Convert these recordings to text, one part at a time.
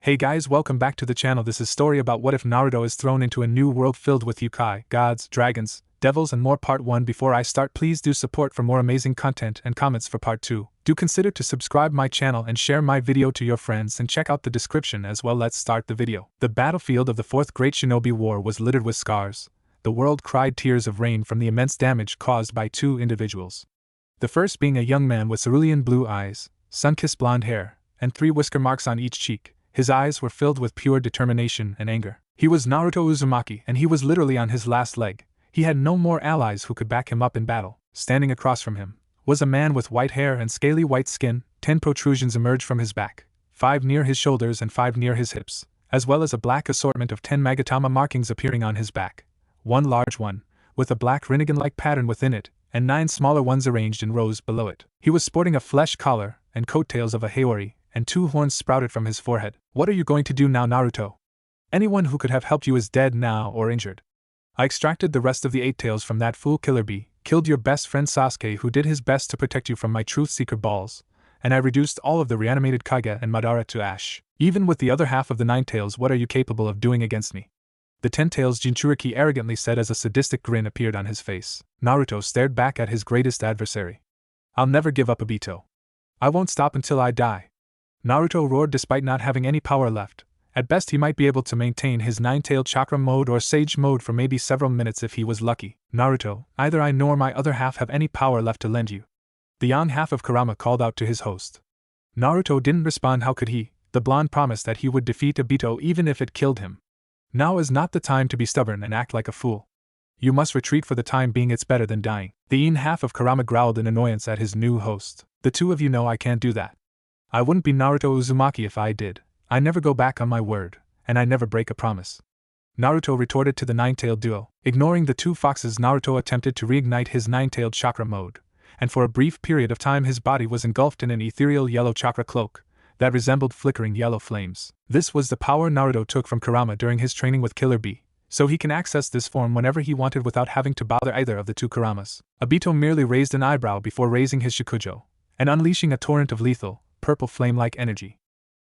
Hey guys, welcome back to the channel. This is story about what if Naruto is thrown into a new world filled with yokai, gods, dragons, devils and more. Part 1. Before I start, please do support for more amazing content and comments for part 2. Do consider to subscribe my channel and share my video to your friends and check out the description as well. Let's start the video. The battlefield of the Fourth Great Shinobi War was littered with scars. The world cried tears of rain from the immense damage caused by two individuals. The first being a young man with cerulean blue eyes, sun-kissed blonde hair, and 3 whisker marks on each cheek. His eyes were filled with pure determination and anger. He was Naruto Uzumaki, and he was literally on his last leg. He had no more allies who could back him up in battle. Standing across from him was a man with white hair and scaly white skin. 10 protrusions emerged from his back, 5 near his shoulders and 5 near his hips, as well as a black assortment of 10 Magatama markings appearing on his back. 1 large one, with a black Rinnegan-like pattern within it, and 9 smaller ones arranged in rows below it. He was sporting a flesh collar and coattails of a Haori, and 2 horns sprouted from his forehead. What are you going to do now, Naruto? Anyone who could have helped you is dead now or injured. I extracted the rest of the 8 tails from that fool Killer Bee, killed your best friend Sasuke who did his best to protect you from my Truth Seeker balls, and I reduced all of the reanimated Kage and Madara to ash. Even with the other half of the 9 tails, what are you capable of doing against me? The 10 tails Jinchuriki arrogantly said as a sadistic grin appeared on his face. Naruto stared back at his greatest adversary. I'll never give up, Obito. I won't stop until I die. Naruto roared despite not having any power left. At best he might be able to maintain his 9-tailed chakra mode or sage mode for maybe several minutes if he was lucky. Naruto, either I nor my other half have any power left to lend you. The young half of Kurama called out to his host. Naruto didn't respond. How could he? The blonde promised that he would defeat Obito even if it killed him. Now is not the time to be stubborn and act like a fool. You must retreat for the time being. It's better than dying. The young half of Kurama growled in annoyance at his new host. The two of you know I can't do that. I wouldn't be Naruto Uzumaki if I did. I never go back on my word, and I never break a promise. Naruto retorted to the 9-tailed duo. Ignoring the 2 foxes, Naruto attempted to reignite his 9-tailed chakra mode, and for a brief period of time his body was engulfed in an ethereal yellow chakra cloak that resembled flickering yellow flames. This was the power Naruto took from Kurama during his training with Killer Bee, so he can access this form whenever he wanted without having to bother either of the 2 Kuramas. Obito merely raised an eyebrow before raising his Shikujo, and unleashing a torrent of lethal, purple flame-like energy.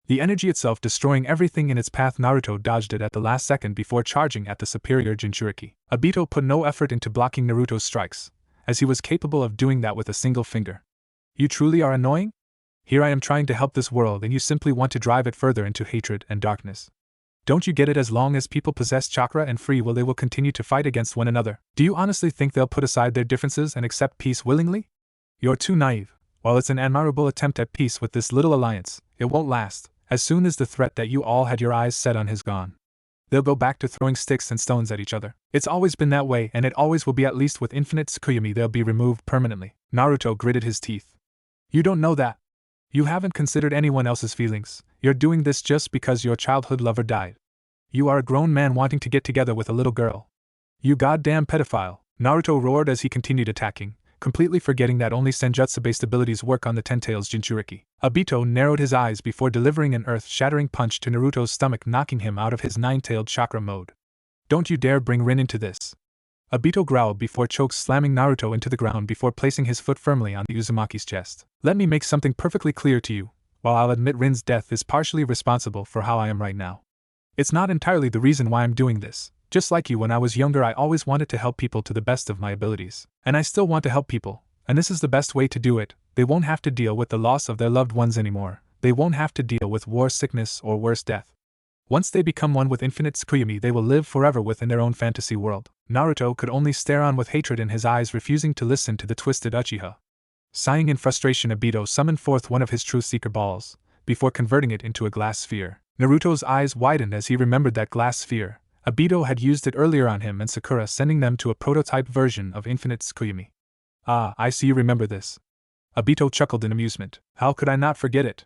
The energy itself destroying everything in its path. Naruto dodged it at the last second before charging at the superior Jinchuriki. Obito put no effort into blocking Naruto's strikes, as he was capable of doing that with a single finger. You truly are annoying? Here I am trying to help this world and you simply want to drive it further into hatred and darkness. Don't you get it? As long as people possess chakra and free will, they will continue to fight against one another. Do you honestly think they'll put aside their differences and accept peace willingly? You're too naive. While it's an admirable attempt at peace with this little alliance, it won't last. As soon as the threat that you all had your eyes set on is gone, they'll go back to throwing sticks and stones at each other. It's always been that way, and it always will be. At least with infinite Tsukuyami they'll be removed permanently. Naruto gritted his teeth. You don't know that. You haven't considered anyone else's feelings. You're doing this just because your childhood lover died. You are a grown man wanting to get together with a little girl. You goddamn pedophile. Naruto roared as he continued attacking, completely forgetting that only Senjutsu-based abilities work on the 10-tails Jinchuriki. Obito narrowed his eyes before delivering an earth-shattering punch to Naruto's stomach, knocking him out of his 9-tailed chakra mode. Don't you dare bring Rin into this. Obito growled before choke-slamming Naruto into the ground before placing his foot firmly on the Uzumaki's chest. Let me make something perfectly clear to you. While I'll admit Rin's death is partially responsible for how I am right now, it's not entirely the reason why I'm doing this. Just like you, when I was younger I always wanted to help people to the best of my abilities. And I still want to help people, and this is the best way to do it. They won't have to deal with the loss of their loved ones anymore. They won't have to deal with war, sickness, or worse, death. Once they become one with infinite Tsukuyami, they will live forever within their own fantasy world. Naruto could only stare on with hatred in his eyes, refusing to listen to the twisted Uchiha. Sighing in frustration, Obito summoned forth one of his Truth Seeker balls, before converting it into a glass sphere. Naruto's eyes widened as he remembered that glass sphere. Obito had used it earlier on him and Sakura, sending them to a prototype version of infinite Tsukuyami. Ah, I see you remember this. Obito chuckled in amusement. How could I not forget it?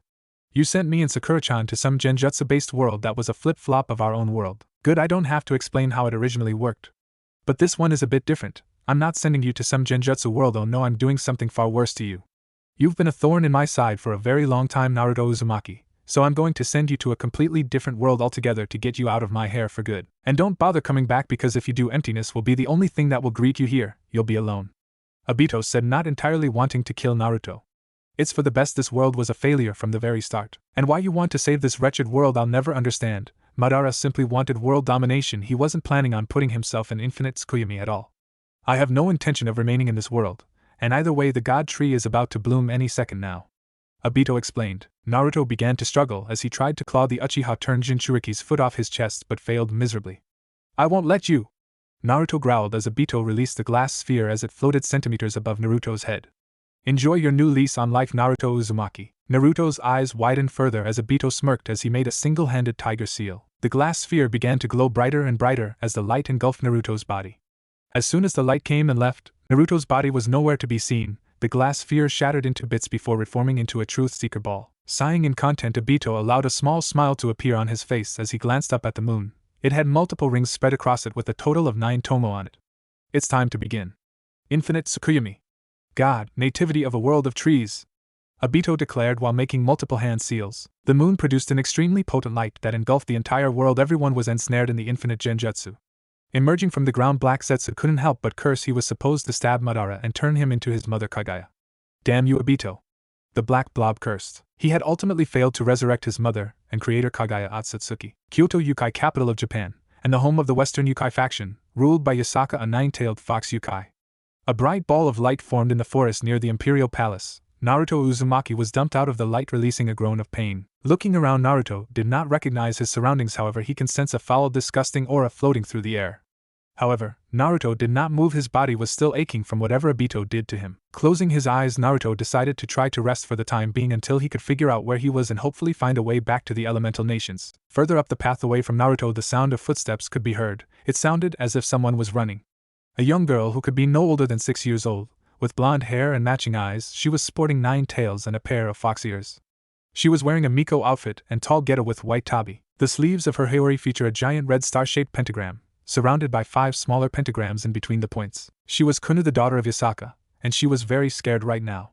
You sent me and Sakura-chan to some genjutsu-based world that was a flip-flop of our own world. Good, I don't have to explain how it originally worked. But this one is a bit different. I'm not sending you to some genjutsu world. Oh no, I'm doing something far worse to you. You've been a thorn in my side for a very long time, Naruto Uzumaki, so I'm going to send you to a completely different world altogether to get you out of my hair for good. And don't bother coming back, because if you do, emptiness will be the only thing that will greet you here. You'll be alone. Obito said, not entirely wanting to kill Naruto. It's for the best this world was a failure from the very start. And why you want to save this wretched world I'll never understand. Madara simply wanted world domination. He wasn't planning on putting himself in infinite Tsukuyomi at all. I have no intention of remaining in this world, and either way the god tree is about to bloom any second now. Aito explained. Naruto began to struggle as he tried to claw the Uchiha turned Jinchuriki's foot off his chest but failed miserably. I won't let you! Naruto growled as Aito released the glass sphere as it floated centimeters above Naruto's head. Enjoy your new lease on life, Naruto Uzumaki. Naruto's eyes widened further as Aito smirked as he made a single-handed tiger seal. The glass sphere began to glow brighter and brighter as the light engulfed Naruto's body. As soon as the light came and left, Naruto's body was nowhere to be seen. The glass sphere shattered into bits before reforming into a truth-seeker ball. Sighing in content, Aito allowed a small smile to appear on his face as he glanced up at the moon. It had multiple rings spread across it with a total of 9 tomo on it. It's time to begin. Infinite Tsukuyomi. God, nativity of a world of trees, Aito declared while making multiple hand seals. The moon produced an extremely potent light that engulfed the entire world. Everyone was ensnared in the infinite genjutsu. Emerging from the ground, Black Zetsu couldn't help but curse. He was supposed to stab Madara and turn him into his mother Kagaya. Damn you, Aito! The black blob cursed. He had ultimately failed to resurrect his mother and creator Kagaya Otsutsuki. Kyoto Yukai, capital of Japan, and the home of the Western Yukai faction, ruled by Yasaka, a 9-tailed fox Yukai. A bright ball of light formed in the forest near the Imperial Palace. Naruto Uzumaki was dumped out of the light, releasing a groan of pain. Looking around, Naruto did not recognize his surroundings. However, he can sense a foul, disgusting aura floating through the air. However, Naruto did not move. His body was still aching from whatever Aito did to him. Closing his eyes, Naruto decided to try to rest for the time being until he could figure out where he was and hopefully find a way back to the elemental nations. Further up the path away from Naruto, the sound of footsteps could be heard. It sounded as if someone was running. A young girl who could be no older than 6 years old, with blonde hair and matching eyes. She was sporting 9 tails and a pair of fox ears. She was wearing a Miko outfit and tall geto with white tabi. The sleeves of her haori feature a giant red star-shaped pentagram, surrounded by 5 smaller pentagrams in between the points. She was Kuno, the daughter of Yasaka, and she was very scared right now.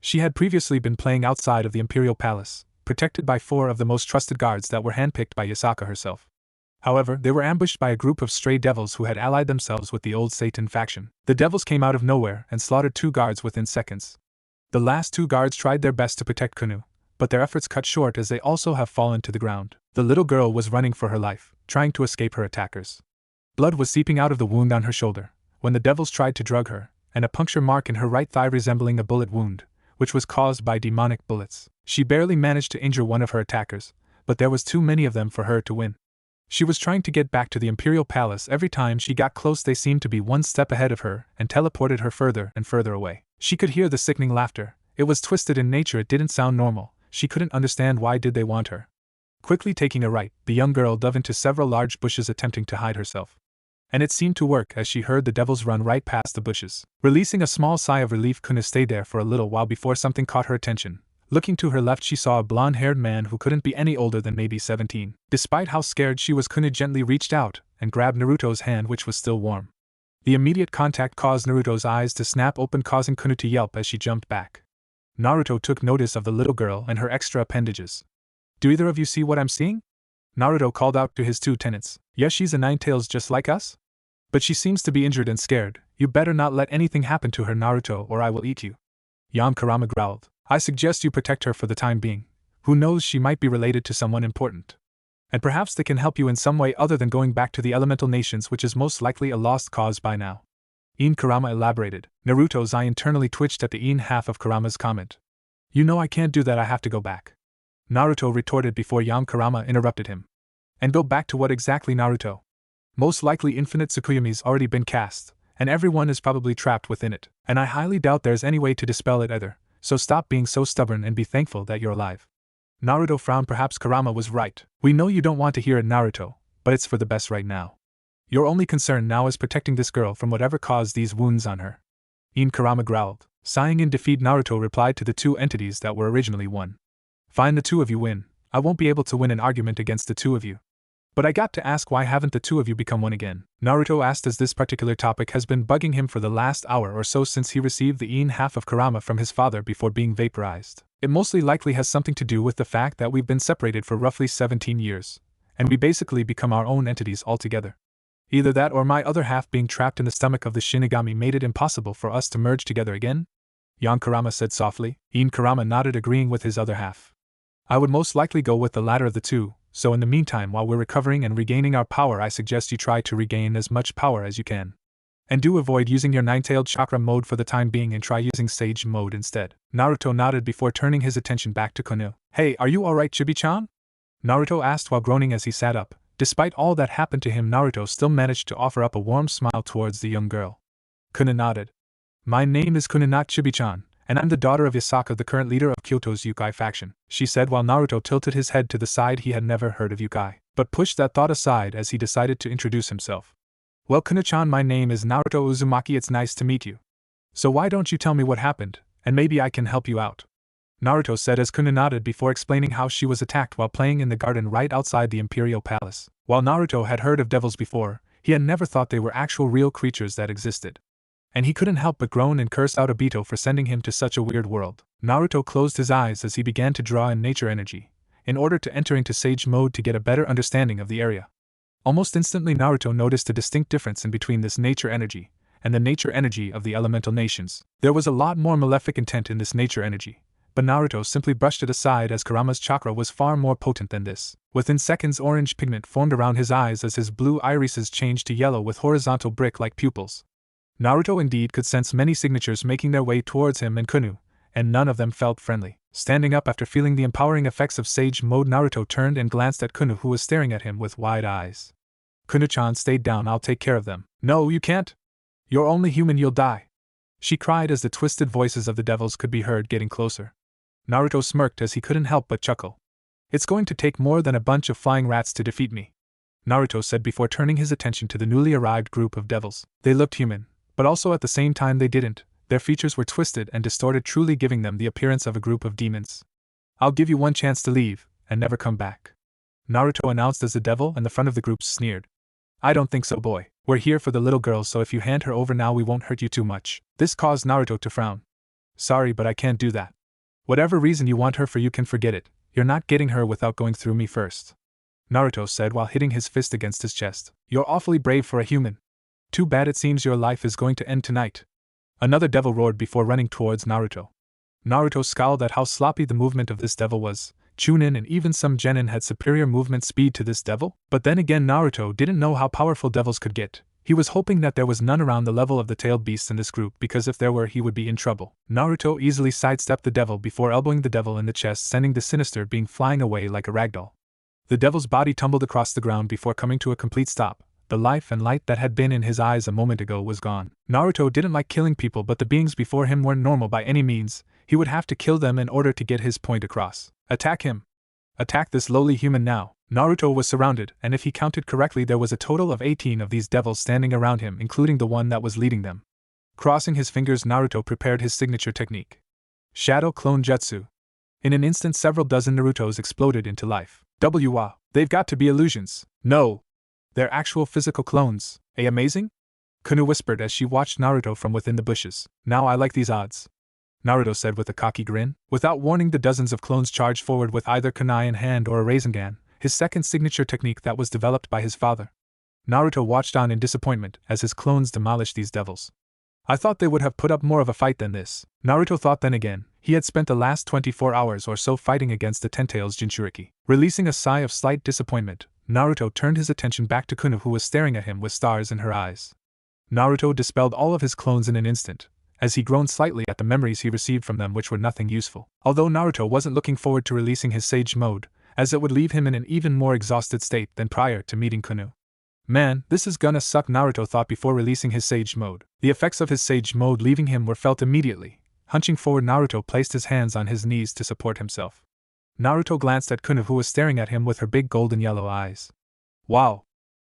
She had previously been playing outside of the Imperial Palace, protected by 4 of the most trusted guards that were handpicked by Yasaka herself. However, they were ambushed by a group of stray devils who had allied themselves with the old Satan faction. The devils came out of nowhere and slaughtered 2 guards within seconds. The last 2 guards tried their best to protect Kuno, but their efforts cut short as they also have fallen to the ground. The little girl was running for her life, trying to escape her attackers. Blood was seeping out of the wound on her shoulder when the devils tried to drug her, and a puncture mark in her right thigh resembling a bullet wound, which was caused by demonic bullets. She barely managed to injure one of her attackers, but there was too many of them for her to win. She was trying to get back to the Imperial Palace. Every time she got close, they seemed to be one step ahead of her and teleported her further and further away. She could hear the sickening laughter. It was twisted in nature. It didn't sound normal. She couldn't understand why did they want her. Quickly taking a right, the young girl dove into several large bushes attempting to hide herself. And it seemed to work as she heard the devils run right past the bushes. Releasing a small sigh of relief, Kuno stayed there for a little while before something caught her attention. Looking to her left, she saw a blonde-haired man who couldn't be any older than maybe 17. Despite how scared she was, Kuno gently reached out and grabbed Naruto's hand, which was still warm. The immediate contact caused Naruto's eyes to snap open, causing Kuno to yelp as she jumped back. Naruto took notice of the little girl and her extra appendages. Do either of you see what I'm seeing? Naruto called out to his 2 tenants. Yes, she's a 9-tails just like us? But she seems to be injured and scared. You better not let anything happen to her, Naruto, or I will eat you. Kurama growled. I suggest you protect her for the time being. Who knows, she might be related to someone important. And perhaps they can help you in some way other than going back to the elemental nations, which is most likely a lost cause by now. Kurama elaborated. Naruto's eye internally twitched at the half of Kurama's comment. You know I can't do that, I have to go back. Naruto retorted before Kurama interrupted him. And go back to what exactly, Naruto? Most likely infinite Tsukuyomi's already been cast, and everyone is probably trapped within it, and I highly doubt there's any way to dispel it either. So stop being so stubborn and be thankful that you're alive. Naruto frowned. Perhaps Kurama was right. We know you don't want to hear it, Naruto, but it's for the best right now. Your only concern now is protecting this girl from whatever caused these wounds on her. Kurama growled. Sighing in defeat, Naruto replied to the 2 entities that were originally one. Fine, the 2 of you win. I won't be able to win an argument against the 2 of you. But I got to ask, why haven't the 2 of you become one again? Naruto asked, as this particular topic has been bugging him for the last hour or so since he received the half of Kurama from his father before being vaporized. It mostly likely has something to do with the fact that we've been separated for roughly 17 years, and we basically become our own entities altogether. Either that or my other half being trapped in the stomach of the Shinigami made it impossible for us to merge together again? Yan Kurama said softly. Ian Kurama nodded, agreeing with his other half. I would most likely go with the latter of the two, so in the meantime while we're recovering and regaining our power I suggest you try to regain as much power as you can. And do avoid using your nine-tailed chakra mode for the time being and try using sage mode instead. Naruto nodded before turning his attention back to Kuno. Hey, are you alright, Chibi-chan? Naruto asked while groaning as he sat up. Despite all that happened to him, Naruto still managed to offer up a warm smile towards the young girl. Kuno nodded. My name is Kuno, not Chibi-chan, and I'm the daughter of Yasaka, the current leader of Kyoto's Yukai faction, she said while Naruto tilted his head to the side. He had never heard of Yukai, but pushed that thought aside as he decided to introduce himself. Well, Kuno-chan, my name is Naruto Uzumaki, it's nice to meet you. So why don't you tell me what happened, and maybe I can help you out? Naruto said as Kuno nodded before explaining how she was attacked while playing in the garden right outside the Imperial Palace. While Naruto had heard of devils before, he had never thought they were actual real creatures that existed. And he couldn't help but groan and curse out Aito for sending him to such a weird world. Naruto closed his eyes as he began to draw in nature energy, in order to enter into sage mode to get a better understanding of the area. Almost instantly Naruto noticed a distinct difference in between this nature energy and the nature energy of the elemental nations. There was a lot more malefic intent in this nature energy, but Naruto simply brushed it aside as Kurama's chakra was far more potent than this. Within seconds orange pigment formed around his eyes as his blue irises changed to yellow with horizontal brick-like pupils. Naruto indeed could sense many signatures making their way towards him and Kuno, and none of them felt friendly. Standing up after feeling the empowering effects of sage mode, Naruto turned and glanced at Kuno, who was staring at him with wide eyes. Kuno-chan, stay down, I'll take care of them. No, you can't. You're only human, you'll die, she cried as the twisted voices of the devils could be heard getting closer. Naruto smirked as he couldn't help but chuckle. It's going to take more than a bunch of flying rats to defeat me, Naruto said before turning his attention to the newly arrived group of devils. They looked human, but also at the same time they didn't. Their features were twisted and distorted, truly giving them the appearance of a group of demons. I'll give you one chance to leave, and never come back, Naruto announced as the devil in the front of the group sneered. I don't think so, boy. We're here for the little girl, so if you hand her over now we won't hurt you too much. This caused Naruto to frown. Sorry, but I can't do that. Whatever reason you want her for, you can forget it. You're not getting her without going through me first, Naruto said while hitting his fist against his chest. You're awfully brave for a human. Too bad it seems your life is going to end tonight, another devil roared before running towards Naruto. Naruto scowled at how sloppy the movement of this devil was. Chunin and even some genin had superior movement speed to this devil, but then again Naruto didn't know how powerful devils could get. He was hoping that there was none around the level of the tailed beasts in this group, because if there were he would be in trouble. Naruto easily sidestepped the devil before elbowing the devil in the chest, sending the sinister being flying away like a ragdoll. The devil's body tumbled across the ground before coming to a complete stop. The life and light that had been in his eyes a moment ago was gone. Naruto didn't like killing people, but the beings before him weren't normal by any means. He would have to kill them in order to get his point across. Attack him! Attack this lowly human now! Naruto was surrounded, and if he counted correctly there was a total of 18 of these devils standing around him, including the one that was leading them. Crossing his fingers, Naruto prepared his signature technique, Shadow Clone Jutsu. In an instant several dozen Narutos exploded into life. Wow, they've got to be illusions. No! They're actual physical clones. Amazing? Kuno whispered as she watched Naruto from within the bushes. Now I like these odds, Naruto said with a cocky grin. Without warning, the dozens of clones charged forward with either kunai in hand or a Rasengan, his second signature technique that was developed by his father. Naruto watched on in disappointment as his clones demolished these devils. I thought they would have put up more of a fight than this, Naruto thought. Then again, he had spent the last 24 hours or so fighting against the Ten-Tails Jinchuriki. Releasing a sigh of slight disappointment, Naruto turned his attention back to Kuno, who was staring at him with stars in her eyes. Naruto dispelled all of his clones in an instant, as he groaned slightly at the memories he received from them, which were nothing useful. Although Naruto wasn't looking forward to releasing his sage mode, as it would leave him in an even more exhausted state than prior to meeting Kuno. Man, this is gonna suck, Naruto thought before releasing his sage mode. The effects of his sage mode leaving him were felt immediately. Hunching forward, Naruto placed his hands on his knees to support himself. Naruto glanced at Kuno, who was staring at him with her big golden yellow eyes. Wow!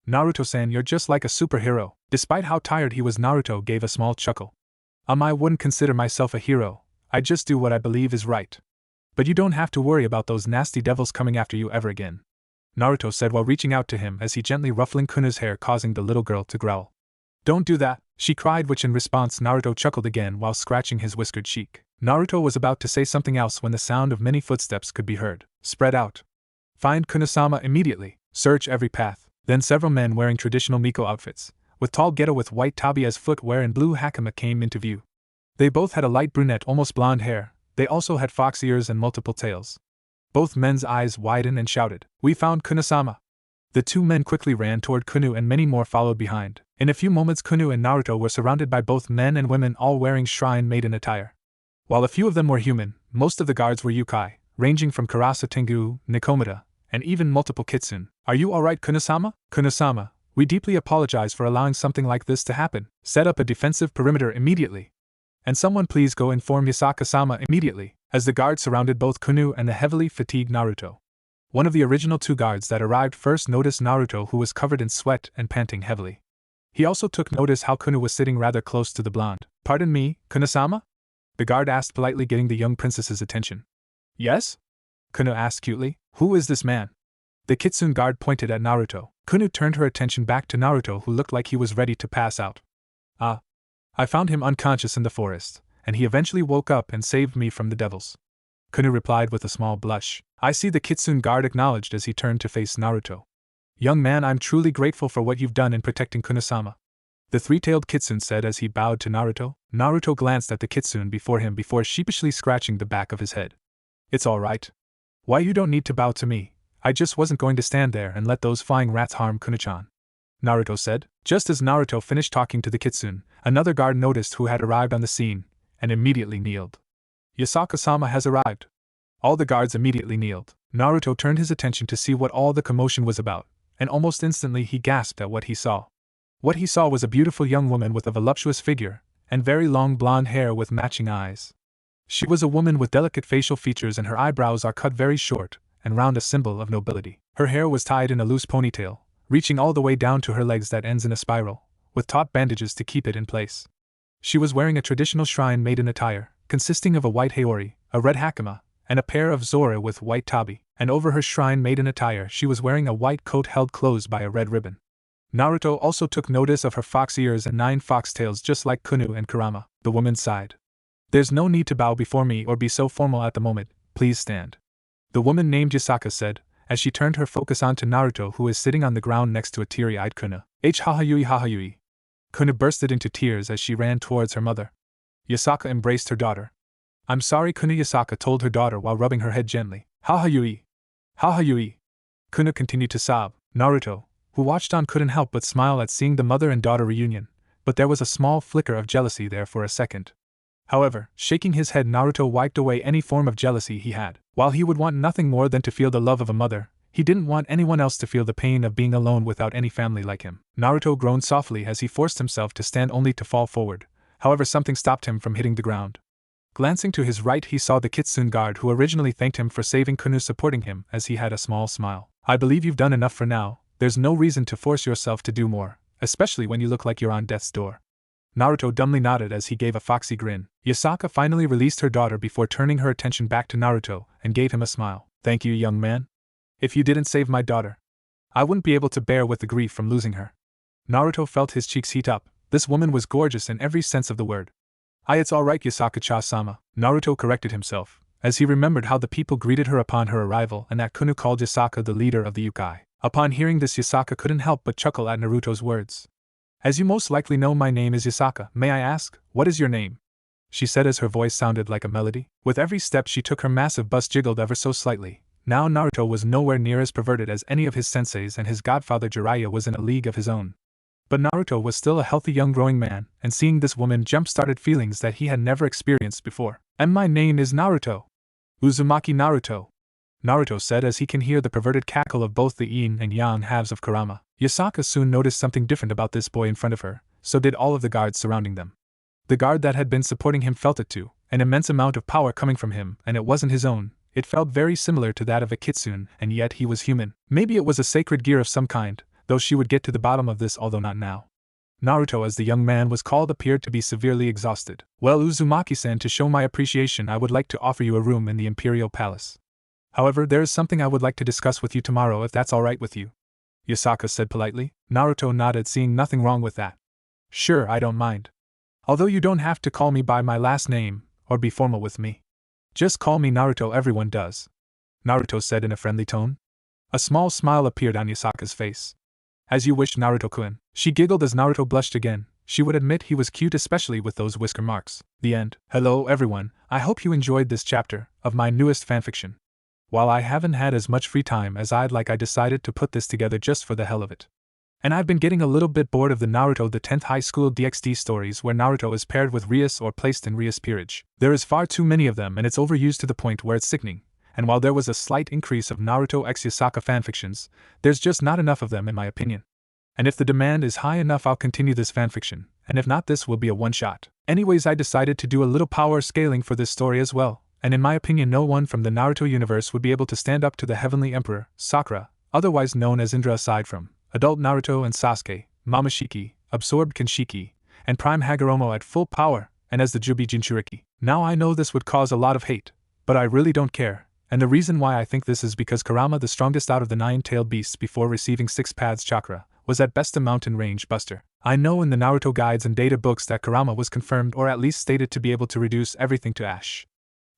Naruto-san, you're just like a superhero. Despite how tired he was, Naruto gave a small chuckle. I wouldn't consider myself a hero. I just do what I believe is right. But you don't have to worry about those nasty devils coming after you ever again, Naruto said while reaching out to him as he gently ruffling Kuno's hair, causing the little girl to growl. Don't do that, she cried, which in response Naruto chuckled again while scratching his whiskered cheek. Naruto was about to say something else when the sound of many footsteps could be heard. Spread out. Find Kuno-sama immediately. Search every path. Then several men wearing traditional Miko outfits, with tall Geto with white tabi as footwear and blue hakama, came into view. They both had a light brunette, almost blonde hair. They also had fox ears and multiple tails. Both men's eyes widened and shouted, "We found Kuno-sama!" The two men quickly ran toward Kuno and many more followed behind. In a few moments Kuno and Naruto were surrounded by both men and women, all wearing shrine maiden attire. While a few of them were human, most of the guards were yokai, ranging from Karasa Tengu, Nikomata, and even multiple kitsune. "Are you alright, Kuno-sama? Kuno-sama, we deeply apologize for allowing something like this to happen. Set up a defensive perimeter immediately. And someone please go inform Yasaka-sama immediately," as the guards surrounded both Kuno and the heavily fatigued Naruto. One of the original two guards that arrived first noticed Naruto, who was covered in sweat and panting heavily. He also took notice how Kuno was sitting rather close to the blonde. "Pardon me, Kuno-sama?" the guard asked politely, getting the young princess's attention. "Yes?" Kuno asked cutely. "Who is this man?" The kitsune guard pointed at Naruto. Kuno turned her attention back to Naruto, who looked like he was ready to pass out. "Ah. I found him unconscious in the forest, and he eventually woke up and saved me from the devils," Kuno replied with a small blush. "I see," the kitsune guard acknowledged as he turned to face Naruto. "Young man, I'm truly grateful for what you've done in protecting Kuno-sama," the three-tailed kitsune said as he bowed to Naruto. Naruto glanced at the kitsune before him before sheepishly scratching the back of his head. "It's all right. Why, you don't need to bow to me. I just wasn't going to stand there and let those flying rats harm Kuno-chan," Naruto said. Just as Naruto finished talking to the kitsune, another guard noticed who had arrived on the scene, and immediately kneeled. "Yasaka-sama has arrived." All the guards immediately kneeled. Naruto turned his attention to see what all the commotion was about, and almost instantly he gasped at what he saw. What he saw was a beautiful young woman with a voluptuous figure, and very long blonde hair with matching eyes. She was a woman with delicate facial features, and her eyebrows are cut very short and round, a symbol of nobility. Her hair was tied in a loose ponytail, reaching all the way down to her legs that ends in a spiral, with taut bandages to keep it in place. She was wearing a traditional shrine maiden attire, consisting of a white haori, a red hakama, and a pair of zora with white tabi, and over her shrine maiden attire she was wearing a white coat held closed by a red ribbon. Naruto also took notice of her fox ears and 9 fox tails, just like Kuno and Kurama. The woman sighed. "There's no need to bow before me or be so formal at the moment, please stand," the woman named Yasaka said, as she turned her focus onto Naruto, who is sitting on the ground next to a teary-eyed Kuno. Hahayui. Kuno bursted into tears as she ran towards her mother. Yasaka embraced her daughter. "I'm sorry, Kuno," Yasaka told her daughter while rubbing her head gently. Hahayui. Kuno continued to sob. Naruto, who watched on, couldn't help but smile at seeing the mother and daughter reunion, but there was a small flicker of jealousy there for a second. However, shaking his head, Naruto wiped away any form of jealousy he had. While he would want nothing more than to feel the love of a mother, he didn't want anyone else to feel the pain of being alone without any family like him. Naruto groaned softly as he forced himself to stand, only to fall forward. However, something stopped him from hitting the ground. Glancing to his right, he saw the kitsune guard who originally thanked him for saving Kuno, supporting him as he had a small smile. "I believe you've done enough for now. There's no reason to force yourself to do more, especially when you look like you're on death's door." Naruto dumbly nodded as he gave a foxy grin. Yasaka finally released her daughter before turning her attention back to Naruto and gave him a smile. "Thank you, young man. If you didn't save my daughter, I wouldn't be able to bear with the grief from losing her." Naruto felt his cheeks heat up. This woman was gorgeous in every sense of the word. It's alright, Yasaka-cha-sama," Naruto corrected himself, as he remembered how the people greeted her upon her arrival and that Kuno called Yasaka the leader of the yokai. Upon hearing this, Yasaka couldn't help but chuckle at Naruto's words. "As you most likely know, my name is Yasaka. May I ask, what is your name?" she said as her voice sounded like a melody. With every step she took, her massive bust jiggled ever so slightly. Now Naruto was nowhere near as perverted as any of his senseis, and his godfather Jiraiya was in a league of his own. But Naruto was still a healthy young growing man, and seeing this woman jump-started feelings that he had never experienced before. "And my name is Naruto. Uzumaki Naruto," Naruto said as he can hear the perverted cackle of both the yin and yang halves of Kurama. Yasaka soon noticed something different about this boy in front of her, so did all of the guards surrounding them. The guard that had been supporting him felt it too, an immense amount of power coming from him, and it wasn't his own. It felt very similar to that of a kitsune, and yet he was human. Maybe it was a sacred gear of some kind, though she would get to the bottom of this, although not now. Naruto, as the young man was called, appeared to be severely exhausted. "Well, Uzumaki-san, to show my appreciation, I would like to offer you a room in the Imperial Palace. However, there is something I would like to discuss with you tomorrow, if that's alright with you," Yasaka said politely. Naruto nodded, seeing nothing wrong with that. "Sure, I don't mind. Although you don't have to call me by my last name, or be formal with me. Just call me Naruto, everyone does," Naruto said in a friendly tone. A small smile appeared on Yasaka's face. "As you wish, Naruto-kun." She giggled as Naruto blushed again, She would admit he was cute, especially with those whisker marks. The end. Hello everyone, I hope you enjoyed this chapter of my newest fanfiction. While I haven't had as much free time as I'd like, I decided to put this together just for the hell of it. And I've been getting a little bit bored of the Naruto the 10th Highschool DxD stories where Naruto is paired with Rias or placed in Rias peerage. There is far too many of them and it's overused to the point where it's sickening. And while there was a slight increase of Naruto x Yasaka fanfictions, there's just not enough of them in my opinion. And if the demand is high enough, I'll continue this fanfiction, and if not, this will be a one-shot. Anyways, I decided to do a little power scaling for this story as well, and in my opinion no one from the Naruto universe would be able to stand up to the Heavenly Emperor, Sakura, otherwise known as Indra, aside from adult Naruto and Sasuke, Momoshiki, absorbed Kinshiki, and Prime Hagoromo at full power, and as the Jubi Jinchuriki. Now I know this would cause a lot of hate, but I really don't care, and the reason why I think this is because Kurama, the strongest out of the 9-tailed beasts before receiving 6 paths chakra, was at best a mountain range buster. I know in the Naruto guides and data books that Kurama was confirmed or at least stated to be able to reduce everything to ash.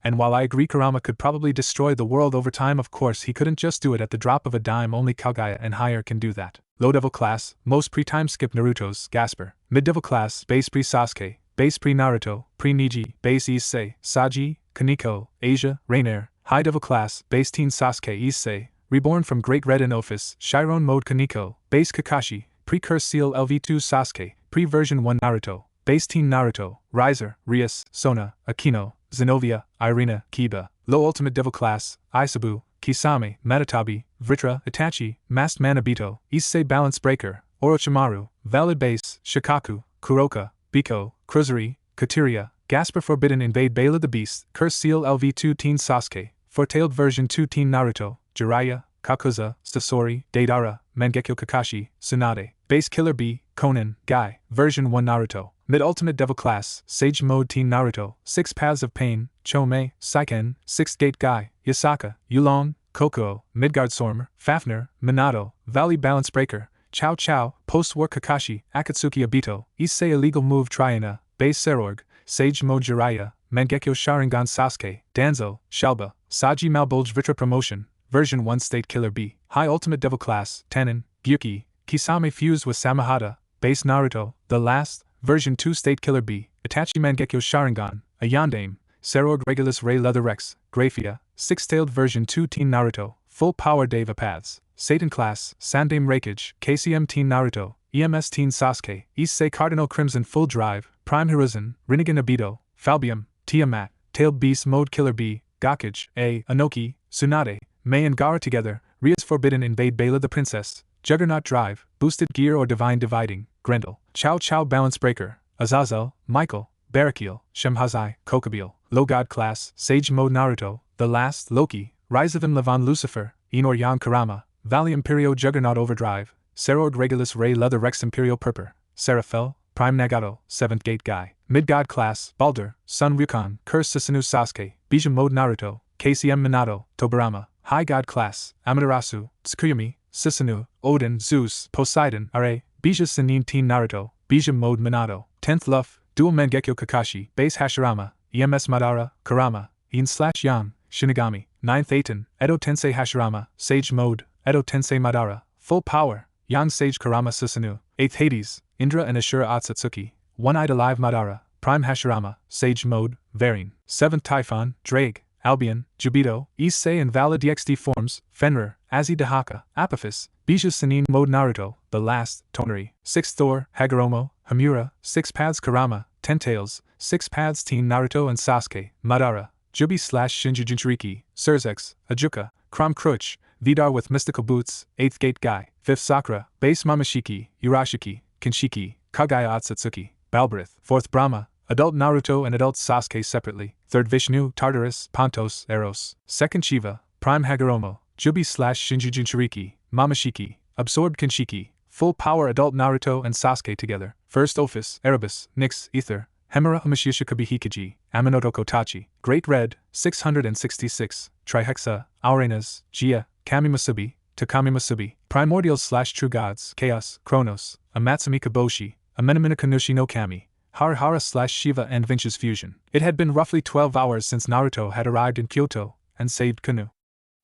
And while I agree Kurama could probably destroy the world over time, of course he couldn't just do it at the drop of a dime. Only Kaguya and higher can do that. Low devil class, most pre-time skip Naruto's, Gasper. Mid devil class, base pre-Sasuke, base pre-Naruto, pre-Niji, base Issei, Saji, Kaneko, Asia, Rainier. High devil class, base teen Sasuke Issei, reborn from Great Red in Office, Chiron mode Kaneko, base Kakashi, pre-curse seal LV2 Sasuke, pre-version 1 Naruto, base teen Naruto, Riser, Rias, Sona, Akino, Zenobia, Irina, Kiba. Low ultimate devil class, Isabu, Kisame, Matatabi, Vritra, Itachi, Masked Man Obito, Issei Balance Breaker, Orochimaru, Valid Base, Shikaku, Kuroka, Biko, Kruzuri, Kateria, Gasper Forbidden Invade Bela the Beast, Curse Seal LV2 Teen Sasuke, Four-tailed version 2 Teen Naruto, Jiraiya, Kakuza, Sasori, Deidara, Mangekyo Kakashi, Tsunade, Base Killer B, Conan, Guy, version 1 Naruto, Mid-Ultimate Devil Class, Sage Mode Teen Naruto, 6 Paths of Pain, Chomei, Saiken, 6th Gate Guy, Yasaka, Yulong, Kokuo, Midgard Sormer, Fafner, Minato, Valley Balance Breaker, Chow Chow, Post-War Kakashi, Akatsuki Obito, Issei Illegal Move Triana, Base Serorg, Sage Mode Jiraiya, Mangekyo Sharingan Sasuke, Danzo, Shalba, Saji Malbolge Vitra Promotion, version 1 State Killer B, High Ultimate Devil Class, Tenin, Gyuki, Kisame fused with Samahata, Base Naruto, The Last, version 2 State Killer B, Itachi Mangekyo Sharingan, Ayandame, Serorg Regulus Ray Leather Rex, Graphia, 6-tailed version 2 Teen Naruto, Full Power Deva Paths, Satan Class, Sandame Reikage, KCM Teen Naruto, EMS Teen Sasuke, Issei Cardinal Crimson Full Drive, Prime Hiruzen, Rinnegan Obito, Falbium, Tiamat, Tailed Beast Mode Killer B, Gakage, A, Anoki, Tsunade, Mei and Gaara together, Rias Forbidden Invade Bela the Princess, Juggernaut Drive, Boosted Gear or Divine Dividing, Grendel, Chow Chow Balance Breaker, Azazel, Michael, Barakiel, Shemhazai, Kokabil, Low God Class, Sage Mode Naruto, The Last, Loki, Rise of Levan Lucifer, Enor Yan Kurama, Valley Imperio Juggernaut Overdrive, Serorg Regulus Ray Leather Rex Imperial Purpur, Seraphel, Prime Nagato, 7th Gate Guy, Mid-God Class, Baldur, Sun Ryukan, Curse Susanoo Sasuke, Bija Mode Naruto, KCM Minato, Tobarama, High God Class, Amaterasu, Tsukuyomi, Susanoo, Odin, Zeus, Poseidon, Are, Bija Senin Teen Naruto, Bija Mode Minato, 10th Luff, Dual Mangekyo Kakashi, Base Hashirama, EMS Madara, Kurama, Yin/Yang, Shinigami, 9th Aten, Edo Tensei Hashirama, Sage Mode, Edo Tensei Madara, Full Power, Yang Sage Kurama Susanoo, 8th Hades, Indra and Ashura Atsutsuki, One-Eyed Alive Madara, Prime Hashirama, Sage Mode, Varying, 7th Typhon, Drake, Albion, Jubito, Issei and Vala DxD forms, Fenrir, Azi Dahaka, Apophis, Bija Senin Mode Naruto, The Last, Tonari, 6th Thor, Hagoromo, Hamura, 6 Paths Kurama, 10 Tails, 6 Paths Teen Naruto and Sasuke, Madara, Jubi/Shinju Jinchuriki, Surzex, Ajuka, Krom Kruch, Vidar with Mystical Boots, 8th Gate Guy, 5th Sakura, Base Mamashiki, Urashiki, Kinshiki, Kaguya Otsutsuki, Balbrith, 4th Brahma, Adult Naruto and Adult Sasuke separately, 3rd Vishnu, Tartarus, Pontos, Eros, 2nd Shiva, Prime Hagoromo, Jubi/Shinju Jinchuriki, Mamashiki, Absorbed Kinshiki, Full Power Adult Naruto and Sasuke together, 1st Ophis, Erebus, Nyx, Ether, Hemura Umashisha Hikiji, Aminoto Kotachi, Great Red, 666, Trihexa, Aurenas, Jia, Kami Masubi, Takami Masubi, Primordials/True Gods, Chaos, Chronos, Amatsumi Kaboshi, Amenamina Kanushi no Kami, Harihara/Shiva and Vinch's fusion. It had been roughly 12 hours since Naruto had arrived in Kyoto and saved Kuno.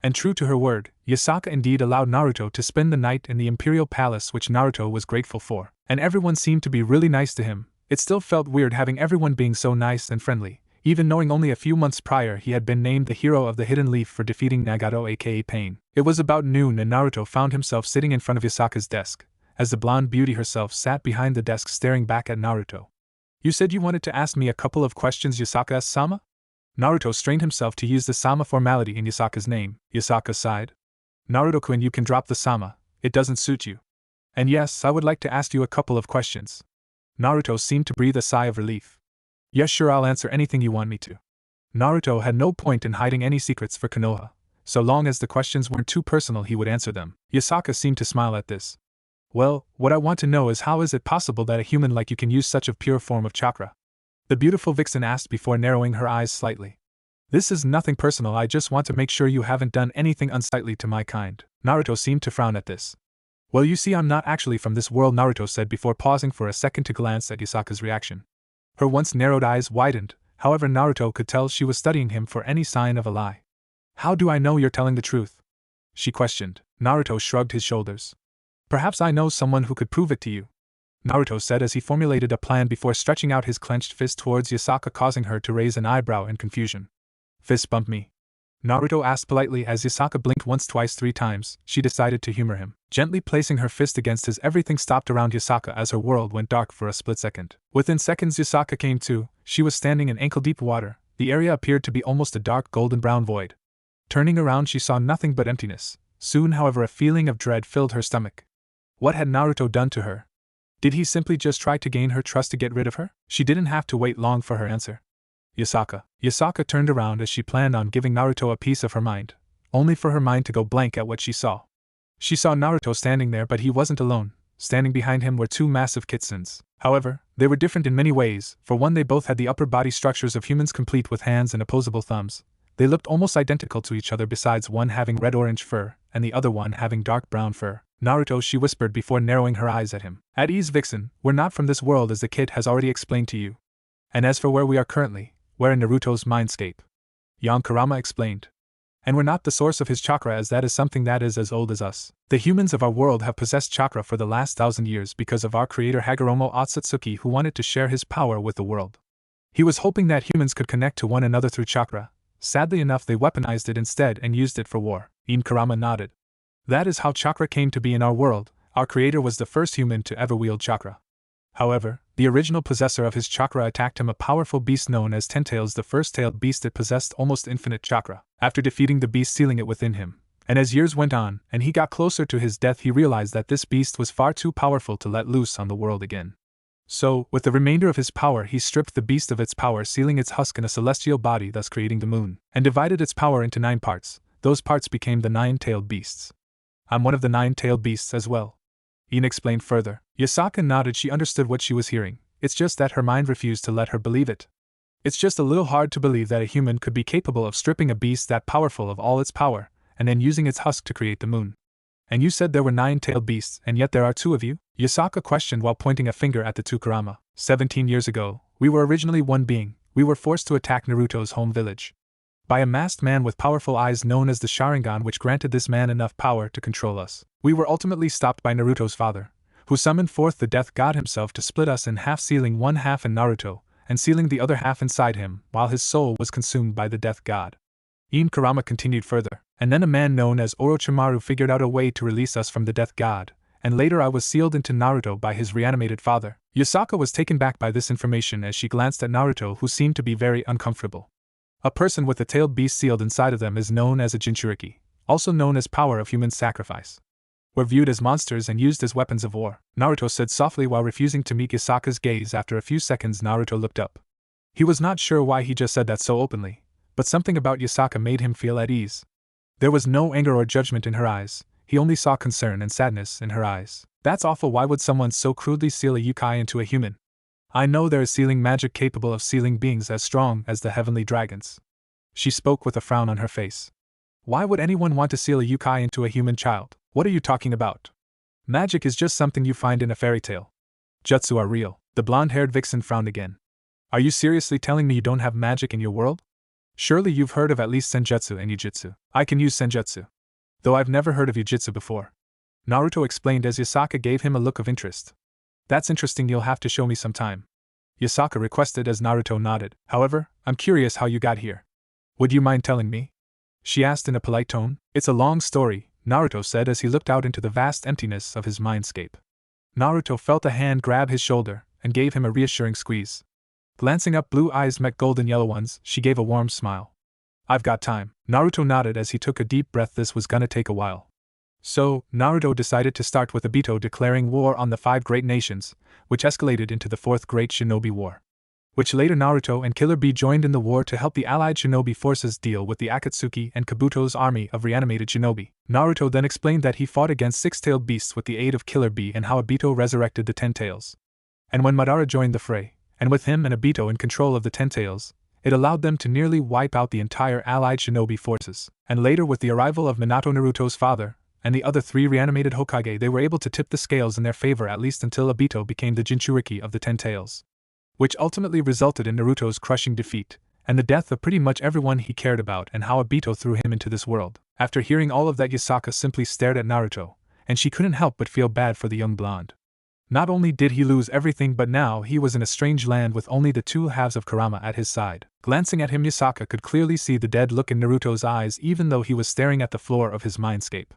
And true to her word, Yasaka indeed allowed Naruto to spend the night in the Imperial Palace, which Naruto was grateful for. And everyone seemed to be really nice to him. It still felt weird having everyone being so nice and friendly, even knowing only a few months prior he had been named the hero of the Hidden Leaf for defeating Nagato aka Pain. It was about noon and Naruto found himself sitting in front of Yasaka's desk, as the blonde beauty herself sat behind the desk staring back at Naruto. You said you wanted to ask me a couple of questions, Yasaka asked Sama? Naruto strained himself to use the Sama formality in Yasaka's name. Yasaka sighed. Naruto-kun, you can drop the Sama, it doesn't suit you. And yes, I would like to ask you a couple of questions. Naruto seemed to breathe a sigh of relief. Yes, sure, I'll answer anything you want me to. Naruto had no point in hiding any secrets for Konoha. So long as the questions weren't too personal, he would answer them. Yasaka seemed to smile at this. Well, what I want to know is how is it possible that a human like you can use such a pure form of chakra? The beautiful vixen asked before narrowing her eyes slightly. This is nothing personal, I just want to make sure you haven't done anything unsightly to my kind. Naruto seemed to frown at this. Well, you see, I'm not actually from this world, Naruto said before pausing for a second to glance at Yasaka's reaction. Her once narrowed eyes widened, however Naruto could tell she was studying him for any sign of a lie. How do I know you're telling the truth? She questioned. Naruto shrugged his shoulders. Perhaps I know someone who could prove it to you, Naruto said as he formulated a plan before stretching out his clenched fist towards Yasaka, causing her to raise an eyebrow in confusion. Fist bump me? Naruto asked politely as Yasaka blinked once, twice, 3 times. She decided to humor him. Gently placing her fist against his, everything stopped around Yasaka as her world went dark for a split second. Within seconds Yasaka came to. She was standing in ankle-deep water. The area appeared to be almost a dark golden-brown void. Turning around she saw nothing but emptiness. Soon, however, a feeling of dread filled her stomach. What had Naruto done to her? Did he simply just try to gain her trust to get rid of her? She didn't have to wait long for her answer. Yasaka turned around as she planned on giving Naruto a piece of her mind, only for her mind to go blank at what she saw. She saw Naruto standing there, but he wasn't alone. Standing behind him were 2 massive kitsune. However, they were different in many ways. For one, they both had the upper body structures of humans, complete with hands and opposable thumbs. They looked almost identical to each other, besides one having red-orange fur and the other one having dark brown fur. Naruto, she whispered before narrowing her eyes at him. At ease, Vixen, we're not from this world, as the kid has already explained to you. And as for where we are currently, we're in Naruto's Mindscape, Kurama explained. And we're not the source of his chakra, as that is something that is as old as us. The humans of our world have possessed chakra for the last 1,000 years because of our creator Hagoromo Otsutsuki, who wanted to share his power with the world. He was hoping that humans could connect to one another through chakra. Sadly enough, they weaponized it instead and used it for war. Kurama nodded. That is how chakra came to be in our world. Our creator was the first human to ever wield chakra. However, the original possessor of his chakra attacked him, a powerful beast known as Ten-Tails, the first-tailed beast that possessed almost infinite chakra. After defeating the beast, sealing it within him, and as years went on, and he got closer to his death, he realized that this beast was far too powerful to let loose on the world again. So, with the remainder of his power, he stripped the beast of its power, sealing its husk in a celestial body, thus creating the moon, and divided its power into 9 parts. Those parts became the 9-tailed beasts. I'm one of the 9-tailed beasts as well, Ian explained further. Yasaka nodded. She understood what she was hearing. It's just that her mind refused to let her believe it. It's just a little hard to believe that a human could be capable of stripping a beast that powerful of all its power, and then using its husk to create the moon. And you said there were 9-tailed beasts, and yet there are 2 of you? Yasaka questioned while pointing a finger at the 2 Kurama. 17 years ago, we were originally one being. We were forced to attack Naruto's home village by a masked man with powerful eyes known as the Sharingan, which granted this man enough power to control us. We were ultimately stopped by Naruto's father, who summoned forth the death god himself to split us in half, sealing one half in Naruto, and sealing the other half inside him, while his soul was consumed by the death god. Kurama continued further. And then a man known as Orochimaru figured out a way to release us from the death god, and later I was sealed into Naruto by his reanimated father. Yasaka was taken back by this information as she glanced at Naruto, who seemed to be very uncomfortable. A person with a tailed beast sealed inside of them is known as a Jinchuriki, also known as power of human sacrifice. We're viewed as monsters and used as weapons of war, Naruto said softly while refusing to meet Yasaka's gaze. After a few seconds, Naruto looked up. He was not sure why he just said that so openly, but something about Yasaka made him feel at ease. There was no anger or judgment in her eyes, he only saw concern and sadness in her eyes. That's awful. Why would someone so crudely seal a yokai into a human? I know there is sealing magic capable of sealing beings as strong as the heavenly dragons. She spoke with a frown on her face. Why would anyone want to seal a yokai into a human child? What are you talking about? Magic is just something you find in a fairy tale. Jutsu are real. The blonde-haired vixen frowned again. Are you seriously telling me you don't have magic in your world? Surely you've heard of at least senjutsu and yujutsu. I can use senjutsu, though I've never heard of yujutsu before, Naruto explained as Yasaka gave him a look of interest. That's interesting, you'll have to show me sometime. Yasaka requested as Naruto nodded. However, I'm curious how you got here. Would you mind telling me? She asked in a polite tone. It's a long story, Naruto said as he looked out into the vast emptiness of his mindscape. Naruto felt a hand grab his shoulder and gave him a reassuring squeeze. Glancing up, blue eyes met golden yellow ones, she gave a warm smile. I've got time. Naruto nodded as he took a deep breath. This was gonna take a while. So, Naruto decided to start with Aito declaring war on the 5 great nations, which escalated into the 4th Great Shinobi War. Which later Naruto and Killer Bee joined in the war to help the allied shinobi forces deal with the Akatsuki and Kabuto's army of reanimated shinobi. Naruto then explained that he fought against 6-tailed beasts with the aid of Killer Bee and how Aito resurrected the 10 tails. And when Madara joined the fray, and with him and Aito in control of the 10 tails, it allowed them to nearly wipe out the entire allied shinobi forces. And later, with the arrival of Minato, Naruto's father, and the other 3 reanimated Hokage, they were able to tip the scales in their favor at least until Aito became the Jinchuriki of the 10 tails. Which ultimately resulted in Naruto's crushing defeat, and the death of pretty much everyone he cared about, and how Aito threw him into this world. After hearing all of that, Yasaka simply stared at Naruto, and she couldn't help but feel bad for the young blonde. Not only did he lose everything, but now he was in a strange land with only the 2 halves of Kurama at his side. Glancing at him, Yasaka could clearly see the dead look in Naruto's eyes even though he was staring at the floor of his mindscape.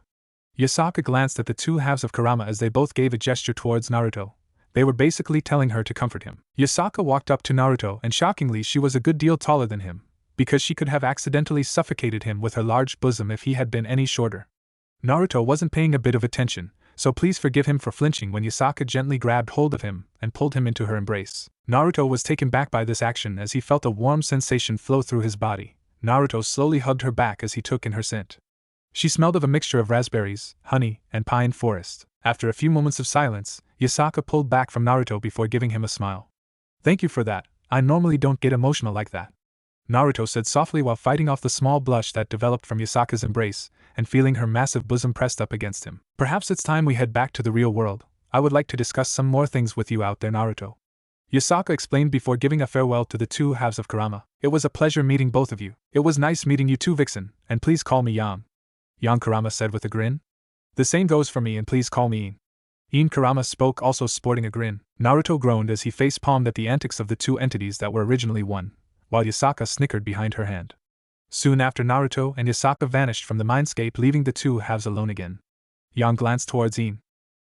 Yasaka glanced at the 2 halves of Kurama as they both gave a gesture towards Naruto. They were basically telling her to comfort him. Yasaka walked up to Naruto, and shockingly she was a good deal taller than him, because she could have accidentally suffocated him with her large bosom if he had been any shorter. Naruto wasn't paying a bit of attention, so please forgive him for flinching when Yasaka gently grabbed hold of him and pulled him into her embrace. Naruto was taken back by this action as he felt a warm sensation flow through his body. Naruto slowly hugged her back as he took in her scent. She smelled of a mixture of raspberries, honey, and pine forest. After a few moments of silence, Yasaka pulled back from Naruto before giving him a smile. Thank you for that, I normally don't get emotional like that, Naruto said softly while fighting off the small blush that developed from Yasaka's embrace and feeling her massive bosom pressed up against him. Perhaps it's time we head back to the real world. I would like to discuss some more things with you out there, Naruto, Yasaka explained before giving a farewell to the 2 halves of Kurama. It was a pleasure meeting both of you. It was nice meeting you too, Vixen, and please call me Yang. Yang, Kurama said with a grin. The same goes for me, and please call me In. In, Kurama spoke, also sporting a grin. Naruto groaned as he face-palmed at the antics of the 2 entities that were originally one, while Yasaka snickered behind her hand. Soon after, Naruto and Yasaka vanished from the mindscape, leaving the 2 halves alone again. Yang glanced towards In.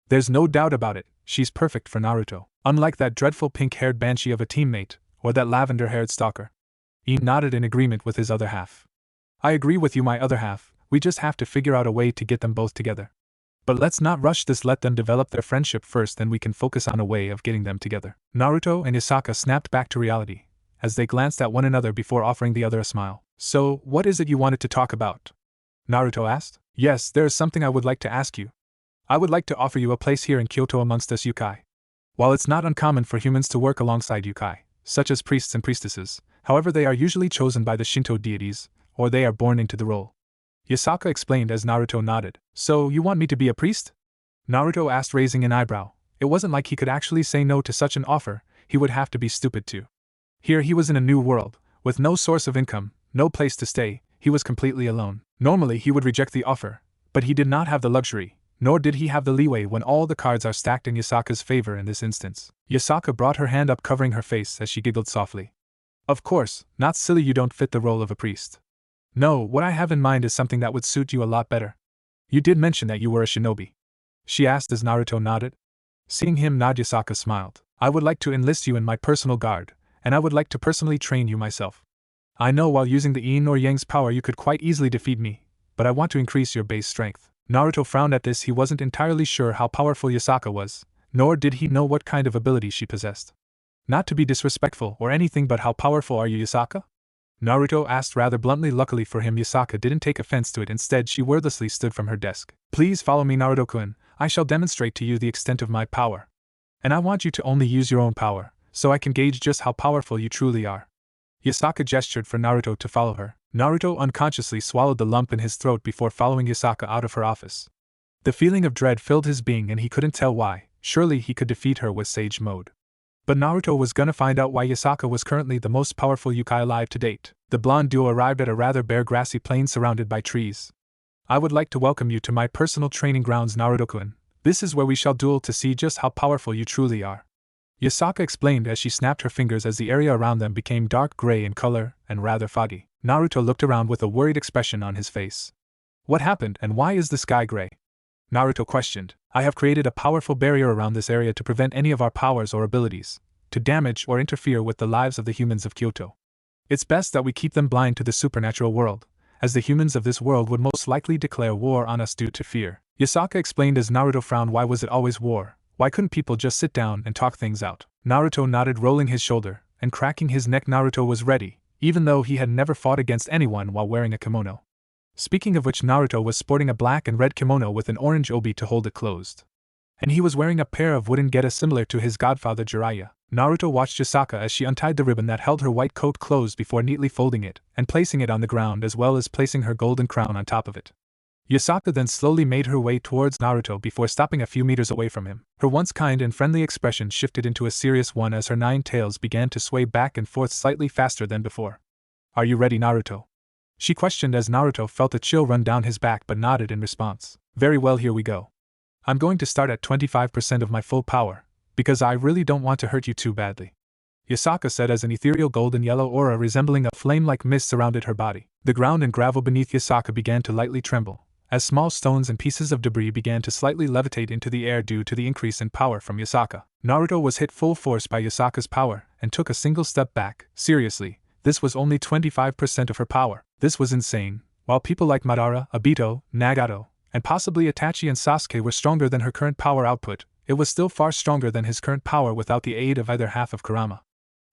There's no doubt about it, she's perfect for Naruto. Unlike that dreadful pink-haired banshee of a teammate, or that lavender-haired stalker. In nodded in agreement with his other half. I agree with you, my other half. We just have to figure out a way to get them both together. But let's not rush this, let them develop their friendship first, then we can focus on a way of getting them together. Naruto and Yasaka snapped back to reality, as they glanced at one another before offering the other a smile. So, what is it you wanted to talk about? Naruto asked. Yes, there is something I would like to ask you. I would like to offer you a place here in Kyoto amongst us yokai. While it's not uncommon for humans to work alongside yokai, such as priests and priestesses, however they are usually chosen by the Shinto deities, or they are born into the role. Yasaka explained as Naruto nodded. So, you want me to be a priest? Naruto asked, raising an eyebrow. It wasn't like he could actually say no to such an offer, he would have to be stupid too. Here he was in a new world, with no source of income, no place to stay, he was completely alone. Normally he would reject the offer, but he did not have the luxury, nor did he have the leeway when all the cards are stacked in Yasaka's favor in this instance. Yasaka brought her hand up, covering her face as she giggled softly. Of course, not silly, you don't fit the role of a priest. No, what I have in mind is something that would suit you a lot better. You did mention that you were a shinobi, she asked as Naruto nodded. Seeing him nod, Yasaka smiled. I would like to enlist you in my personal guard, and I would like to personally train you myself. I know while using the yin or yang's power you could quite easily defeat me, but I want to increase your base strength. Naruto frowned at this. He wasn't entirely sure how powerful Yasaka was, nor did he know what kind of ability she possessed. Not to be disrespectful or anything, but how powerful are you, Yasaka? Naruto asked rather bluntly. Luckily for him, Yasaka didn't take offense to it. Instead, she wordlessly stood from her desk. Please follow me, Naruto-kun. I shall demonstrate to you the extent of my power. And I want you to only use your own power, so I can gauge just how powerful you truly are. Yasaka gestured for Naruto to follow her. Naruto unconsciously swallowed the lump in his throat before following Yasaka out of her office. The feeling of dread filled his being and he couldn't tell why. Surely he could defeat her with Sage Mode. But Naruto was gonna find out why Yasaka was currently the most powerful yokai alive to date. The blonde duo arrived at a rather bare grassy plain surrounded by trees. I would like to welcome you to my personal training grounds, Naruto-kun. This is where we shall duel to see just how powerful you truly are. Yasaka explained as she snapped her fingers as the area around them became dark gray in color and rather foggy. Naruto looked around with a worried expression on his face. What happened and why is the sky gray? Naruto questioned. I have created a powerful barrier around this area to prevent any of our powers or abilities to damage or interfere with the lives of the humans of Kyoto. It's best that we keep them blind to the supernatural world, as the humans of this world would most likely declare war on us due to fear. Yasaka explained as Naruto frowned. Why was it always war? Why couldn't people just sit down and talk things out? Naruto nodded, rolling his shoulder and cracking his neck. Naruto was ready, even though he had never fought against anyone while wearing a kimono. Speaking of which, Naruto was sporting a black and red kimono with an orange obi to hold it closed. And he was wearing a pair of wooden geta similar to his godfather Jiraiya. Naruto watched Yasaka as she untied the ribbon that held her white coat closed before neatly folding it and placing it on the ground, as well as placing her golden crown on top of it. Yasaka then slowly made her way towards Naruto before stopping a few meters away from him. Her once kind and friendly expression shifted into a serious one as her 9 tails began to sway back and forth slightly faster than before. Are you ready, Naruto? She questioned as Naruto felt a chill run down his back but nodded in response. Very well, here we go. I'm going to start at 25% of my full power, because I really don't want to hurt you too badly. Yasaka said as an ethereal golden yellow aura resembling a flame-like mist surrounded her body. The ground and gravel beneath Yasaka began to lightly tremble, as small stones and pieces of debris began to slightly levitate into the air due to the increase in power from Yasaka. Naruto was hit full force by Yasaka's power and took a single step back. Seriously, this was only 25% of her power. This was insane. While people like Madara, Aito, Nagato, and possibly Itachi and Sasuke were stronger than her current power output, it was still far stronger than his current power without the aid of either half of Kurama.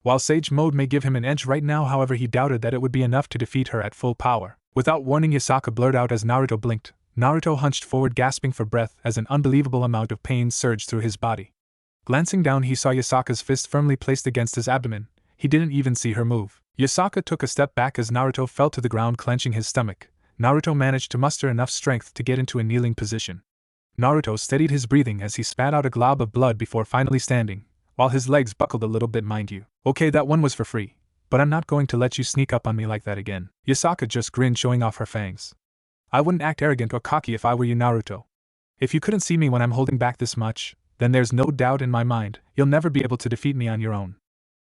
While Sage Mode may give him an edge right now, however, he doubted that it would be enough to defeat her at full power. Without warning, Yasaka blurred out as Naruto blinked. Naruto hunched forward, gasping for breath as an unbelievable amount of pain surged through his body. Glancing down, he saw Yasaka's fist firmly placed against his abdomen. He didn't even see her move. Yasaka took a step back as Naruto fell to the ground, clenching his stomach. Naruto managed to muster enough strength to get into a kneeling position. Naruto steadied his breathing as he spat out a glob of blood before finally standing, while his legs buckled a little bit, mind you. Okay, that one was for free, but I'm not going to let you sneak up on me like that again. Yasaka just grinned, showing off her fangs. I wouldn't act arrogant or cocky if I were you, Naruto. If you couldn't see me when I'm holding back this much, then there's no doubt in my mind you'll never be able to defeat me on your own.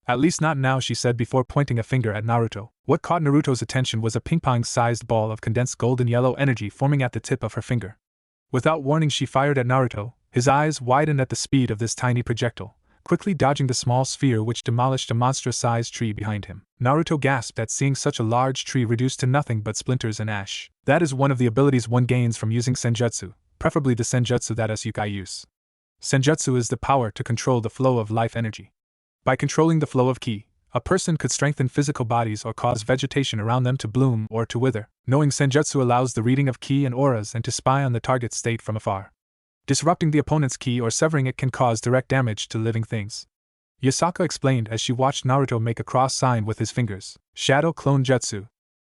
At least not now, she said before pointing a finger at Naruto. What caught Naruto's attention was a ping-pong-sized ball of condensed golden yellow energy forming at the tip of her finger. Without warning, she fired at Naruto. His eyes widened at the speed of this tiny projectile, quickly dodging the small sphere which demolished a monstrous-sized tree behind him. Naruto gasped at seeing such a large tree reduced to nothing but splinters and ash. That is one of the abilities one gains from using senjutsu, preferably the senjutsu that Asukai use. Senjutsu is the power to control the flow of life energy. By controlling the flow of ki, a person could strengthen physical bodies or cause vegetation around them to bloom or to wither. Knowing senjutsu allows the reading of ki and auras and to spy on the target's state from afar. Disrupting the opponent's ki or severing it can cause direct damage to living things. Yasaka explained as she watched Naruto make a cross sign with his fingers. Shadow Clone Jutsu.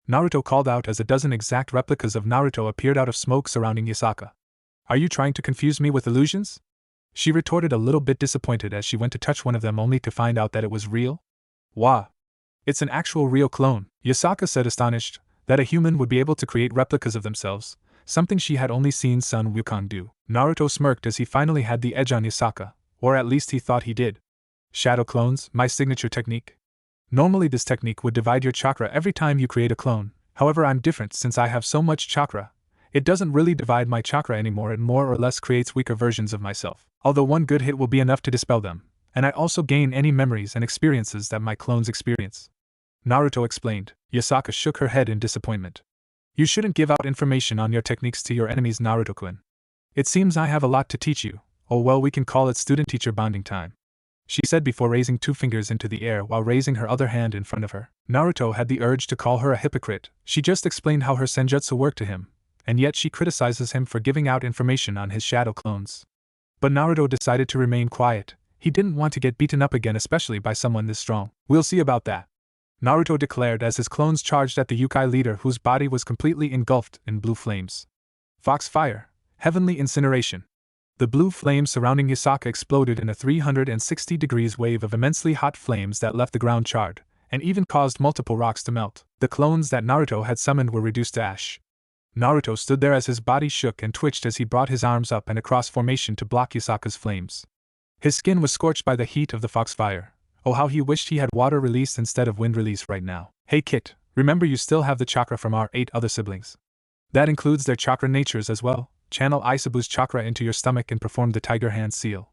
Naruto called out as a dozen exact replicas of Naruto appeared out of smoke surrounding Yasaka. Are you trying to confuse me with illusions? She retorted, a little bit disappointed as she went to touch one of them only to find out that it was real. Wah! It's an actual real clone, Yasaka said, astonished that a human would be able to create replicas of themselves, something she had only seen Sun Wukong do. Naruto smirked as he finally had the edge on Yasaka, or at least he thought he did. Shadow clones, my signature technique. Normally this technique would divide your chakra every time you create a clone, however I'm different since I have so much chakra. It doesn't really divide my chakra anymore, it more or less creates weaker versions of myself. Although one good hit will be enough to dispel them, and I also gain any memories and experiences that my clones experience. Naruto explained. Yasaka shook her head in disappointment. You shouldn't give out information on your techniques to your enemies, Naruto-kun. It seems I have a lot to teach you. Oh well, we can call it student-teacher bonding time, she said before raising 2 fingers into the air while raising her other hand in front of her. Naruto had the urge to call her a hypocrite. She just explained how her senjutsu worked to him, and yet she criticizes him for giving out information on his shadow clones. But Naruto decided to remain quiet. He didn't want to get beaten up again, especially by someone this strong. We'll see about that, Naruto declared as his clones charged at the Yukai leader, whose body was completely engulfed in blue flames. Fox Fire, Heavenly Incineration. The blue flames surrounding Yasaka exploded in a 360 degrees wave of immensely hot flames that left the ground charred, and even caused multiple rocks to melt. The clones that Naruto had summoned were reduced to ash. Naruto stood there as his body shook and twitched as he brought his arms up and across formation to block Yasaka's flames. His skin was scorched by the heat of the foxfire. Oh, how he wished he had water release instead of wind release right now. Hey Kit, remember you still have the chakra from our 8 other siblings. That includes their chakra natures as well. Channel Isabu's chakra into your stomach and perform the tiger hand seal.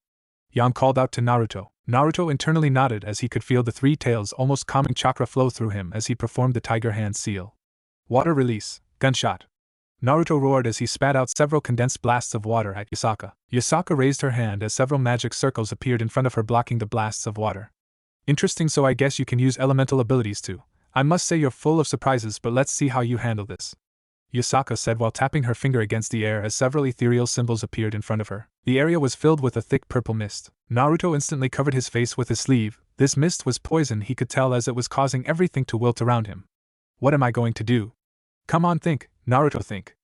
Yan called out to Naruto. Naruto internally nodded as he could feel the 3 tails almost calming chakra flow through him as he performed the tiger hand seal. Water release, gunshot. Naruto roared as he spat out several condensed blasts of water at Yasaka. Yasaka raised her hand as several magic circles appeared in front of her blocking the blasts of water. Interesting, so I guess you can use elemental abilities too. I must say you're full of surprises, but let's see how you handle this. Yasaka said while tapping her finger against the air as several ethereal symbols appeared in front of her. The area was filled with a thick purple mist. Naruto instantly covered his face with his sleeve. This mist was poison, he could tell, as it was causing everything to wilt around him. What am I going to do? Come on, think, Naruto, think.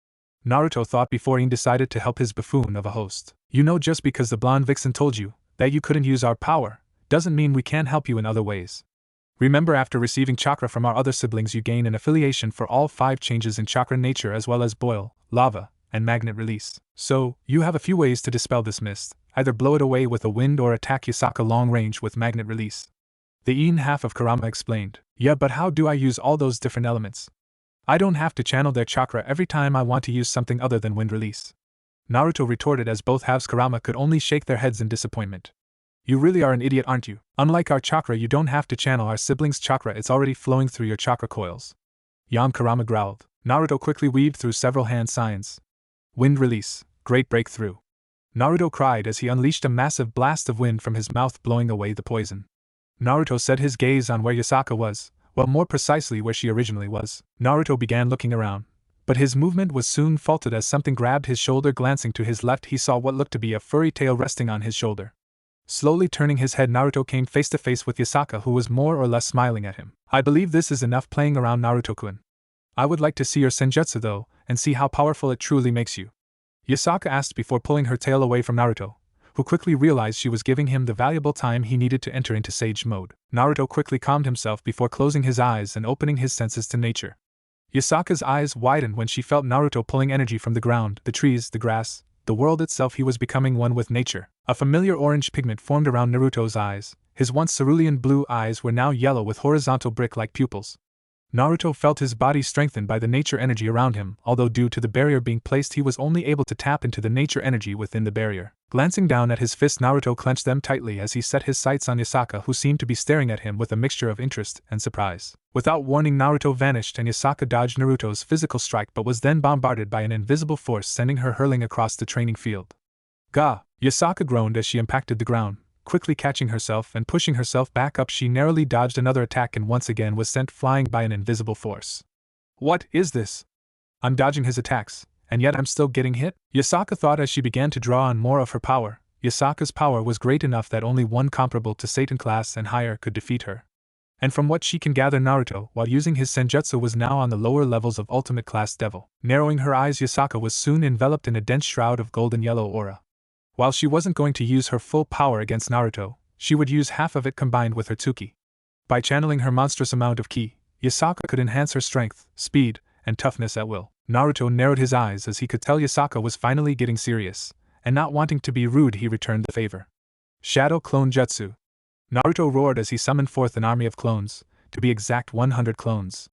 Naruto thought before he decided to help his buffoon of a host. You know, just because the blonde vixen told you that you couldn't use our power, doesn't mean we can't help you in other ways. Remember, after receiving chakra from our other siblings, you gain an affiliation for all 5 changes in chakra nature as well as boil, lava, and magnet release. So, you have a few ways to dispel this mist, either blow it away with a wind or attack Yasaka long range with magnet release. The Yin half of Kurama explained. Yeah, but how do I use all those different elements? I don't have to channel their chakra every time I want to use something other than wind release. Naruto retorted as both halves Kurama could only shake their heads in disappointment. You really are an idiot, aren't you? Unlike our chakra, you don't have to channel our siblings' chakra, it's already flowing through your chakra coils. Yan, Kurama growled. Naruto quickly weaved through several hand signs. Wind release, great breakthrough. Naruto cried as he unleashed a massive blast of wind from his mouth, blowing away the poison. Naruto set his gaze on where Yasaka was, well, more precisely where she originally was. Naruto began looking around, but his movement was soon faulted as something grabbed his shoulder. Glancing to his left, he saw what looked to be a furry tail resting on his shoulder. Slowly turning his head, Naruto came face to face with Yasaka, who was more or less smiling at him. I believe this is enough playing around, Naruto-kun. I would like to see your senjutsu though, and see how powerful it truly makes you. Yasaka asked before pulling her tail away from Naruto, who quickly realized she was giving him the valuable time he needed to enter into sage mode. Naruto quickly calmed himself before closing his eyes and opening his senses to nature. Yasaka's eyes widened when she felt Naruto pulling energy from the ground, the trees, the grass, the world itself. He was becoming one with nature. A familiar orange pigment formed around Naruto's eyes. His once cerulean blue eyes were now yellow with horizontal brick-like pupils. Naruto felt his body strengthened by the nature energy around him, although due to the barrier being placed he was only able to tap into the nature energy within the barrier. Glancing down at his fists, Naruto clenched them tightly as he set his sights on Yasaka, who seemed to be staring at him with a mixture of interest and surprise. Without warning, Naruto vanished and Yasaka dodged Naruto's physical strike but was then bombarded by an invisible force, sending her hurling across the training field. Gah! Yasaka groaned as she impacted the ground. Quickly catching herself and pushing herself back up, she narrowly dodged another attack and once again was sent flying by an invisible force. What is this? I'm dodging his attacks, and yet I'm still getting hit? Yasaka thought as she began to draw on more of her power. Yasaka's power was great enough that only one comparable to Satan class and higher could defeat her. And from what she can gather, Naruto, while using his senjutsu, was now on the lower levels of ultimate class devil. Narrowing her eyes, Yasaka was soon enveloped in a dense shroud of golden yellow aura. While she wasn't going to use her full power against Naruto, she would use half of it combined with her Tsuki. By channeling her monstrous amount of ki, Yasaka could enhance her strength, speed, and toughness at will. Naruto narrowed his eyes as he could tell Yasaka was finally getting serious, and not wanting to be rude, he returned the favor. Shadow Clone Jutsu. Naruto roared as he summoned forth an army of clones, to be exact 100 clones.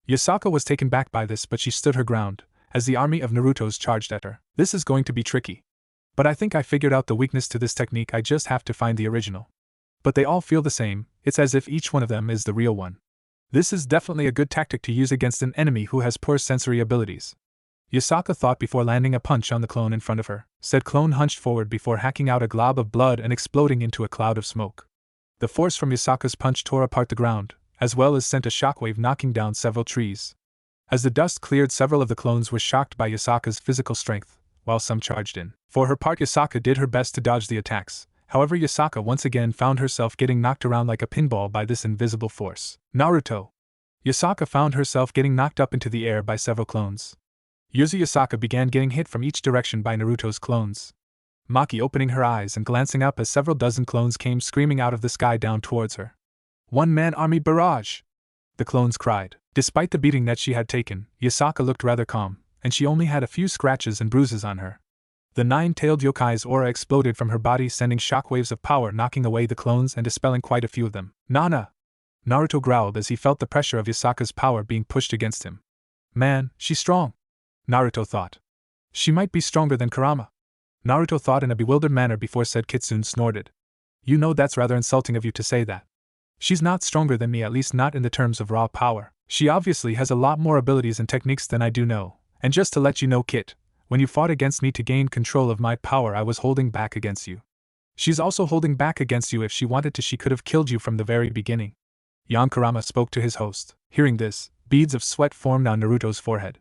Yasaka was taken back by this, but she stood her ground, as the army of Narutos charged at her. This is going to be tricky. But I think I figured out the weakness to this technique, I just have to find the original. But they all feel the same, it's as if each one of them is the real one. This is definitely a good tactic to use against an enemy who has poor sensory abilities. Yasaka thought before landing a punch on the clone in front of her. Said clone hunched forward before hacking out a glob of blood and exploding into a cloud of smoke. The force from Yasaka's punch tore apart the ground, as well as sent a shockwave knocking down several trees. As the dust cleared, several of the clones were shocked by Yasaka's physical strength, while some charged in. For her part, Yasaka did her best to dodge the attacks. However, Yasaka once again found herself getting knocked around like a pinball by this invisible force. Naruto! Yasaka found herself getting knocked up into the air by several clones. Yasaka began getting hit from each direction by Naruto's clones. Maki opening her eyes and glancing up as several dozen clones came screaming out of the sky down towards her. One-man army barrage! The clones cried. Despite the beating that she had taken, Yasaka looked rather calm, and she only had a few scratches and bruises on her. The nine-tailed yokai's aura exploded from her body, sending shockwaves of power knocking away the clones and dispelling quite a few of them. "Nana!" Naruto growled as he felt the pressure of Yasaka's power being pushed against him. "Man, she's strong," Naruto thought. "She might be stronger than Kurama." Naruto thought in a bewildered manner before said Kitsune snorted. "You know that's rather insulting of you to say that. She's not stronger than me, at least not in the terms of raw power. She obviously has a lot more abilities and techniques than I do know, and just to let you know, Kit, when you fought against me to gain control of my power, I was holding back against you. She's also holding back against you. If she wanted to, she could have killed you from the very beginning." Kurama spoke to his host. Hearing this, beads of sweat formed on Naruto's forehead.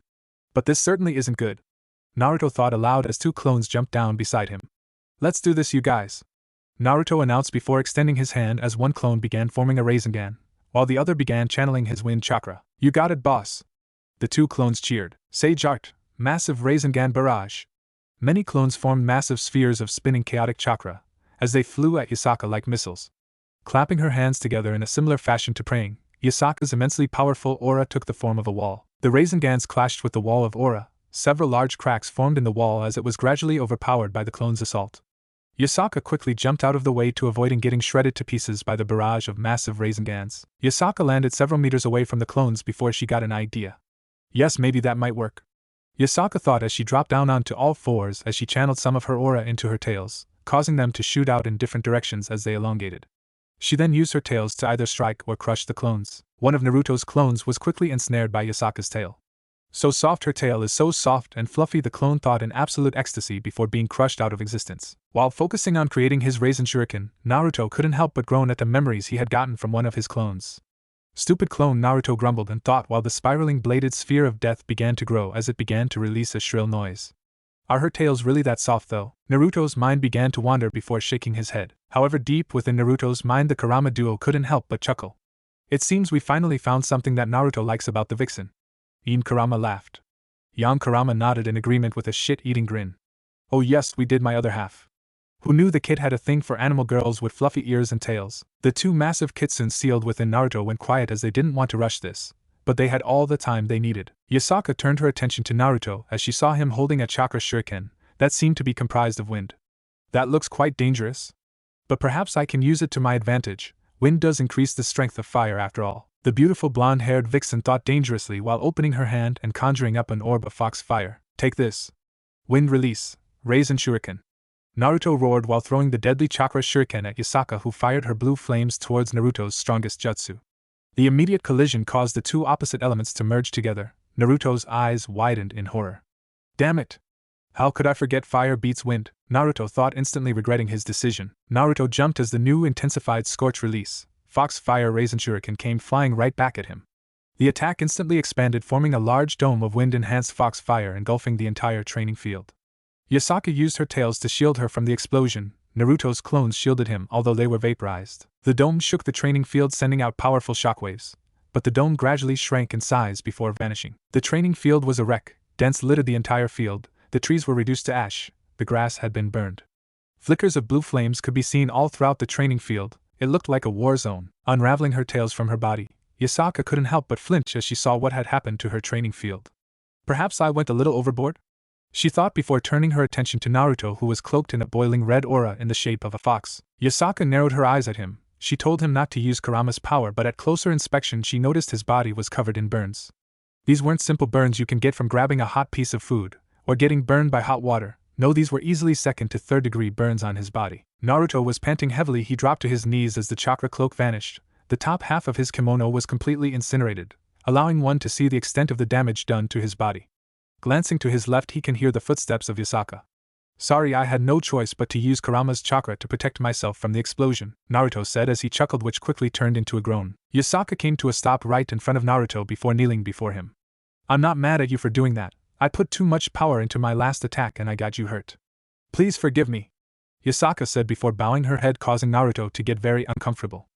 "But this certainly isn't good," Naruto thought aloud as two clones jumped down beside him. "Let's do this, you guys," Naruto announced before extending his hand as one clone began forming a Rasengan, while the other began channeling his wind chakra. "You got it, boss." The two clones cheered. Sage Art, massive Rasengan barrage. Many clones formed massive spheres of spinning chaotic chakra, as they flew at Yasaka like missiles. Clapping her hands together in a similar fashion to praying, Yasaka's immensely powerful aura took the form of a wall. The Rasengans clashed with the wall of aura. Several large cracks formed in the wall as it was gradually overpowered by the clones' assault. Yasaka quickly jumped out of the way to avoid getting shredded to pieces by the barrage of massive Rasengans. Yasaka landed several meters away from the clones before she got an idea. Yes, maybe that might work, Yasaka thought as she dropped down onto all fours as she channeled some of her aura into her tails, causing them to shoot out in different directions as they elongated. She then used her tails to either strike or crush the clones. One of Naruto's clones was quickly ensnared by Yasaka's tail. "So soft, her tail is so soft and fluffy," the clone thought in absolute ecstasy before being crushed out of existence. While focusing on creating his Rasen Shuriken, Naruto couldn't help but groan at the memories he had gotten from one of his clones. "Stupid clone," Naruto grumbled and thought while the spiraling bladed sphere of death began to grow as it began to release a shrill noise. "Are her tails really that soft though?" Naruto's mind began to wander before shaking his head. However, deep within Naruto's mind the Kurama duo couldn't help but chuckle. "It seems we finally found something that Naruto likes about the vixen." Kurama laughed. Kurama nodded in agreement with a shit-eating grin. "Oh yes, we did, my other half. Who knew the kid had a thing for animal girls with fluffy ears and tails?" The two massive kitsunes sealed within Naruto went quiet as they didn't want to rush this, but they had all the time they needed. Yasaka turned her attention to Naruto as she saw him holding a chakra shuriken that seemed to be comprised of wind. "That looks quite dangerous. But perhaps I can use it to my advantage. Wind does increase the strength of fire after all." The beautiful blonde-haired vixen thought dangerously while opening her hand and conjuring up an orb of fox fire. "Take this. Wind release, Rasen Shuriken." Naruto roared while throwing the deadly chakra shuriken at Yasaka, who fired her blue flames towards Naruto's strongest jutsu. The immediate collision caused the two opposite elements to merge together. Naruto's eyes widened in horror. "Damn it! How could I forget fire beats wind?" Naruto thought, instantly regretting his decision. Naruto jumped as the new intensified scorch release, Fox Fire Rasen Shuriken, came flying right back at him. The attack instantly expanded, forming a large dome of wind-enhanced fox fire engulfing the entire training field. Yasaka used her tails to shield her from the explosion. Naruto's clones shielded him, although they were vaporized. The dome shook the training field, sending out powerful shockwaves, but the dome gradually shrank in size before vanishing. The training field was a wreck. Dents littered the entire field. The trees were reduced to ash. The grass had been burned. Flickers of blue flames could be seen all throughout the training field. It looked like a war zone. Unraveling her tails from her body, Yasaka couldn't help but flinch as she saw what had happened to her training field. "Perhaps I went a little overboard?" she thought before turning her attention to Naruto, who was cloaked in a boiling red aura in the shape of a fox. Yasaka narrowed her eyes at him. She told him not to use Kurama's power, but at closer inspection she noticed his body was covered in burns. These weren't simple burns you can get from grabbing a hot piece of food, or getting burned by hot water. No, these were easily second to third degree burns on his body. Naruto was panting heavily. He dropped to his knees as the chakra cloak vanished. The top half of his kimono was completely incinerated, allowing one to see the extent of the damage done to his body. Glancing to his left, he can hear the footsteps of Yasaka. "Sorry, I had no choice but to use Kurama's chakra to protect myself from the explosion," Naruto said as he chuckled, which quickly turned into a groan. Yasaka came to a stop right in front of Naruto before kneeling before him. "I'm not mad at you for doing that. I put too much power into my last attack and I got you hurt. Please forgive me," Yasaka said before bowing her head, causing Naruto to get very uncomfortable.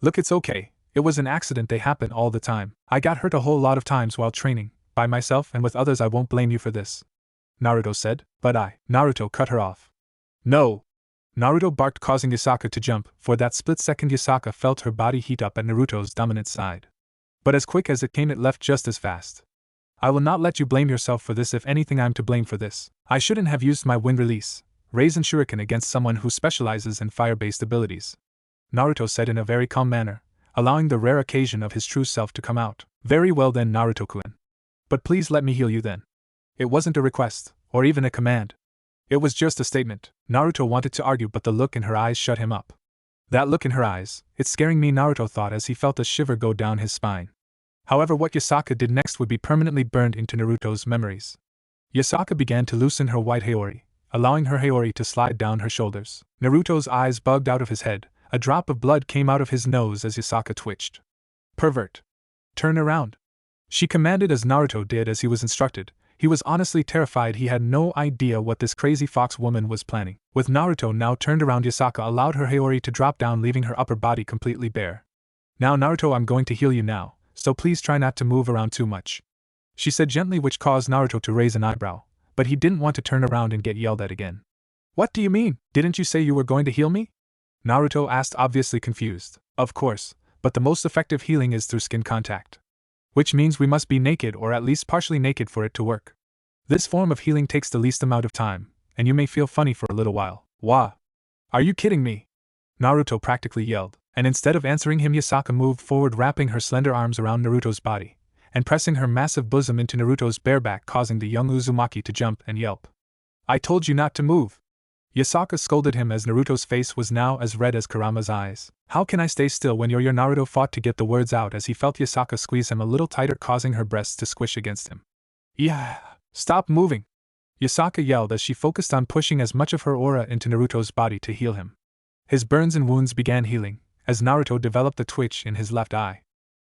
"Look, it's okay. It was an accident. They happen all the time. I got hurt a whole lot of times while training, by myself and with others. I won't blame you for this," Naruto said. "But Naruto cut her off. "No!" Naruto barked, causing Yasaka to jump. For that split second, Yasaka felt her body heat up at Naruto's dominant side. But as quick as it came, it left just as fast. I will not let you blame yourself for this. If anything, I'm to blame for this. I shouldn't have used my wind release, Raisin Shuriken against someone who specializes in fire-based abilities. Naruto said in a very calm manner, allowing the rare occasion of his true self to come out. Very well then, Naruto-kun. But please let me heal you then. It wasn't a request, or even a command. It was just a statement. Naruto wanted to argue, but the look in her eyes shut him up. That look in her eyes, it's scaring me, Naruto thought as he felt a shiver go down his spine. However, what Yasaka did next would be permanently burned into Naruto's memories. Yasaka began to loosen her white haori, allowing her haori to slide down her shoulders. Naruto's eyes bugged out of his head. A drop of blood came out of his nose as Yasaka twitched. Pervert! Turn around! She commanded as Naruto did as he was instructed. He was honestly terrified. He had no idea what this crazy fox woman was planning. With Naruto now turned around, Yasaka allowed her haori to drop down, leaving her upper body completely bare. Now Naruto, I'm going to heal you now, so please try not to move around too much, she said gently, which caused Naruto to raise an eyebrow, but he didn't want to turn around and get yelled at again. What do you mean? Didn't you say you were going to heal me? Naruto asked, obviously confused. Of course, but the most effective healing is through skin contact. Which means we must be naked or at least partially naked for it to work. This form of healing takes the least amount of time, and you may feel funny for a little while. Wah! Are you kidding me? Naruto practically yelled, and instead of answering him, Yasaka moved forward, wrapping her slender arms around Naruto's body, and pressing her massive bosom into Naruto's bare back, causing the young Uzumaki to jump and yelp. I told you not to move! Yasaka scolded him as Naruto's face was now as red as Kurama's eyes. How can I stay still when you're here? Naruto fought to get the words out as he felt Yasaka squeeze him a little tighter, causing her breasts to squish against him. Yeah! Stop moving! Yasaka yelled as she focused on pushing as much of her aura into Naruto's body to heal him. His burns and wounds began healing, as Naruto developed a twitch in his left eye.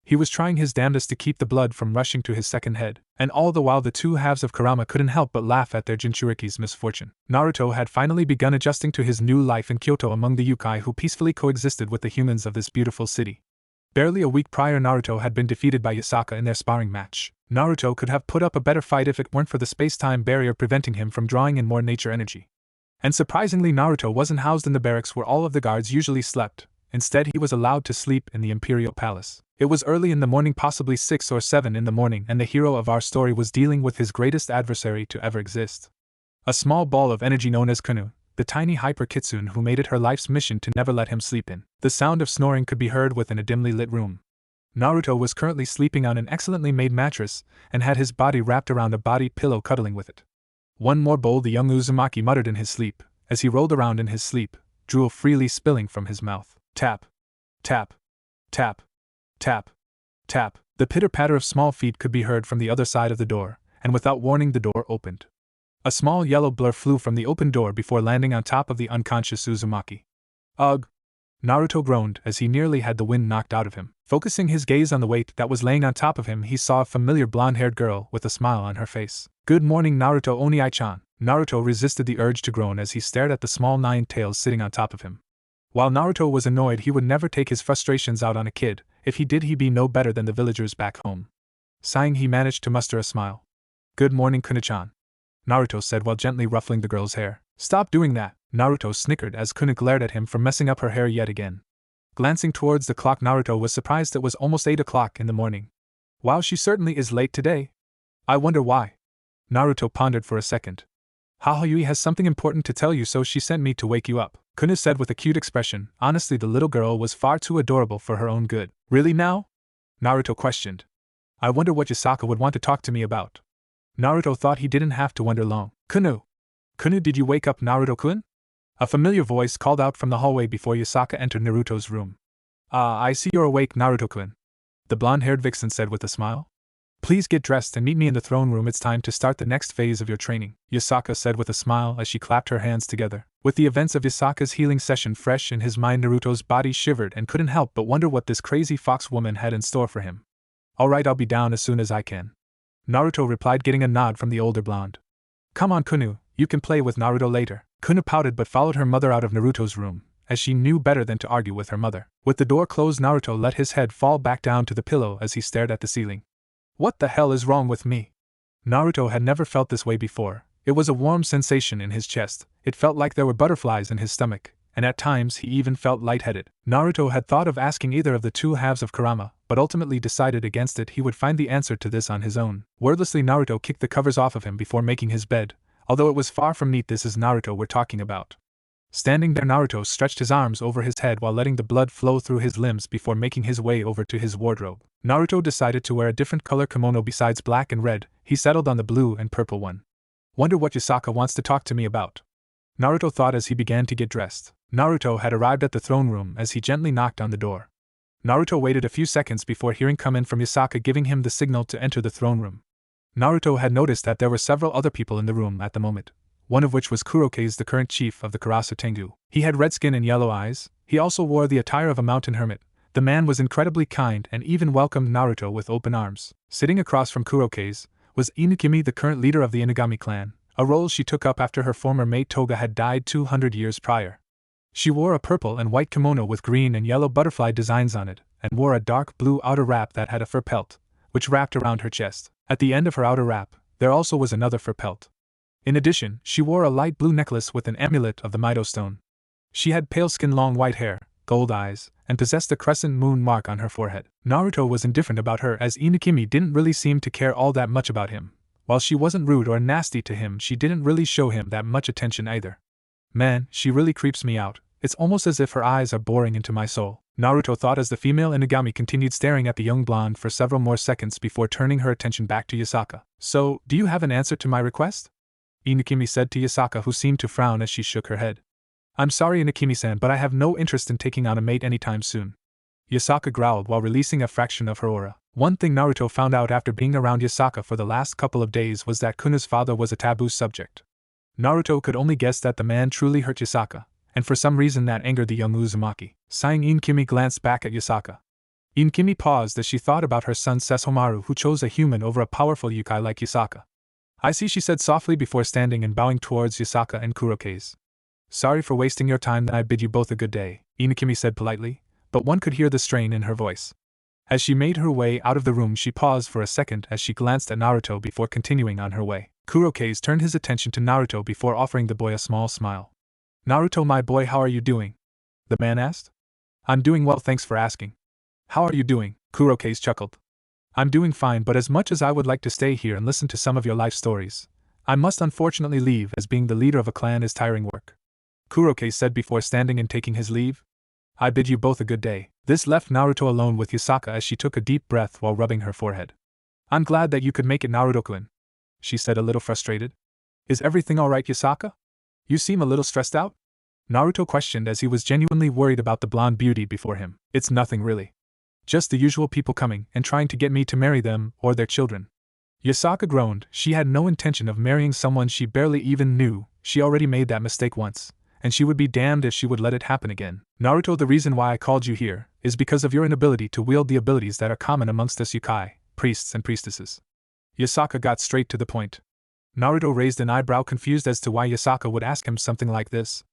He was trying his damnedest to keep the blood from rushing to his second head, and all the while the two halves of Kurama couldn't help but laugh at their Jinchuriki's misfortune. Naruto had finally begun adjusting to his new life in Kyoto among the yokai who peacefully coexisted with the humans of this beautiful city. Barely a week prior, Naruto had been defeated by Yasaka in their sparring match. Naruto could have put up a better fight if it weren't for the space-time barrier preventing him from drawing in more nature energy. And surprisingly, Naruto wasn't housed in the barracks where all of the guards usually slept. Instead, he was allowed to sleep in the Imperial Palace. It was early in the morning, possibly 6 or 7 in the morning, and the hero of our story was dealing with his greatest adversary to ever exist. A small ball of energy known as Kuno, the tiny hyper-kitsune who made it her life's mission to never let him sleep in. The sound of snoring could be heard within a dimly lit room. Naruto was currently sleeping on an excellently made mattress, and had his body wrapped around a body pillow, cuddling with it. One more bowl, the young Uzumaki muttered in his sleep, as he rolled around in his sleep, drool freely spilling from his mouth. Tap. Tap. Tap. Tap. Tap. The pitter-patter of small feet could be heard from the other side of the door, and without warning the door opened. A small yellow blur flew from the open door before landing on top of the unconscious Uzumaki. Ugh! Naruto groaned as he nearly had the wind knocked out of him. Focusing his gaze on the weight that was laying on top of him, he saw a familiar blonde-haired girl with a smile on her face. Good morning, Naruto Oni-chan. Naruto resisted the urge to groan as he stared at the small 9 tails sitting on top of him. While Naruto was annoyed, he would never take his frustrations out on a kid. If he did, he'd be no better than the villagers back home. Sighing, he managed to muster a smile. Good morning, Kuno-chan, Naruto said while gently ruffling the girl's hair. Stop doing that, Naruto snickered as Kuno glared at him for messing up her hair yet again. Glancing towards the clock, Naruto was surprised it was almost 8 o'clock in the morning. Wow, she certainly is late today. I wonder why. Naruto pondered for a second. Hahayui has something important to tell you, so she sent me to wake you up, Kuno said with a cute expression. Honestly, the little girl was far too adorable for her own good. Really now? Naruto questioned. I wonder what Yasaka would want to talk to me about. Naruto thought he didn't have to wonder long. Kuno! Kuno, did you wake up, Naruto-kun? A familiar voice called out from the hallway before Yasaka entered Naruto's room. I see you're awake, Naruto-kun, the blonde-haired vixen said with a smile. Please get dressed and meet me in the throne room. It's time to start the next phase of your training, Yasaka said with a smile as she clapped her hands together. With the events of Yasaka's healing session fresh in his mind, Naruto's body shivered and couldn't help but wonder what this crazy fox woman had in store for him. Alright, I'll be down as soon as I can, Naruto replied, getting a nod from the older blonde. Come on, Kuno, you can play with Naruto later. Kuno pouted but followed her mother out of Naruto's room, as she knew better than to argue with her mother. With the door closed, Naruto let his head fall back down to the pillow as he stared at the ceiling. What the hell is wrong with me? Naruto had never felt this way before. It was a warm sensation in his chest. It felt like there were butterflies in his stomach, and at times he even felt lightheaded. Naruto had thought of asking either of the two halves of Kurama, but ultimately decided against it. He would find the answer to this on his own. Wordlessly, Naruto kicked the covers off of him before making his bed, although it was far from neat. This is Naruto we're talking about. Standing there, Naruto stretched his arms over his head while letting the blood flow through his limbs before making his way over to his wardrobe. Naruto decided to wear a different color kimono besides black and red. He settled on the blue and purple one. Wonder what Yasaka wants to talk to me about, Naruto thought as he began to get dressed. Naruto had arrived at the throne room as he gently knocked on the door. Naruto waited a few seconds before hearing come in from Yasaka, giving him the signal to enter the throne room. Naruto had noticed that there were several other people in the room at the moment, one of which was Kurokaze, the current chief of the Karasu Tengu. He had red skin and yellow eyes. He also wore the attire of a mountain hermit. The man was incredibly kind and even welcomed Naruto with open arms. Sitting across from Kurokaze was Inukimi, the current leader of the Inagami clan, a role she took up after her former mate Toga had died 200 years prior. She wore a purple and white kimono with green and yellow butterfly designs on it, and wore a dark blue outer wrap that had a fur pelt, which wrapped around her chest. At the end of her outer wrap, there also was another fur pelt. In addition, she wore a light blue necklace with an amulet of the Mido stone. She had pale skin, long white hair, gold eyes, and possessed a crescent moon mark on her forehead. Naruto was indifferent about her as Inukimi didn't really seem to care all that much about him. While she wasn't rude or nasty to him, she didn't really show him that much attention either. Man, she really creeps me out. It's almost as if her eyes are boring into my soul, Naruto thought as the female Inagami continued staring at the young blonde for several more seconds before turning her attention back to Yasaka. So, do you have an answer to my request? Inukimi said to Yasaka, who seemed to frown as she shook her head. I'm sorry, Inukimi-san, but I have no interest in taking on a mate anytime soon. Yasaka growled while releasing a fraction of her aura. One thing Naruto found out after being around Yasaka for the last couple of days was that Kuno's father was a taboo subject. Naruto could only guess that the man truly hurt Yasaka, and for some reason that angered the young Uzumaki. Sighing, Inukimi glanced back at Yasaka. Inukimi paused as she thought about her son Sesomaru, who chose a human over a powerful yokai like Yasaka. I see, she said softly before standing and bowing towards Yasaka and Kurokaze. Sorry for wasting your time, then I bid you both a good day, Inukimi said politely, but one could hear the strain in her voice. As she made her way out of the room, she paused for a second as she glanced at Naruto before continuing on her way. Kurokaze turned his attention to Naruto before offering the boy a small smile. Naruto, my boy, how are you doing? The man asked. I'm doing well, thanks for asking. How are you doing? Kurokaze chuckled. I'm doing fine, but as much as I would like to stay here and listen to some of your life stories, I must unfortunately leave, as being the leader of a clan is tiring work, Kurokaze said before standing and taking his leave. I bid you both a good day. This left Naruto alone with Yasaka as she took a deep breath while rubbing her forehead. I'm glad that you could make it, Naruto-kun, she said, a little frustrated. Is everything alright, Yasaka? You seem a little stressed out? Naruto questioned as he was genuinely worried about the blonde beauty before him. It's nothing really. Just the usual people coming and trying to get me to marry them or their children. Yasaka groaned. She had no intention of marrying someone she barely even knew. She already made that mistake once, and she would be damned if she would let it happen again. Naruto, the reason why I called you here is because of your inability to wield the abilities that are common amongst us yokai, priests and priestesses. Yasaka got straight to the point. Naruto raised an eyebrow, confused as to why Yasaka would ask him something like this.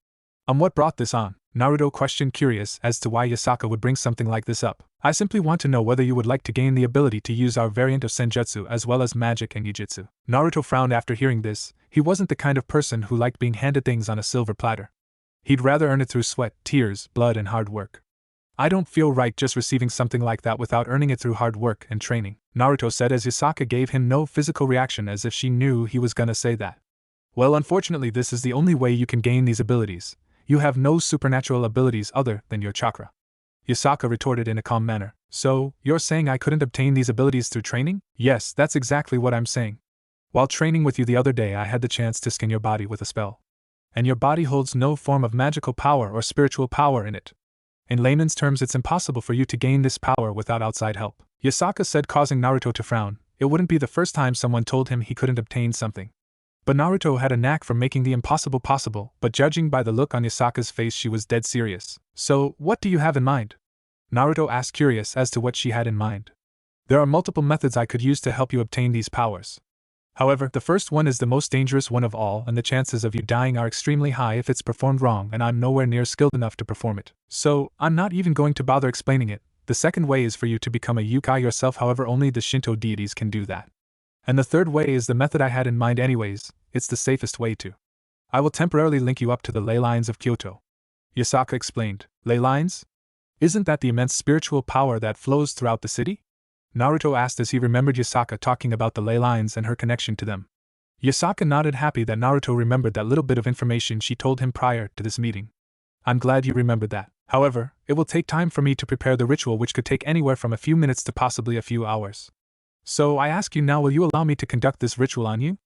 What brought this on? Naruto questioned, curious as to why Yasaka would bring something like this up. I simply want to know whether you would like to gain the ability to use our variant of senjutsu as well as magic and yujitsu. Naruto frowned after hearing this. He wasn't the kind of person who liked being handed things on a silver platter. He'd rather earn it through sweat, tears, blood, and hard work. I don't feel right just receiving something like that without earning it through hard work and training, Naruto said as Yasaka gave him no physical reaction, as if she knew he was gonna say that. Well, unfortunately, this is the only way you can gain these abilities. You have no supernatural abilities other than your chakra, Yasaka retorted in a calm manner. So, you're saying I couldn't obtain these abilities through training? Yes, that's exactly what I'm saying. While training with you the other day, I had the chance to skin your body with a spell. And your body holds no form of magical power or spiritual power in it. In layman's terms, it's impossible for you to gain this power without outside help, Yasaka said, causing Naruto to frown. It wouldn't be the first time someone told him he couldn't obtain something. But Naruto had a knack for making the impossible possible, but judging by the look on Yasaka's face, she was dead serious. So, what do you have in mind? Naruto asked, curious as to what she had in mind. There are multiple methods I could use to help you obtain these powers. However, the first one is the most dangerous one of all, and the chances of you dying are extremely high if it's performed wrong, and I'm nowhere near skilled enough to perform it. So, I'm not even going to bother explaining it. The second way is for you to become a yokai yourself, however only the Shinto deities can do that. And the third way is the method I had in mind anyways. It's the safest way too. I will temporarily link you up to the ley lines of Kyoto. Yasaka explained. Ley lines? Isn't that the immense spiritual power that flows throughout the city? Naruto asked as he remembered Yasaka talking about the ley lines and her connection to them. Yasaka nodded, happy that Naruto remembered that little bit of information she told him prior to this meeting. I'm glad you remembered that. However, it will take time for me to prepare the ritual, which could take anywhere from a few minutes to possibly a few hours. So I ask you now, will you allow me to conduct this ritual on you?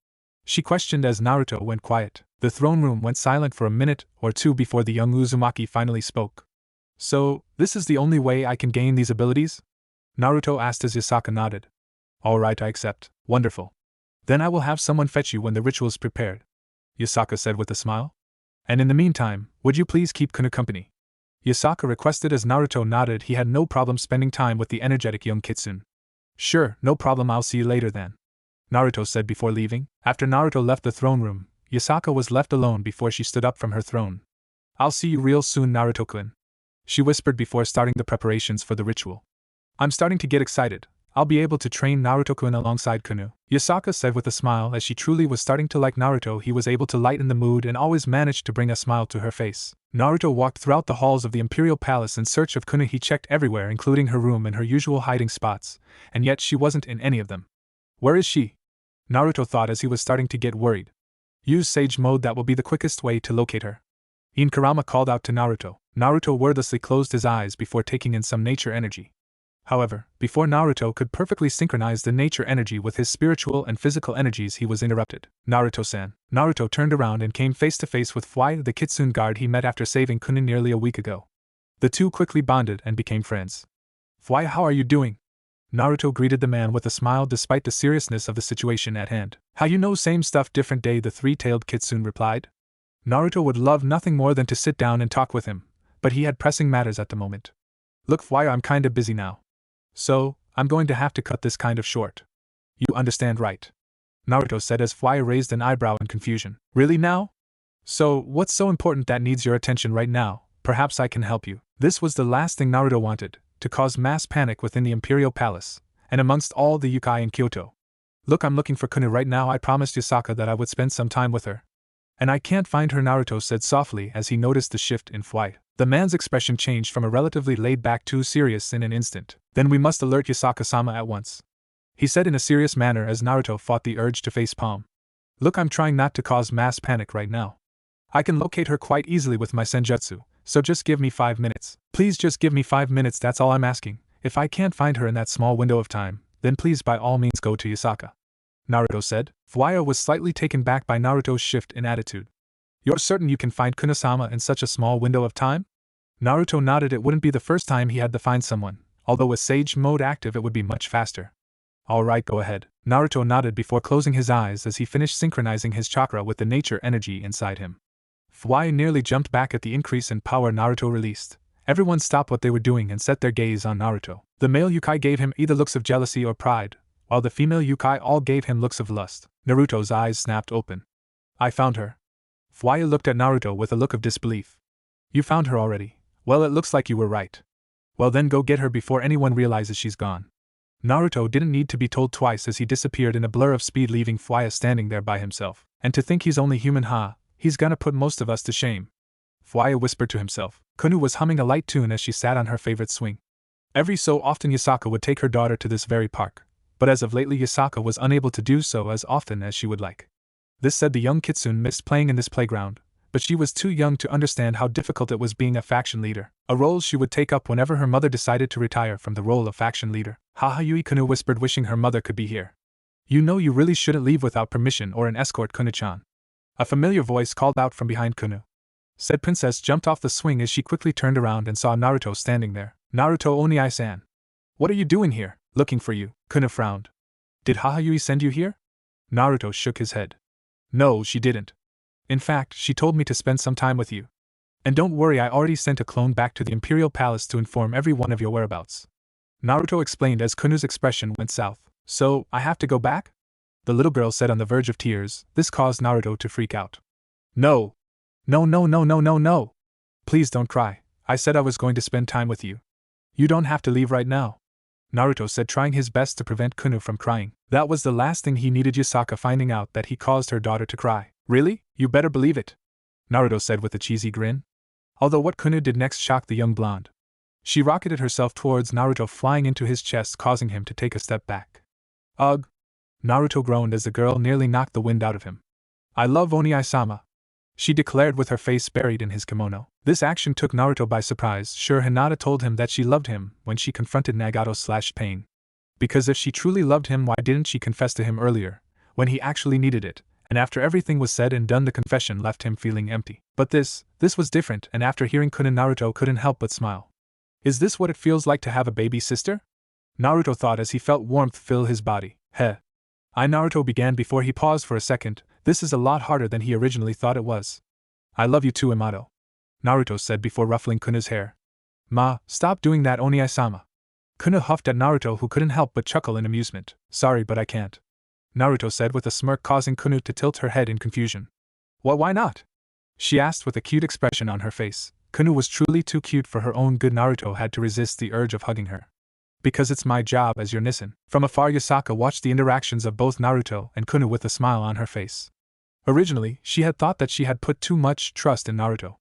She questioned as Naruto went quiet. The throne room went silent for a minute or two before the young Uzumaki finally spoke. So, this is the only way I can gain these abilities? Naruto asked as Yasaka nodded. Alright, I accept. Wonderful. Then I will have someone fetch you when the ritual is prepared, Yasaka said with a smile. And in the meantime, would you please keep Kuno company? Yasaka requested as Naruto nodded. He had no problem spending time with the energetic young kitsune. Sure, no problem, I'll see you later then, Naruto said before leaving. After Naruto left the throne room, Yasaka was left alone before she stood up from her throne. I'll see you real soon, Naruto-kun, she whispered before starting the preparations for the ritual. I'm starting to get excited. I'll be able to train Naruto-kun alongside Kuno, Yasaka said with a smile as she truly was starting to like Naruto. He was able to lighten the mood and always managed to bring a smile to her face. Naruto walked throughout the halls of the Imperial Palace in search of Kuno. He checked everywhere, including her room and her usual hiding spots, and yet she wasn't in any of them. Where is she? Naruto thought as he was starting to get worried. Use Sage Mode, that will be the quickest way to locate her, Ien Kurama called out to Naruto. Naruto wordlessly closed his eyes before taking in some nature energy. However, before Naruto could perfectly synchronize the nature energy with his spiritual and physical energies, he was interrupted. Naruto-san. Naruto turned around and came face to face with Fuaya, the kitsune guard he met after saving Kuno nearly a week ago. The two quickly bonded and became friends. Fuaya, how are you doing? Naruto greeted the man with a smile despite the seriousness of the situation at hand. How you know, same stuff, different day, the three-tailed kitsune replied. Naruto would love nothing more than to sit down and talk with him, but he had pressing matters at the moment. Look, Fuaya, I'm kinda busy now. So, I'm going to have to cut this kind of short. You understand, right? Naruto said as Fuaya raised an eyebrow in confusion. Really now? So, what's so important that needs your attention right now? Perhaps I can help you. This was the last thing Naruto wanted, to cause mass panic within the Imperial Palace, and amongst all the yokai in Kyoto. Look, I'm looking for Kuno right now. I promised Yasaka that I would spend some time with her. And I can't find her, Naruto said softly as he noticed the shift in Fuaya. The man's expression changed from a relatively laid-back to serious in an instant. Then we must alert Yasaka-sama at once, he said in a serious manner as Naruto fought the urge to face palm. Look, I'm trying not to cause mass panic right now. I can locate her quite easily with my senjutsu, so just give me 5 minutes. Please just give me 5 minutes, that's all I'm asking. If I can't find her in that small window of time, then please by all means go to Yasaka, Naruto said. Fuaya was slightly taken back by Naruto's shift in attitude. You're certain you can find Kuno-sama in such a small window of time? Naruto nodded. It wouldn't be the first time he had to find someone, although with Sage Mode active it would be much faster. Alright, go ahead. Naruto nodded before closing his eyes as he finished synchronizing his chakra with the nature energy inside him. Fuaya nearly jumped back at the increase in power Naruto released. Everyone stopped what they were doing and set their gaze on Naruto. The male yokai gave him either looks of jealousy or pride, while the female yokai all gave him looks of lust. Naruto's eyes snapped open. I found her. Fuaya looked at Naruto with a look of disbelief. You found her already? Well, it looks like you were right. Well then go get her before anyone realizes she's gone. Naruto didn't need to be told twice as he disappeared in a blur of speed, leaving Fuaya standing there by himself. And to think he's only human, he's gonna put most of us to shame, Fuaya whispered to himself. Kuno was humming a light tune as she sat on her favorite swing. Every so often Yasaka would take her daughter to this very park, but as of lately Yasaka was unable to do so as often as she would like. This said the young kitsune missed playing in this playground, but she was too young to understand how difficult it was being a faction leader, a role she would take up whenever her mother decided to retire from the role of faction leader. Yui, Kuno whispered, wishing her mother could be here. You know you really shouldn't leave without permission or an escort, Kuno-chan. A familiar voice called out from behind Kuno. Said princess jumped off the swing as she quickly turned around and saw Naruto standing there. Naruto Oniai-san. What are you doing here? Looking for you, Kuno frowned. Did Yui send you here? Naruto shook his head. No, she didn't. In fact, she told me to spend some time with you. And don't worry, I already sent a clone back to the Imperial Palace to inform everyone of your whereabouts, Naruto explained as Kuno's expression went south. So, I have to go back? The little girl said on the verge of tears. This caused Naruto to freak out. No. No. Please don't cry. I said I was going to spend time with you. You don't have to leave right now, Naruto said, trying his best to prevent Kuno from crying. That was the last thing he needed, Yasaka finding out that he caused her daughter to cry. Really? You better believe it, Naruto said with a cheesy grin. Although what Kuno did next shocked the young blonde. She rocketed herself towards Naruto, flying into his chest, causing him to take a step back. Ugh! Naruto groaned as the girl nearly knocked the wind out of him. I love Oni-sama, she declared with her face buried in his kimono. This action took Naruto by surprise. Sure, Hinata told him that she loved him when she confronted Nagato/Pain. Because if she truly loved him, why didn't she confess to him earlier, when he actually needed it? And after everything was said and done, the confession left him feeling empty. But this was different, and after hearing Kuno, Naruto couldn't help but smile. Is this what it feels like to have a baby sister? Naruto thought as he felt warmth fill his body. Heh. Naruto began before he paused for a second. This is a lot harder than he originally thought it was. I love you too, Amato, Naruto said before ruffling Kuno's hair. Ma, stop doing that, Oni-sama. Kuno huffed at Naruto, who couldn't help but chuckle in amusement. Sorry, but I can't, Naruto said with a smirk, causing Kuno to tilt her head in confusion. What, why not? She asked with a cute expression on her face. Kuno was truly too cute for her own good. Naruto had to resist the urge of hugging her. Because it's my job as your Nissen. From afar, Yasaka watched the interactions of both Naruto and Kuno with a smile on her face. Originally, she had thought that she had put too much trust in Naruto.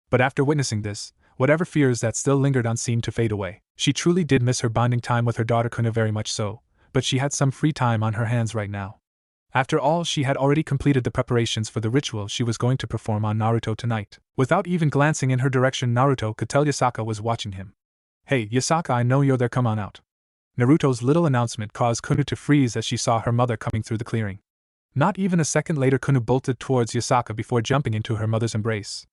But after witnessing this, whatever fears that still lingered on seemed to fade away. She truly did miss her bonding time with her daughter Kuno very much so, but she had some free time on her hands right now. After all, she had already completed the preparations for the ritual she was going to perform on Naruto tonight. Without even glancing in her direction, Naruto could tell Yasaka was watching him. Hey, Yasaka, I know you're there, come on out. Naruto's little announcement caused Kuno to freeze as she saw her mother coming through the clearing. Not even a second later, Kuno bolted towards Yasaka before jumping into her mother's embrace.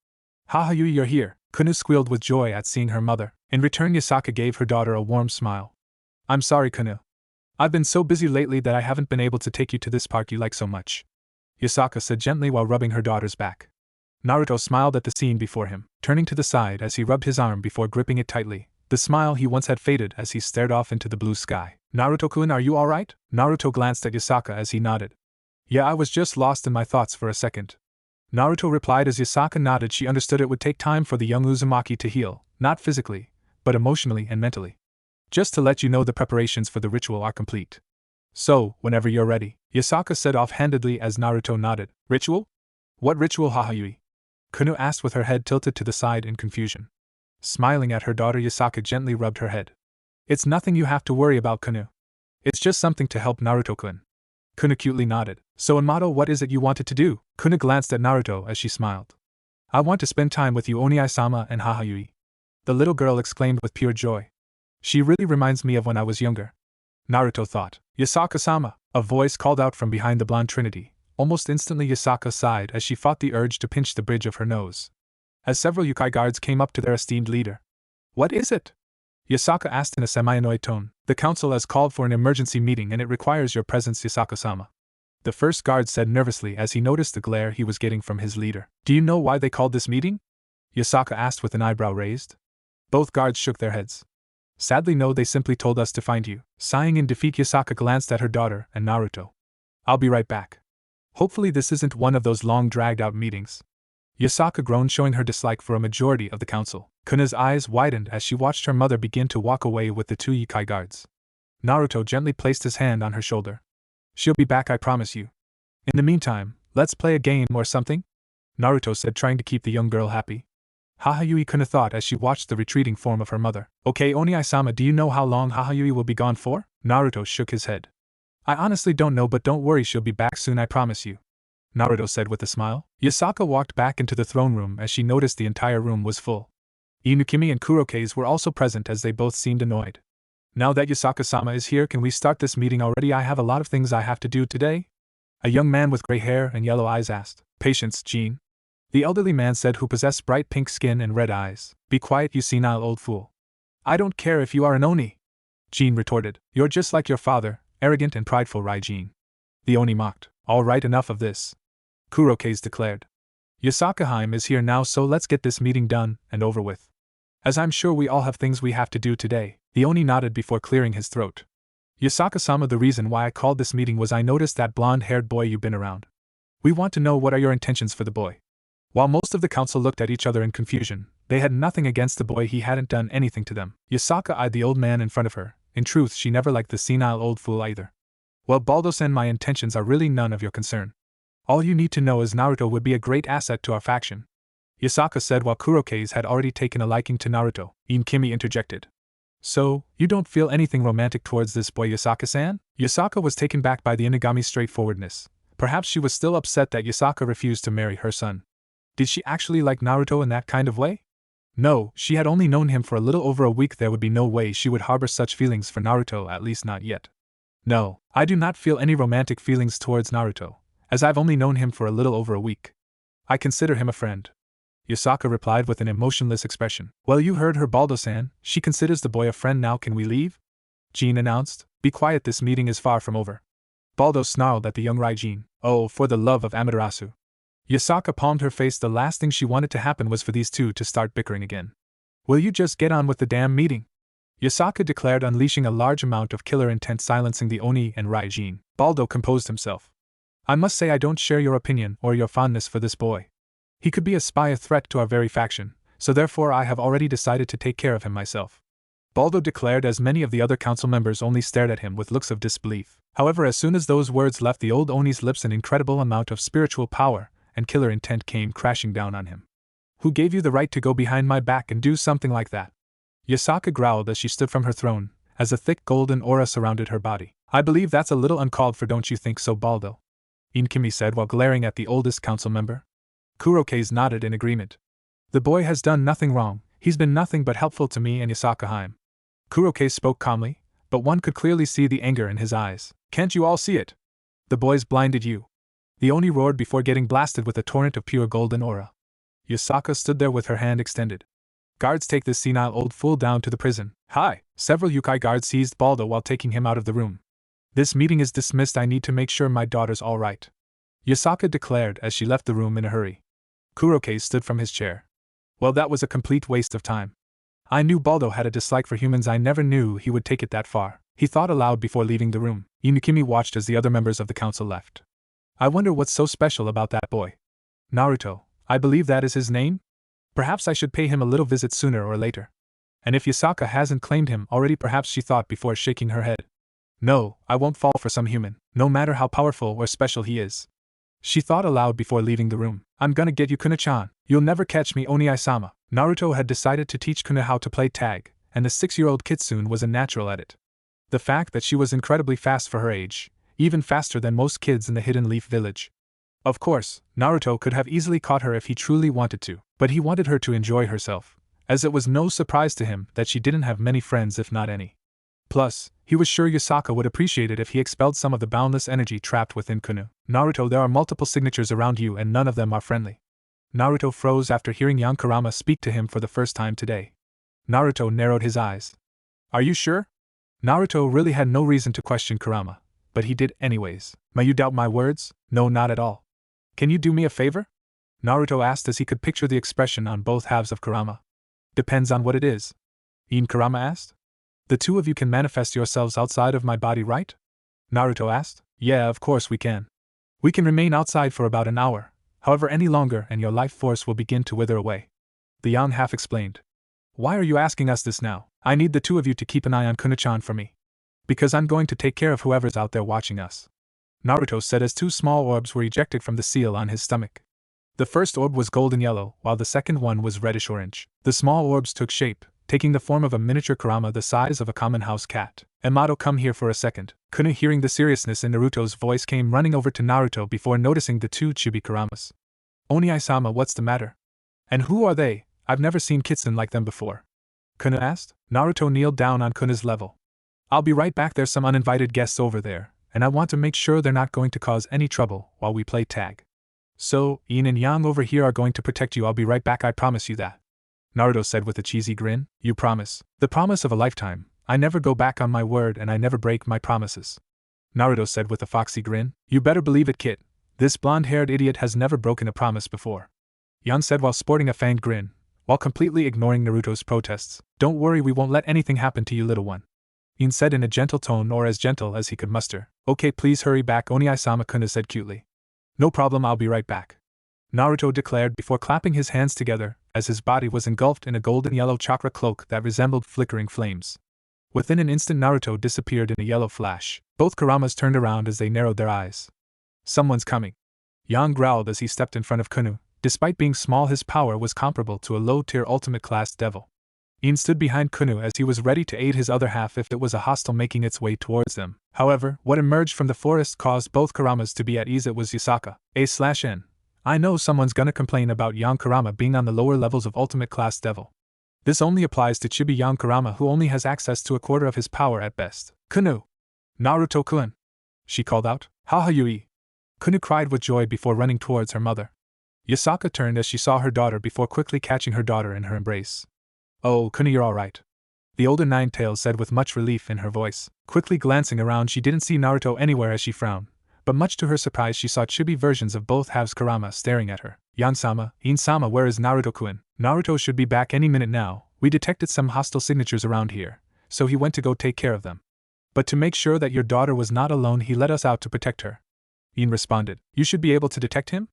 Haha, you're here, Kuno squealed with joy at seeing her mother. In return, Yasaka gave her daughter a warm smile. I'm sorry, Kuno. I've been so busy lately that I haven't been able to take you to this park you like so much, Yasaka said gently while rubbing her daughter's back. Naruto smiled at the scene before him, turning to the side as he rubbed his arm before gripping it tightly. The smile he once had faded as he stared off into the blue sky. Naruto-kun, are you alright? Naruto glanced at Yasaka as he nodded. Yeah, I was just lost in my thoughts for a second, Naruto replied as Yasaka nodded. She understood it would take time for the young Uzumaki to heal, not physically, but emotionally and mentally. Just to let you know, the preparations for the ritual are complete. So, whenever you're ready, Yasaka said offhandedly as Naruto nodded. Ritual? What ritual, Hahayui? Kuno asked with her head tilted to the side in confusion. Smiling at her daughter, Yasaka gently rubbed her head. It's nothing you have to worry about, Kuno. It's just something to help Naruto-kun. Kuno cutely nodded. So Amato, what is it you wanted to do? Kuno glanced at Naruto as she smiled. I want to spend time with you, Oni-sama and Hahayui, the little girl exclaimed with pure joy. She really reminds me of when I was younger, Naruto thought. Yasaka-sama, a voice called out from behind the blonde trinity. Almost instantly Yasaka sighed as she fought the urge to pinch the bridge of her nose, as several yokai guards came up to their esteemed leader. What is it? Yasaka asked in a semi-annoyed tone. The council has called for an emergency meeting and it requires your presence, Yasaka-sama, the first guard said nervously as he noticed the glare he was getting from his leader. Do you know why they called this meeting? Yasaka asked with an eyebrow raised. Both guards shook their heads. Sadly no, they simply told us to find you. Sighing in defeat, Yasaka glanced at her daughter and Naruto. I'll be right back. Hopefully this isn't one of those long dragged-out meetings. Yasaka groaned, showing her dislike for a majority of the council. Kuna's eyes widened as she watched her mother begin to walk away with the two yokai guards. Naruto gently placed his hand on her shoulder. She'll be back, I promise you. In the meantime, let's play a game or something? Naruto said, trying to keep the young girl happy. Hahayui Kuna thought as she watched the retreating form of her mother. Okay, Oni-sama, do you know how long Hahayui will be gone for? Naruto shook his head. I honestly don't know, but don't worry, she'll be back soon, I promise you, Naruto said with a smile. Yasaka walked back into the throne room as she noticed the entire room was full. Inukimi and Kurokaze were also present as they both seemed annoyed. Now that Yasaka-sama is here, can we start this meeting already? I have a lot of things I have to do today. A young man with gray hair and yellow eyes asked. Patience, Jin, the elderly man said, who possessed bright pink skin and red eyes. Be quiet, you senile old fool. I don't care if you are an Oni, Jin retorted. You're just like your father, arrogant and prideful, right, Jin? The Oni mocked. All right, enough of this, Kurokaze declared. Yasaka-heim is here now, so let's get this meeting done and over with. As I'm sure we all have things we have to do today, the Oni nodded before clearing his throat. Yasaka-sama, the reason why I called this meeting was I noticed that blonde-haired boy you've been around. We want to know what are your intentions for the boy. While most of the council looked at each other in confusion, they had nothing against the boy, he hadn't done anything to them. Yasaka eyed the old man in front of her. In truth, she never liked the senile old fool either. Well, Baldo-san, my intentions are really none of your concern. All you need to know is Naruto would be a great asset to our faction. Yasaka said while Kuroke's had already taken a liking to Naruto. Kimi interjected. So, you don't feel anything romantic towards this boy Yasaka-san? Yasaka was taken back by the Inagami's straightforwardness. Perhaps she was still upset that Yasaka refused to marry her son. Did she actually like Naruto in that kind of way? No, she had only known him for a little over a week. There would be no way she would harbor such feelings for Naruto, at least not yet. No, I do not feel any romantic feelings towards Naruto, as I've only known him for a little over a week. I consider him a friend. Yasaka replied with an emotionless expression. Well, you heard her, Baldo-san. She considers the boy a friend now. Can we leave? Jin announced. Be quiet, this meeting is far from over. Baldo snarled at the young Raijin. Oh, for the love of Amaterasu. Yasaka palmed her face. The last thing she wanted to happen was for these two to start bickering again. Will you just get on with the damn meeting? Yasaka declared, unleashing a large amount of killer intent, silencing the Oni and Raijin. Baldo composed himself. I must say I don't share your opinion or your fondness for this boy. He could be a spy, a threat to our very faction, so therefore I have already decided to take care of him myself. Baldo declared, as many of the other council members only stared at him with looks of disbelief. However, as soon as those words left the old Oni's lips, an incredible amount of spiritual power and killer intent came crashing down on him. Who gave you the right to go behind my back and do something like that? Yasaka growled as she stood from her throne, as a thick golden aura surrounded her body. I believe that's a little uncalled for, don't you think so, Baldo? Kimi said while glaring at the oldest council member. Kuroke's nodded in agreement. The boy has done nothing wrong, he's been nothing but helpful to me and Yasaka-heim. Kuroke spoke calmly, but one could clearly see the anger in his eyes. Can't you all see it? The boy's blinded you. The Oni roared before getting blasted with a torrent of pure golden aura. Yasaka stood there with her hand extended. Guards, take this senile old fool down to the prison. Hi! Several Yukai guards seized Baldo while taking him out of the room. This meeting is dismissed. I need to make sure my daughter's all right. Yasaka declared as she left the room in a hurry. Kuroke stood from his chair. Well, that was a complete waste of time. I knew Baldo had a dislike for humans. I never knew he would take it that far, he thought aloud before leaving the room. Kimi watched as the other members of the council left. I wonder what's so special about that boy. Naruto, I believe that is his name? Perhaps I should pay him a little visit sooner or later. And if Yasaka hasn't claimed him already, perhaps, she thought before shaking her head. No, I won't fall for some human, no matter how powerful or special he is. She thought aloud before leaving the room. I'm gonna get you, Kuno-chan. You'll never catch me, Oni-sama. Naruto had decided to teach Kuno how to play tag, and the 6-year-old Kitsune was a natural at it. The fact that she was incredibly fast for her age, even faster than most kids in the Hidden Leaf Village. Of course, Naruto could have easily caught her if he truly wanted to, but he wanted her to enjoy herself, as it was no surprise to him that she didn't have many friends, if not any. Plus, he was sure Yasaka would appreciate it if he expelled some of the boundless energy trapped within Kuno. Naruto, there are multiple signatures around you and none of them are friendly. Naruto froze after hearing young Kurama speak to him for the first time today. Naruto narrowed his eyes. Are you sure? Naruto really had no reason to question Kurama, but he did anyways. May you doubt my words? No, not at all. Can you do me a favor? Naruto asked as he could picture the expression on both halves of Kurama. Depends on what it is. Kurama asked. The two of you can manifest yourselves outside of my body, right? Naruto asked. Yeah, of course we can. We can remain outside for about an hour, however any longer and your life force will begin to wither away. The young half explained. Why are you asking us this now? I need the two of you to keep an eye on Kuno-chan for me. Because I'm going to take care of whoever's out there watching us. Naruto said as two small orbs were ejected from the seal on his stomach. The first orb was golden yellow, while the second one was reddish orange. The small orbs took shape, taking the form of a miniature Kurama the size of a common house cat. Amato, come here for a second. Kuno, hearing the seriousness in Naruto's voice, came running over to Naruto before noticing the two chibi Kuramas. Oni-sama, what's the matter? And who are they? I've never seen Kitsune like them before. Kuno asked. Naruto kneeled down on Kuno's level. I'll be right back, there's some uninvited guests over there, and I want to make sure they're not going to cause any trouble while we play tag. So, Yin and Yang over here are going to protect you. I'll be right back, I promise you that. Naruto said with a cheesy grin. You promise? The promise of a lifetime. I never go back on my word and I never break my promises. Naruto said with a foxy grin. You better believe it, kid. This blonde-haired idiot has never broken a promise before. Yan said while sporting a fanged grin, while completely ignoring Naruto's protests. Don't worry, we won't let anything happen to you, little one. Yin said in a gentle tone, or as gentle as he could muster. Okay, please hurry back, Oni-sama, Kuno said cutely. No problem, I'll be right back. Naruto declared before clapping his hands together, as his body was engulfed in a golden yellow chakra cloak that resembled flickering flames. Within an instant, Naruto disappeared in a yellow flash. Both Kuramas turned around as they narrowed their eyes. Someone's coming. Yang growled as he stepped in front of Kuno, Despite being small, his power was comparable to a low-tier ultimate-class devil. Ian stood behind Kuno as he was ready to aid his other half if it was a hostile making its way towards them. However, what emerged from the forest caused both Karamas to be at ease. It was Yasaka. A/N. I know someone's gonna complain about young Karama being on the lower levels of ultimate-class devil. This only applies to Chibi young Karama, who only has access to a quarter of his power at best. Kuno! Naruto-kun! She called out. Ha-ha-yui! Kuno cried with joy before running towards her mother. Yasaka turned as she saw her daughter before quickly catching her daughter in her embrace. Oh, Kuno, you're alright. The older Nine-Tails said with much relief in her voice. Quickly glancing around, she didn't see Naruto anywhere as she frowned, but much to her surprise she saw chibi versions of both halves Karama staring at her. Yan-sama, In-sama, where is Naruto-kun? Naruto should be back any minute now. We detected some hostile signatures around here, so he went to go take care of them. But to make sure that your daughter was not alone, he let us out to protect her. In responded. You should be able to detect him?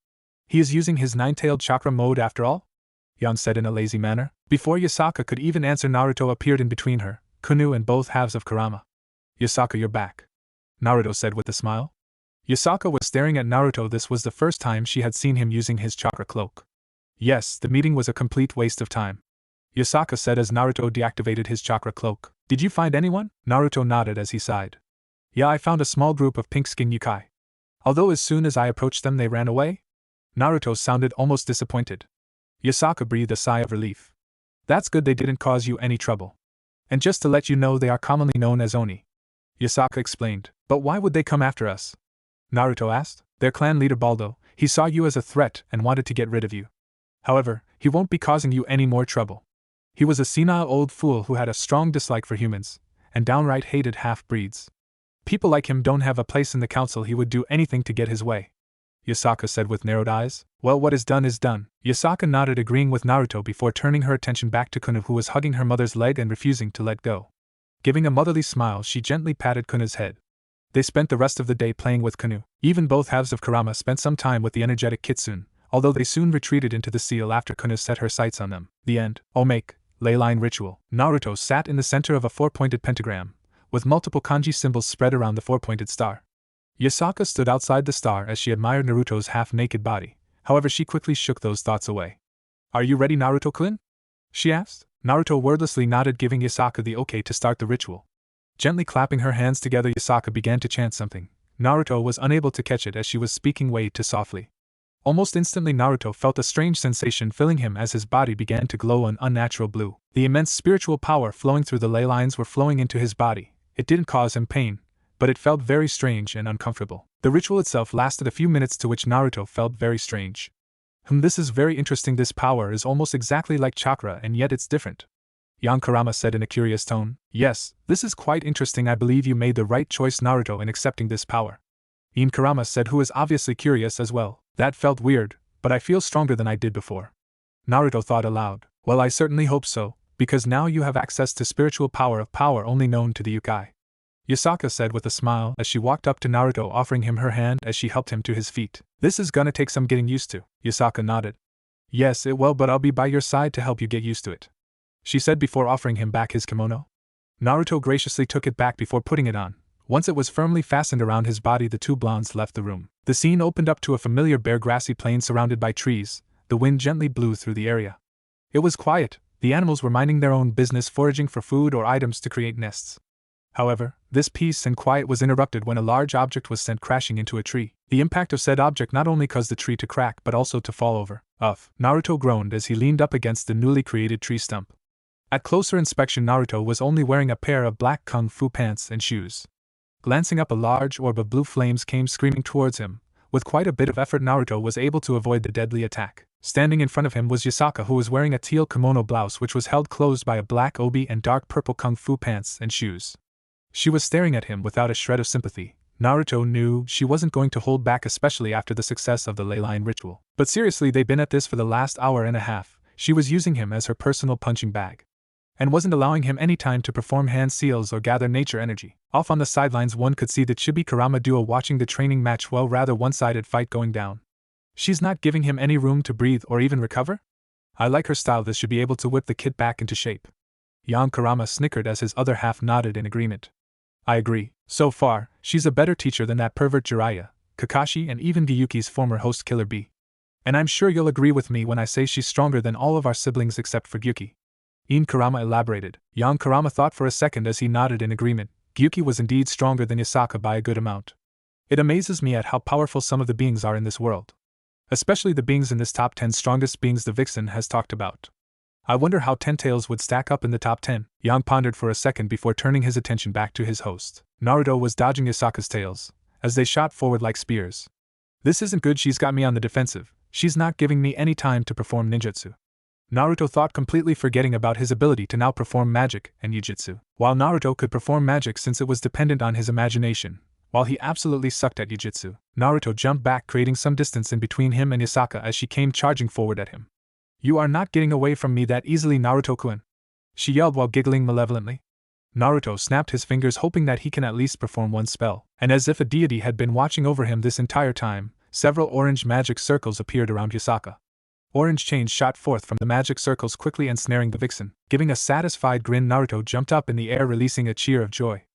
He is using his nine-tailed chakra mode after all? Yan said in a lazy manner. Before Yasaka could even answer, Naruto appeared in between her, Kuno, and both halves of Karama. Yasaka, you're back, Naruto said with a smile. Yasaka was staring at Naruto. This was the first time she had seen him using his chakra cloak. Yes, the meeting was a complete waste of time, Yasaka said as Naruto deactivated his chakra cloak. Did you find anyone? Naruto nodded as he sighed. Yeah, I found a small group of pink-skinned yokai. Although as soon as I approached them they ran away? Naruto sounded almost disappointed. Yasaka breathed a sigh of relief. That's good, they didn't cause you any trouble. And just to let you know, they are commonly known as Oni. Yasaka explained. But why would they come after us? Naruto asked. Their clan leader Baldo, he saw you as a threat and wanted to get rid of you. However, he won't be causing you any more trouble. He was a senile old fool who had a strong dislike for humans, and downright hated half-breeds. People like him don't have a place in the council. He would do anything to get his way, Yasaka said with narrowed eyes. Well, what is done is done. Yasaka nodded, agreeing with Naruto before turning her attention back to Kuno, who was hugging her mother's leg and refusing to let go. Giving a motherly smile, she gently patted Kuno's head. They spent the rest of the day playing with Kuno. Even both halves of Karama spent some time with the energetic Kitsune, although they soon retreated into the seal after Kuno set her sights on them. The end. Omake. Leyline Ritual. Naruto sat in the center of a four-pointed pentagram, with multiple kanji symbols spread around the four-pointed star. Yasaka stood outside the star as she admired Naruto's half-naked body. However, she quickly shook those thoughts away. Are you ready, Naruto-kun? She asked. Naruto wordlessly nodded, giving Yasaka the okay to start the ritual. Gently clapping her hands together, Yasaka began to chant something. Naruto was unable to catch it as she was speaking way too softly. Almost instantly, Naruto felt a strange sensation filling him as his body began to glow an unnatural blue. The immense spiritual power flowing through the ley lines were flowing into his body. It didn't cause him pain, but it felt very strange and uncomfortable. The ritual itself lasted a few minutes, to which Naruto felt very strange. This is very interesting. This power is almost exactly like chakra, and yet it's different. Yan Karama said in a curious tone. Yes, this is quite interesting. I believe you made the right choice, Naruto, in accepting this power. In Karama said, who is obviously curious as well. That felt weird, but I feel stronger than I did before. Naruto thought aloud. Well, I certainly hope so, because now you have access to spiritual power, of power only known to the yokai. Yasaka said with a smile as she walked up to Naruto, offering him her hand as she helped him to his feet. This is gonna take some getting used to. Yasaka nodded. Yes, it will, but I'll be by your side to help you get used to it, she said before offering him back his kimono. Naruto graciously took it back before putting it on. Once it was firmly fastened around his body, the two blondes left the room. The scene opened up to a familiar bare grassy plain surrounded by trees. The wind gently blew through the area. It was quiet. The animals were minding their own business, foraging for food or items to create nests. However, this peace and quiet was interrupted when a large object was sent crashing into a tree. The impact of said object not only caused the tree to crack but also to fall over. Naruto groaned as he leaned up against the newly created tree stump. At closer inspection, Naruto was only wearing a pair of black kung fu pants and shoes. Glancing up, a large orb of blue flames came screaming towards him. With quite a bit of effort, Naruto was able to avoid the deadly attack. Standing in front of him was Yasaka, who was wearing a teal kimono blouse which was held closed by a black obi and dark purple kung fu pants and shoes. She was staring at him without a shred of sympathy. Naruto knew she wasn't going to hold back, especially after the success of the ley line ritual. But seriously, they'd been at this for the last hour and a half. She was using him as her personal punching bag, and wasn't allowing him any time to perform hand seals or gather nature energy. Off on the sidelines, one could see the Chibi Karama duo watching the training match, well, rather one-sided fight going down. She's not giving him any room to breathe or even recover? I like her style. This should be able to whip the kid back into shape. Yan Karama snickered as his other half nodded in agreement. I agree. So far, she's a better teacher than that pervert Jiraiya, Kakashi, and even Gyuki's former host Killer Bee. And I'm sure you'll agree with me when I say she's stronger than all of our siblings except for Gyuki. In Kurama elaborated. Young Kurama thought for a second as he nodded in agreement. Gyuki was indeed stronger than Yasaka by a good amount. It amazes me at how powerful some of the beings are in this world. Especially the beings in this top 10 strongest beings the Vixen has talked about. I wonder how Ten Tails would stack up in the top 10. Yang pondered for a second before turning his attention back to his host. Naruto was dodging Yasaka's tails, as they shot forward like spears. This isn't good, she's got me on the defensive. She's not giving me any time to perform ninjutsu. Naruto thought, completely forgetting about his ability to now perform magic and yujitsu. While Naruto could perform magic since it was dependent on his imagination, while he absolutely sucked at yujitsu, Naruto jumped back, creating some distance in between him and Yasaka as she came charging forward at him. You are not getting away from me that easily, Naruto-kun, she yelled while giggling malevolently. Naruto snapped his fingers, hoping that he can at least perform one spell, and as if a deity had been watching over him this entire time, several orange magic circles appeared around Yasaka. Orange chains shot forth from the magic circles, quickly ensnaring the Vixen. Giving a satisfied grin, Naruto jumped up in the air, releasing a cheer of joy.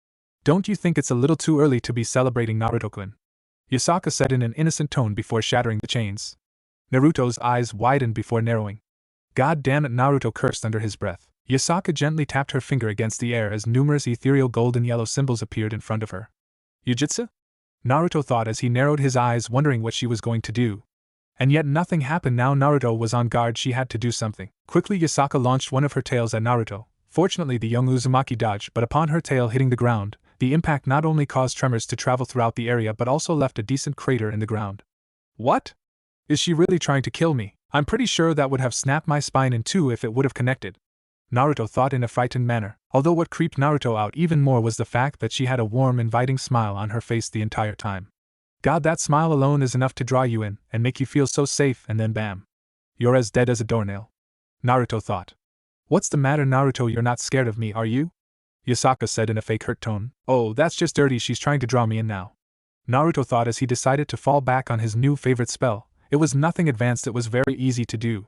Don't you think it's a little too early to be celebrating, Naruto-kun? Yasaka said in an innocent tone before shattering the chains. Naruto's eyes widened before narrowing. God damn it, Naruto cursed under his breath. Yasaka gently tapped her finger against the air as numerous ethereal gold and yellow symbols appeared in front of her. Yujitsu? Naruto thought as he narrowed his eyes, wondering what she was going to do. And yet nothing happened. Now Naruto was on guard, she had to do something. Quickly Yasaka launched one of her tails at Naruto. Fortunately the young Uzumaki dodged, but upon her tail hitting the ground, the impact not only caused tremors to travel throughout the area but also left a decent crater in the ground. What? Is she really trying to kill me? I'm pretty sure that would have snapped my spine in two if it would have connected. Naruto thought in a frightened manner, although what creeped Naruto out even more was the fact that she had a warm, inviting smile on her face the entire time. God, that smile alone is enough to draw you in and make you feel so safe, and then bam. You're as dead as a doornail. Naruto thought. What's the matter, Naruto? You're not scared of me, are you? Yasaka said in a fake hurt tone. Oh, that's just dirty, she's trying to draw me in now. Naruto thought as he decided to fall back on his new favorite spell. It was nothing advanced, it was very easy to do.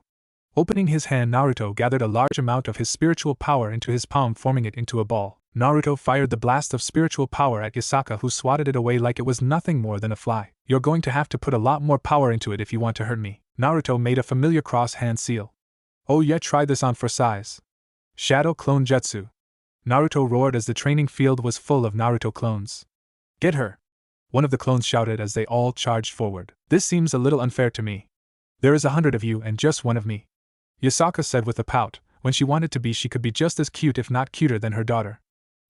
Opening his hand, Naruto gathered a large amount of his spiritual power into his palm, forming it into a ball. Naruto fired the blast of spiritual power at Yasaka, who swatted it away like it was nothing more than a fly. You're going to have to put a lot more power into it if you want to hurt me. Naruto made a familiar cross-hand seal. Oh yeah, try this on for size. Shadow Clone Jutsu. Naruto roared as the training field was full of Naruto clones. Get her! One of the clones shouted as they all charged forward. This seems a little unfair to me. There is 100 of you and just one of me. Yasaka said with a pout. When she wanted to be, she could be just as cute, if not cuter, than her daughter.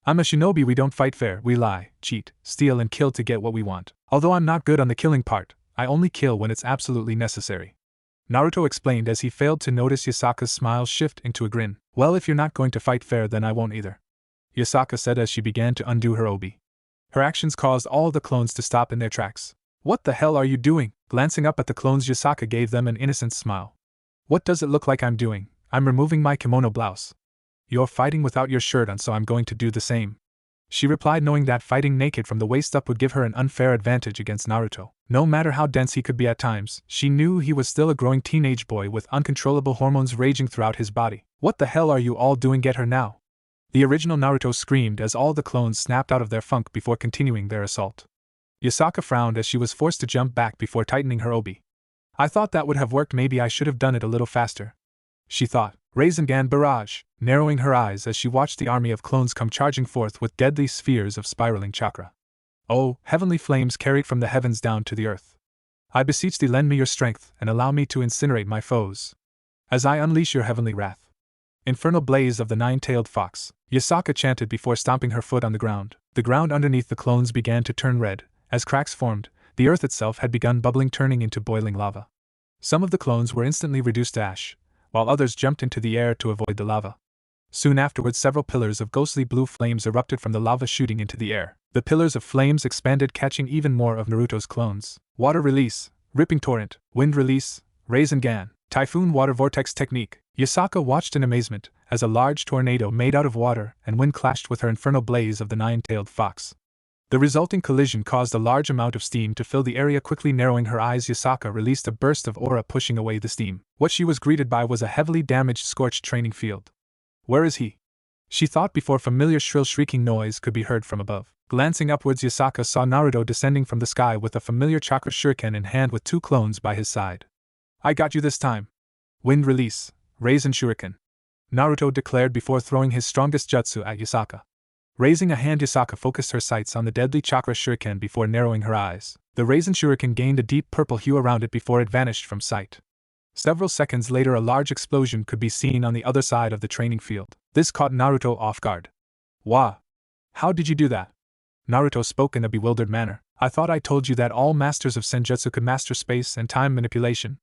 I'm a shinobi, we don't fight fair, we lie, cheat, steal and kill to get what we want. Although I'm not good on the killing part, I only kill when it's absolutely necessary. Naruto explained as he failed to notice Yasaka's smile shift into a grin. Well, if you're not going to fight fair, then I won't either. Yasaka said as she began to undo her obi. Her actions caused all the clones to stop in their tracks. What the hell are you doing? Glancing up at the clones, Yasaka gave them an innocent smile. What does it look like I'm doing? I'm removing my kimono blouse. You're fighting without your shirt on, so I'm going to do the same. She replied, knowing that fighting naked from the waist up would give her an unfair advantage against Naruto. No matter how dense he could be at times, she knew he was still a growing teenage boy with uncontrollable hormones raging throughout his body. What the hell are you all doing? Get her now! The original Naruto screamed as all the clones snapped out of their funk before continuing their assault. Yasaka frowned as she was forced to jump back before tightening her obi. I thought that would have worked, maybe I should have done it a little faster. She thought. Rasengan barrage, narrowing her eyes as she watched the army of clones come charging forth with deadly spheres of spiraling chakra. Oh, heavenly flames carried from the heavens down to the earth. I beseech thee, lend me your strength and allow me to incinerate my foes, as I unleash your heavenly wrath. Infernal blaze of the nine-tailed fox, Yasaka chanted before stomping her foot on the ground. The ground underneath the clones began to turn red. As cracks formed, the earth itself had begun bubbling, turning into boiling lava. Some of the clones were instantly reduced to ash, while others jumped into the air to avoid the lava. Soon afterwards, several pillars of ghostly blue flames erupted from the lava, shooting into the air. The pillars of flames expanded, catching even more of Naruto's clones. Water release, ripping torrent, wind release, Rasengan, typhoon water vortex technique. Yasaka watched in amazement as a large tornado made out of water and wind clashed with her infernal blaze of the nine-tailed fox. The resulting collision caused a large amount of steam to fill the area. Quickly narrowing her eyes, Yasaka released a burst of aura, pushing away the steam. What she was greeted by was a heavily damaged, scorched training field. Where is he? She thought before familiar shrill shrieking noise could be heard from above. Glancing upwards, Yasaka saw Naruto descending from the sky with a familiar chakra shuriken in hand with two clones by his side. I got you this time. Wind release, Raisin Shuriken. Naruto declared before throwing his strongest jutsu at Yasaka. Raising a hand, Yasaka focused her sights on the deadly chakra shuriken before narrowing her eyes. The Raisin Shuriken gained a deep purple hue around it before it vanished from sight. Several seconds later, a large explosion could be seen on the other side of the training field. This caught Naruto off guard. Wah! How did you do that? Naruto spoke in a bewildered manner. I thought I told you that all masters of senjutsu could master space and time manipulation.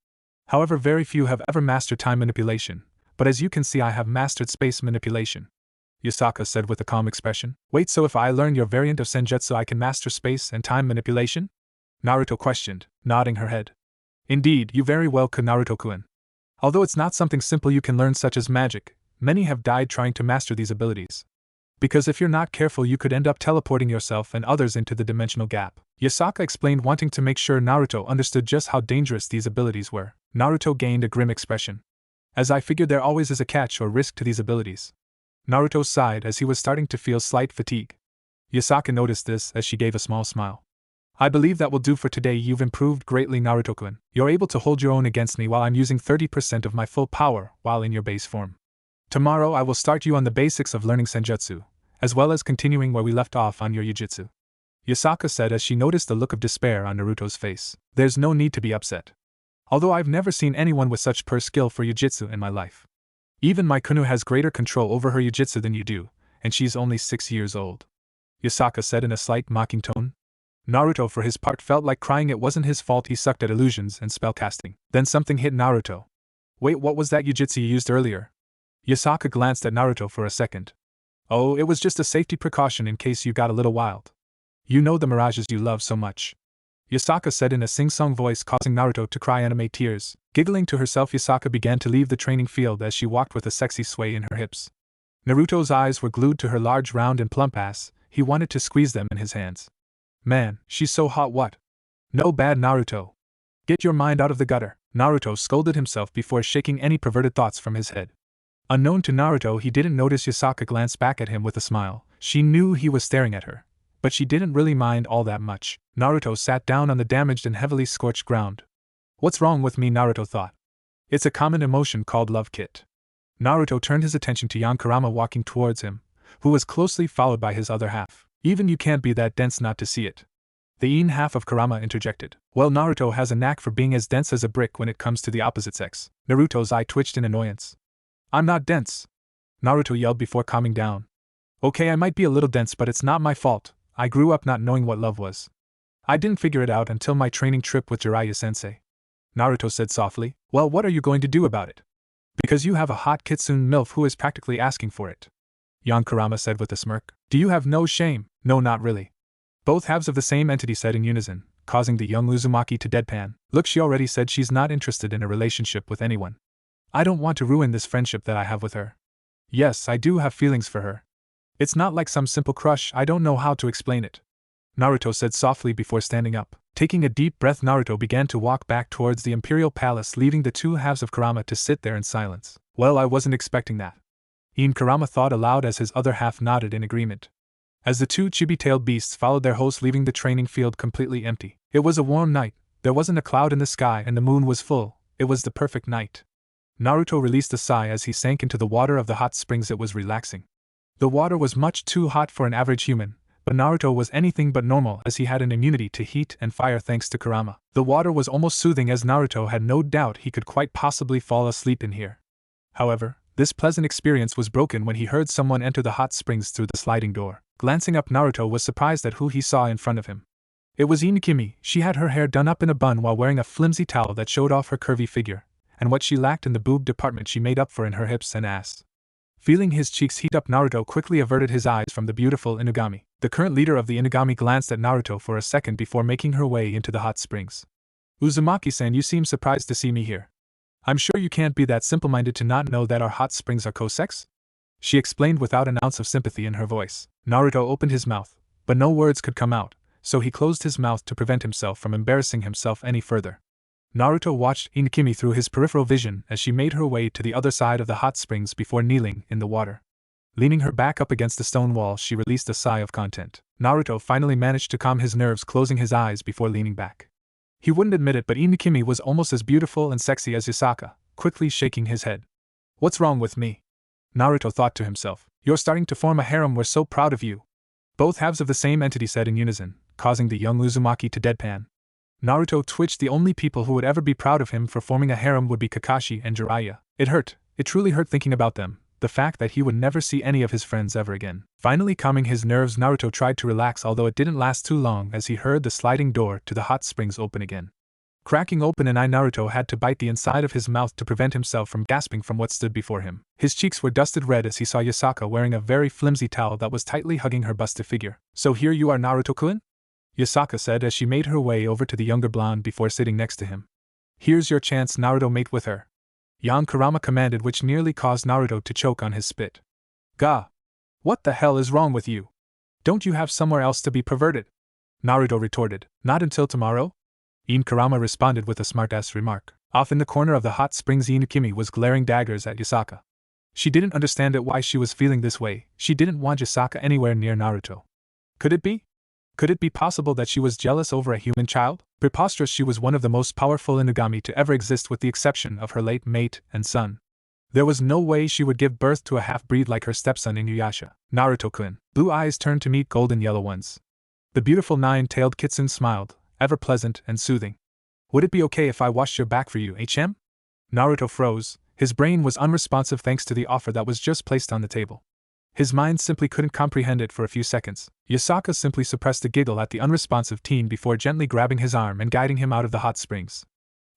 However, very few have ever mastered time manipulation, but as you can see, I have mastered space manipulation. Yasaka said with a calm expression. Wait, so if I learn your variant of senjutsu I can master space and time manipulation? Naruto questioned, nodding her head. Indeed, you very well could, Naruto-kun. Although it's not something simple you can learn such as magic, many have died trying to master these abilities. Because if you're not careful you could end up teleporting yourself and others into the dimensional gap. Yasaka explained, wanting to make sure Naruto understood just how dangerous these abilities were. Naruto gained a grim expression. As I figured, there always is a catch or risk to these abilities. Naruto sighed as he was starting to feel slight fatigue. Yasaka noticed this as she gave a small smile. I believe that will do for today. You've improved greatly, Naruto-kun. You're able to hold your own against me while I'm using 30% of my full power while in your base form. Tomorrow I will start you on the basics of learning senjutsu, as well as continuing where we left off on your yujutsu. Yasaka said as she noticed the look of despair on Naruto's face. There's no need to be upset. Although I've never seen anyone with such pure skill for yujutsu in my life. Even my Kuno has greater control over her yujutsu than you do, and she's only 6 years old. Yasaka said in a slight mocking tone. Naruto for his part felt like crying. It wasn't his fault he sucked at illusions and spellcasting. Then something hit Naruto. Wait, what was that yujutsu you used earlier? Yasaka glanced at Naruto for a second. Oh, it was just a safety precaution in case you got a little wild. You know the mirages you love so much. Yasaka said in a sing-song voice, causing Naruto to cry anime tears. Giggling to herself, Yasaka began to leave the training field as she walked with a sexy sway in her hips. Naruto's eyes were glued to her large, round and plump ass. He wanted to squeeze them in his hands. Man, she's so hot. What? No bad, Naruto. Get your mind out of the gutter. Naruto scolded himself before shaking any perverted thoughts from his head. Unknown to Naruto, he didn't notice Yasaka glance back at him with a smile. She knew he was staring at her, but she didn't really mind all that much. Naruto sat down on the damaged and heavily scorched ground. What's wrong with me, Naruto thought. It's a common emotion called love, kit. Naruto turned his attention to Kurama walking towards him, who was closely followed by his other half. Even you can't be that dense not to see it. The in half of Kurama interjected. Well, Naruto has a knack for being as dense as a brick when it comes to the opposite sex. Naruto's eye twitched in annoyance. I'm not dense, Naruto yelled before calming down. Okay, I might be a little dense, but it's not my fault. I grew up not knowing what love was. I didn't figure it out until my training trip with Jiraiya-sensei. Naruto said softly. Well, what are you going to do about it? Because you have a hot kitsune MILF who is practically asking for it. Kurama said with a smirk. Do you have no shame? No, not really. Both halves of the same entity said in unison, causing the young Uzumaki to deadpan. Look, she already said she's not interested in a relationship with anyone. I don't want to ruin this friendship that I have with her. Yes, I do have feelings for her. It's not like some simple crush, I don't know how to explain it. Naruto said softly before standing up. Taking a deep breath, Naruto began to walk back towards the Imperial Palace, leaving the two halves of Kurama to sit there in silence. Well, I wasn't expecting that. Kurama thought aloud as his other half nodded in agreement. As the two chibi-tailed beasts followed their host, leaving the training field completely empty. It was a warm night, there wasn't a cloud in the sky and the moon was full. It was the perfect night. Naruto released a sigh as he sank into the water of the hot springs. It was relaxing. The water was much too hot for an average human, but Naruto was anything but normal as he had an immunity to heat and fire thanks to Kurama. The water was almost soothing as Naruto had no doubt he could quite possibly fall asleep in here. However, this pleasant experience was broken when he heard someone enter the hot springs through the sliding door. Glancing up, Naruto was surprised at who he saw in front of him. It was Inukimi. She had her hair done up in a bun while wearing a flimsy towel that showed off her curvy figure, and what she lacked in the boob department she made up for in her hips and ass. Feeling his cheeks heat up, Naruto quickly averted his eyes from the beautiful Inugami. The current leader of the Inugami glanced at Naruto for a second before making her way into the hot springs. Uzumaki-san, you seem surprised to see me here. I'm sure you can't be that simple-minded to not know that our hot springs are co-sex? She explained without an ounce of sympathy in her voice. Naruto opened his mouth, but no words could come out, so he closed his mouth to prevent himself from embarrassing himself any further. Naruto watched Inukimi through his peripheral vision as she made her way to the other side of the hot springs before kneeling in the water. Leaning her back up against the stone wall, she released a sigh of content. Naruto finally managed to calm his nerves, closing his eyes before leaning back. He wouldn't admit it, but Inukimi was almost as beautiful and sexy as Yasaka, quickly shaking his head. What's wrong with me? Naruto thought to himself. You're starting to form a harem, we're so proud of you. Both halves of the same entity said in unison, causing the young Uzumaki to deadpan. Naruto twitched. The only people who would ever be proud of him for forming a harem would be Kakashi and Jiraiya. It hurt, it truly hurt thinking about them, the fact that he would never see any of his friends ever again. Finally calming his nerves, Naruto tried to relax, although it didn't last too long as he heard the sliding door to the hot springs open again. Cracking open an eye, Naruto had to bite the inside of his mouth to prevent himself from gasping from what stood before him. His cheeks were dusted red as he saw Yasaka wearing a very flimsy towel that was tightly hugging her busted figure. So here you are, Naruto-kun? Yasaka said as she made her way over to the younger blonde before sitting next to him. Here's your chance, Naruto, mate with her. Yan Kurama commanded, which nearly caused Naruto to choke on his spit. Gah! What the hell is wrong with you? Don't you have somewhere else to be perverted? Naruto retorted. Not until tomorrow? Yan Kurama responded with a smart-ass remark. Off in the corner of the hot springs, Inukimi was glaring daggers at Yasaka. She didn't understand it, why she was feeling this way. She didn't want Yasaka anywhere near Naruto. Could it be? Could it be possible that she was jealous over a human child? Preposterous, she was one of the most powerful Inugami to ever exist with the exception of her late mate and son. There was no way she would give birth to a half-breed like her stepson Inuyasha. Naruto-kun. Blue eyes turned to meet golden yellow ones. The beautiful nine-tailed kitsune smiled, ever pleasant and soothing. Would it be okay if I washed your back for you, HM? Naruto froze. His brain was unresponsive thanks to the offer that was just placed on the table. His mind simply couldn't comprehend it for a few seconds. Yasaka simply suppressed a giggle at the unresponsive teen before gently grabbing his arm and guiding him out of the hot springs.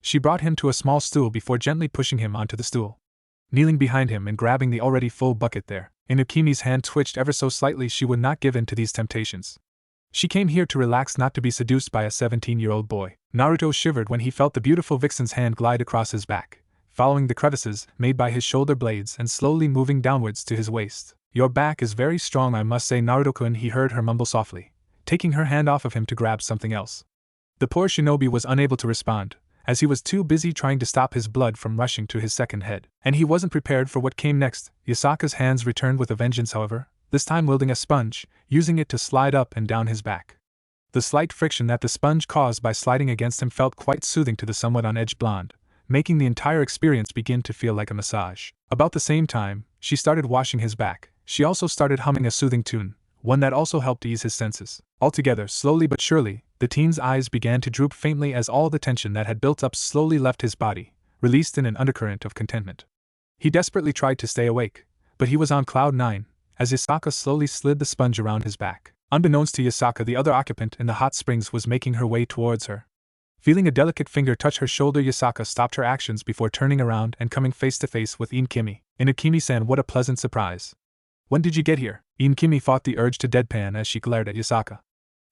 She brought him to a small stool before gently pushing him onto the stool. Kneeling behind him and grabbing the already full bucket there, Inukimi's hand twitched ever so slightly. She would not give in to these temptations. She came here to relax, not to be seduced by a 17-year-old boy. Naruto shivered when he felt the beautiful vixen's hand glide across his back, following the crevices made by his shoulder blades and slowly moving downwards to his waist. Your back is very strong, I must say, Naruto-kun, he heard her mumble softly, taking her hand off of him to grab something else. The poor shinobi was unable to respond, as he was too busy trying to stop his blood from rushing to his second head. And he wasn't prepared for what came next. Yasaka's hands returned with a vengeance, however, this time wielding a sponge, using it to slide up and down his back. The slight friction that the sponge caused by sliding against him felt quite soothing to the somewhat on-edge blonde, making the entire experience begin to feel like a massage. About the same time, she started washing his back. She also started humming a soothing tune, one that also helped ease his senses. Altogether, slowly but surely, the teen's eyes began to droop faintly as all the tension that had built up slowly left his body, released in an undercurrent of contentment. He desperately tried to stay awake, but he was on cloud nine, as Yasaka slowly slid the sponge around his back. Unbeknownst to Yasaka, the other occupant in the hot springs was making her way towards her. Feeling a delicate finger touch her shoulder, Yasaka stopped her actions before turning around and coming face to face with Inukimi. Inukimi-san, what a pleasant surprise. When did you get here? Inukimi fought the urge to deadpan as she glared at Yasaka.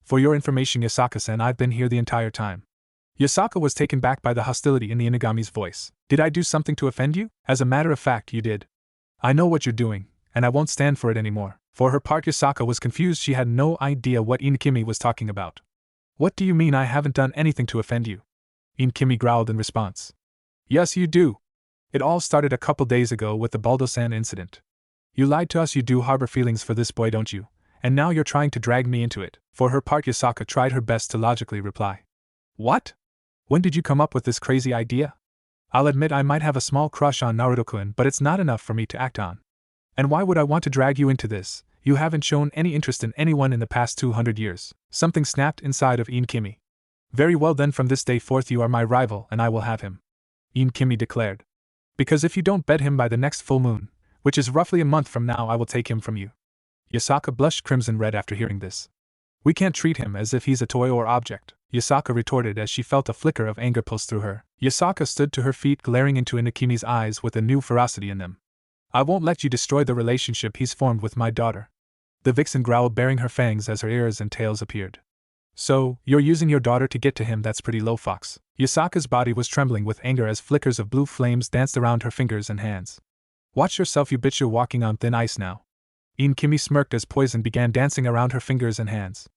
For your information, Yasaka-san, I've been here the entire time. Yasaka was taken back by the hostility in the Inugami's voice. Did I do something to offend you? As a matter of fact, you did. I know what you're doing, and I won't stand for it anymore. For her part, Yasaka was confused. She had no idea what Inukimi was talking about. What do you mean I haven't done anything to offend you? Inukimi growled in response. Yes, you do. It all started a couple days ago with the Baldo-san incident. You lied to us. You do harbor feelings for this boy, don't you? And now you're trying to drag me into it. For her part, Yasaka tried her best to logically reply. What? When did you come up with this crazy idea? I'll admit I might have a small crush on Naruto-kun, but it's not enough for me to act on. And why would I want to drag you into this? You haven't shown any interest in anyone in the past 200 years. Something snapped inside of Inukimi. Very well then, from this day forth you are my rival and I will have him. Inukimi declared. Because if you don't bed him by the next full moon, which is roughly a month from now, I will take him from you. Yasaka blushed crimson red after hearing this. We can't treat him as if he's a toy or object, Yasaka retorted as she felt a flicker of anger pulse through her. Yasaka stood to her feet, glaring into Inukimi's eyes with a new ferocity in them. I won't let you destroy the relationship he's formed with my daughter. The vixen growled, baring her fangs as her ears and tails appeared. So, you're using your daughter to get to him? That's pretty low, fox. Yasaka's body was trembling with anger as flickers of blue flames danced around her fingers and hands. Watch yourself, you bitch, you're walking on thin ice now. Inukimi smirked as poison began dancing around her fingers and hands.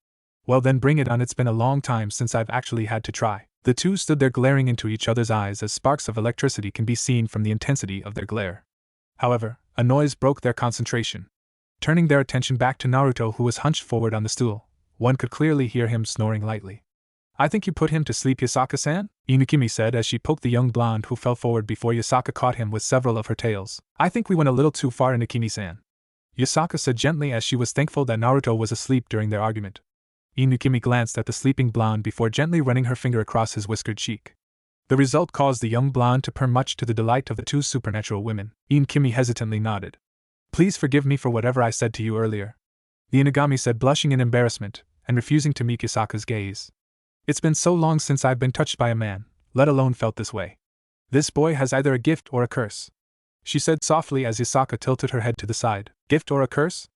Well then, bring it on, it's been a long time since I've actually had to try. The two stood there glaring into each other's eyes as sparks of electricity can be seen from the intensity of their glare. However, a noise broke their concentration. Turning their attention back to Naruto, who was hunched forward on the stool, one could clearly hear him snoring lightly. I think you put him to sleep, Yasaka-san? Inukimi said as she poked the young blonde who fell forward before Yasaka caught him with several of her tails. I think we went a little too far, Inukimi-san. Yasaka said gently as she was thankful that Naruto was asleep during their argument. Inukimi glanced at the sleeping blonde before gently running her finger across his whiskered cheek. The result caused the young blonde to purr, much to the delight of the two supernatural women. Inukimi hesitantly nodded. Please forgive me for whatever I said to you earlier, the Inugami said, blushing in embarrassment and refusing to meet Yasaka's gaze. It's been so long since I've been touched by a man, let alone felt this way. This boy has either a gift or a curse, she said softly as Yasaka tilted her head to the side. Gift or a curse?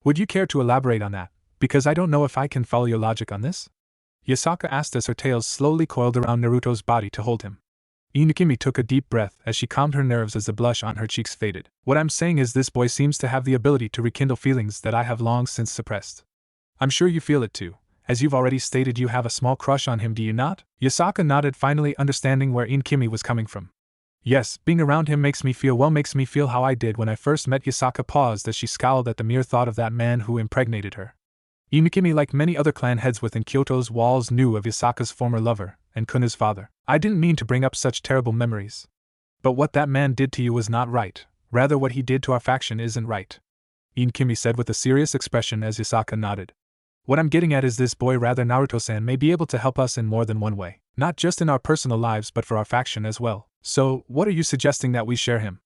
Would you care to elaborate on that, because I don't know if I can follow your logic on this? Yasaka asked as her tails slowly coiled around Naruto's body to hold him. Inukimi took a deep breath as she calmed her nerves as the blush on her cheeks faded. What I'm saying is this boy seems to have the ability to rekindle feelings that I have long since suppressed. I'm sure you feel it too, as you've already stated you have a small crush on him, do you not? Yasaka nodded, finally understanding where Inukimi was coming from. Yes, being around him makes me feel how I did when I first met. Yasaka paused as she scowled at the mere thought of that man who impregnated her. Inukimi, like many other clan heads within Kyoto's walls, knew of Yasaka's former lover and Kuno's father. I didn't mean to bring up such terrible memories. But what that man did to you was not right, rather what he did to our faction isn't right, Inukimi said with a serious expression as Yasaka nodded. What I'm getting at is this boy, rather Naruto-san, may be able to help us in more than one way, not just in our personal lives but for our faction as well. So, what are you suggesting that we share him?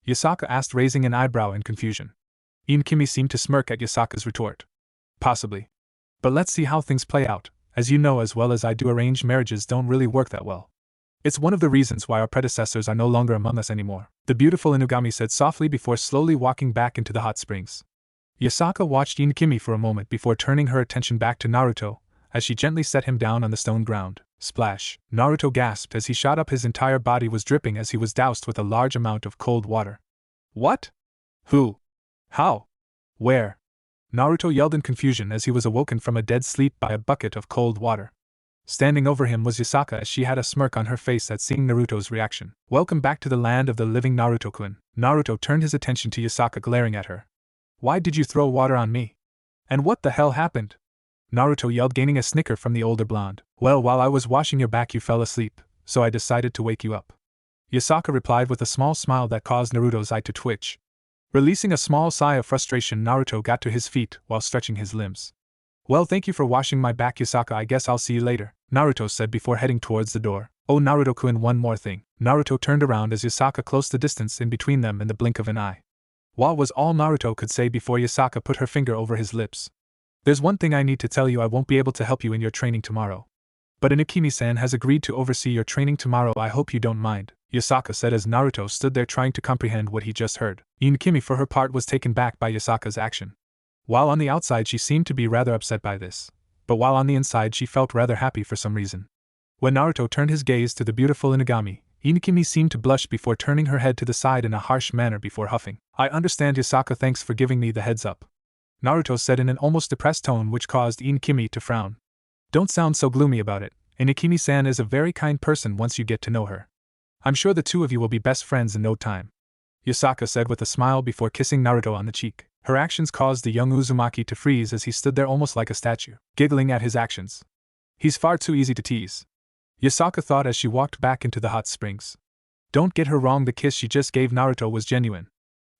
Yasaka asked, raising an eyebrow in confusion. Inukimi seemed to smirk at Yasaka's retort. Possibly. But let's see how things play out. As you know as well as I do, arranged marriages don't really work that well. It's one of the reasons why our predecessors are no longer among us anymore, the beautiful Inugami said softly before slowly walking back into the hot springs. Yasaka watched Inukimi for a moment before turning her attention back to Naruto, as she gently set him down on the stone ground. Splash! Naruto gasped as he shot up. His entire body was dripping as he was doused with a large amount of cold water. What? Who? How? Where? Naruto yelled in confusion as he was awoken from a dead sleep by a bucket of cold water. Standing over him was Yasaka as she had a smirk on her face at seeing Naruto's reaction. Welcome back to the land of the living, Naruto-kun. Naruto turned his attention to Yasaka, glaring at her. Why did you throw water on me? And what the hell happened? Naruto yelled, gaining a snicker from the older blonde. Well, while I was washing your back you fell asleep, so I decided to wake you up, Yasaka replied with a small smile that caused Naruto's eye to twitch. Releasing a small sigh of frustration, Naruto got to his feet while stretching his limbs. Well, thank you for washing my back, Yasaka. I guess I'll see you later, Naruto said before heading towards the door. Oh, Naruto-kun, one more thing. Naruto turned around as Yasaka closed the distance in between them in the blink of an eye. What was all Naruto could say before Yasaka put her finger over his lips. There's one thing I need to tell you. I won't be able to help you in your training tomorrow, but Inukimi-san has agreed to oversee your training tomorrow. I hope you don't mind, Yasaka said as Naruto stood there trying to comprehend what he just heard. Inukimi for her part was taken back by Yasaka's action. While on the outside she seemed to be rather upset by this, but while on the inside she felt rather happy for some reason. When Naruto turned his gaze to the beautiful Inugami, Inukimi seemed to blush before turning her head to the side in a harsh manner before huffing. I understand, Yasaka, thanks for giving me the heads up, Naruto said in an almost depressed tone which caused Inukimi to frown. Don't sound so gloomy about it. Inukimi-san is a very kind person once you get to know her. I'm sure the two of you will be best friends in no time, Yasaka said with a smile before kissing Naruto on the cheek. Her actions caused the young Uzumaki to freeze as he stood there almost like a statue, giggling at his actions. He's far too easy to tease, Yasaka thought as she walked back into the hot springs. Don't get her wrong, the kiss she just gave Naruto was genuine,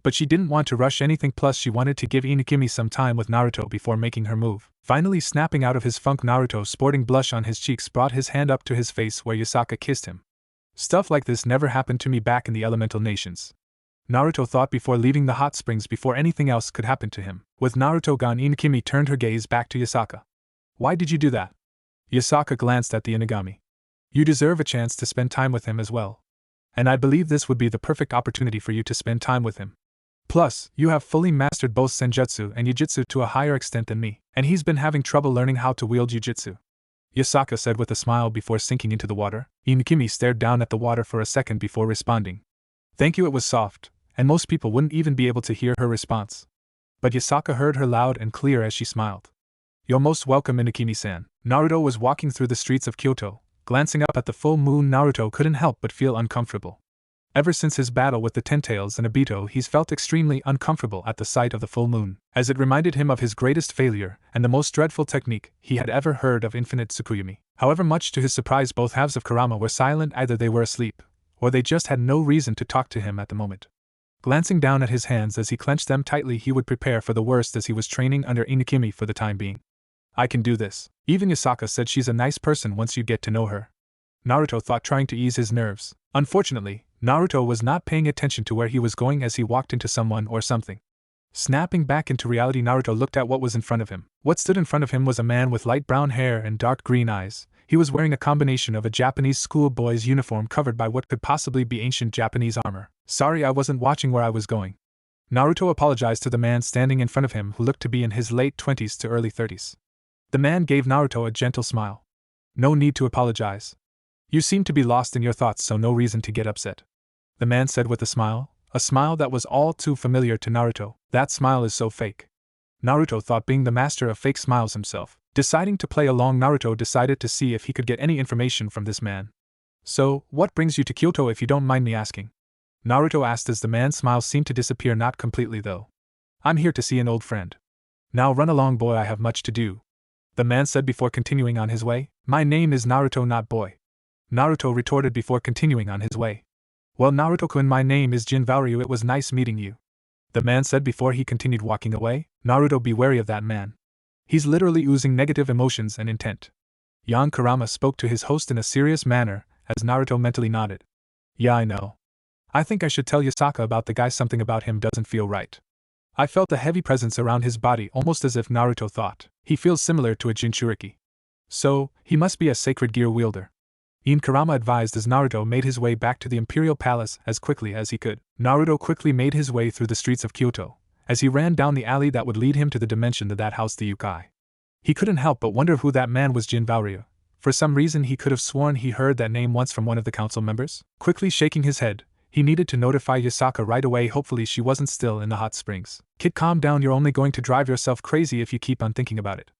but she didn't want to rush anything, plus she wanted to give Inukimi some time with Naruto before making her move. Finally snapping out of his funk, Naruto, sporting blush on his cheeks, brought his hand up to his face where Yasaka kissed him. Stuff like this never happened to me back in the elemental nations, Naruto thought before leaving the hot springs before anything else could happen to him. With Naruto gone, Inukimi turned her gaze back to Yasaka. Why did you do that? Yasaka glanced at the Inugami. You deserve a chance to spend time with him as well, and I believe this would be the perfect opportunity for you to spend time with him. Plus, you have fully mastered both Senjutsu and Yujutsu to a higher extent than me, and he's been having trouble learning how to wield Jujutsu, Yasaka said with a smile before sinking into the water. Inukimi stared down at the water for a second before responding. Thank you. It was soft, and most people wouldn't even be able to hear her response. But Yasaka heard her loud and clear as she smiled. You're most welcome, Inukimi-san. Naruto was walking through the streets of Kyoto. Glancing up at the full moon, Naruto couldn't help but feel uncomfortable. Ever since his battle with the Ten-Tails and Aito, he's felt extremely uncomfortable at the sight of the full moon, as it reminded him of his greatest failure and the most dreadful technique he had ever heard of, infinite Tsukuyomi. However, much to his surprise, both halves of Kurama were silent. Either they were asleep, or they just had no reason to talk to him at the moment. Glancing down at his hands as he clenched them tightly, he would prepare for the worst as he was training under Inukimi for the time being. I can do this. Even Yasaka said she's a nice person once you get to know her. Naruto thought, trying to ease his nerves. Unfortunately, Naruto was not paying attention to where he was going as he walked into someone or something. Snapping back into reality, Naruto looked at what was in front of him. What stood in front of him was a man with light brown hair and dark green eyes. He was wearing a combination of a Japanese schoolboy's uniform covered by what could possibly be ancient Japanese armor. Sorry, I wasn't watching where I was going. Naruto apologized to the man standing in front of him, who looked to be in his late 20s to early 30s. The man gave Naruto a gentle smile. No need to apologize. You seem to be lost in your thoughts, so no reason to get upset. The man said with a smile that was all too familiar to Naruto. That smile is so fake. Naruto thought, being the master of fake smiles himself. Deciding to play along, Naruto decided to see if he could get any information from this man. So, what brings you to Kyoto, if you don't mind me asking? Naruto asked as the man's smile seemed to disappear, not completely though. I'm here to see an old friend. Now run along, boy, I have much to do. The man said before continuing on his way. My name is Naruto, not boy. Naruto retorted before continuing on his way. Well, Naruto-kun, my name is Jin Varu, it was nice meeting you. The man said before he continued walking away. Naruto, be wary of that man. He's literally oozing negative emotions and intent. Young Kurama spoke to his host in a serious manner, as Naruto mentally nodded. Yeah, I know. I think I should tell Yasaka about the guy. Something about him doesn't feel right. I felt a heavy presence around his body, almost as if Naruto thought. He feels similar to a Jinchuriki. So, he must be a sacred gear wielder. Ien Kurama advised as Naruto made his way back to the Imperial Palace as quickly as he could. Naruto quickly made his way through the streets of Kyoto, as he ran down the alley that would lead him to the dimension that housed the yokai. He couldn't help but wonder who that man was. Jin Varu. For some reason he could have sworn he heard that name once from one of the council members. Quickly shaking his head, he needed to notify Yasaka right away. Hopefully she wasn't still in the hot springs. Kid, calm down, you're only going to drive yourself crazy if you keep on thinking about it.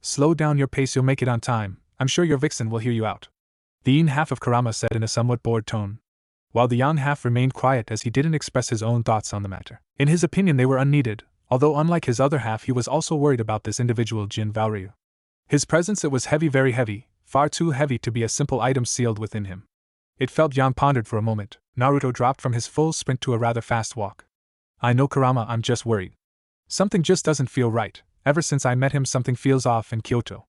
Slow down your pace, you'll make it on time. I'm sure your vixen will hear you out. The yin half of Kurama said in a somewhat bored tone, while the yang half remained quiet as he didn't express his own thoughts on the matter. In his opinion they were unneeded, although unlike his other half he was also worried about this individual Jin Varu. His presence, it was heavy, very heavy, far too heavy to be a simple item sealed within him. It felt. Yang pondered for a moment. Naruto dropped from his full sprint to a rather fast walk. I know, Kurama, I'm just worried. Something just doesn't feel right. Ever since I met him something feels off in Kyoto.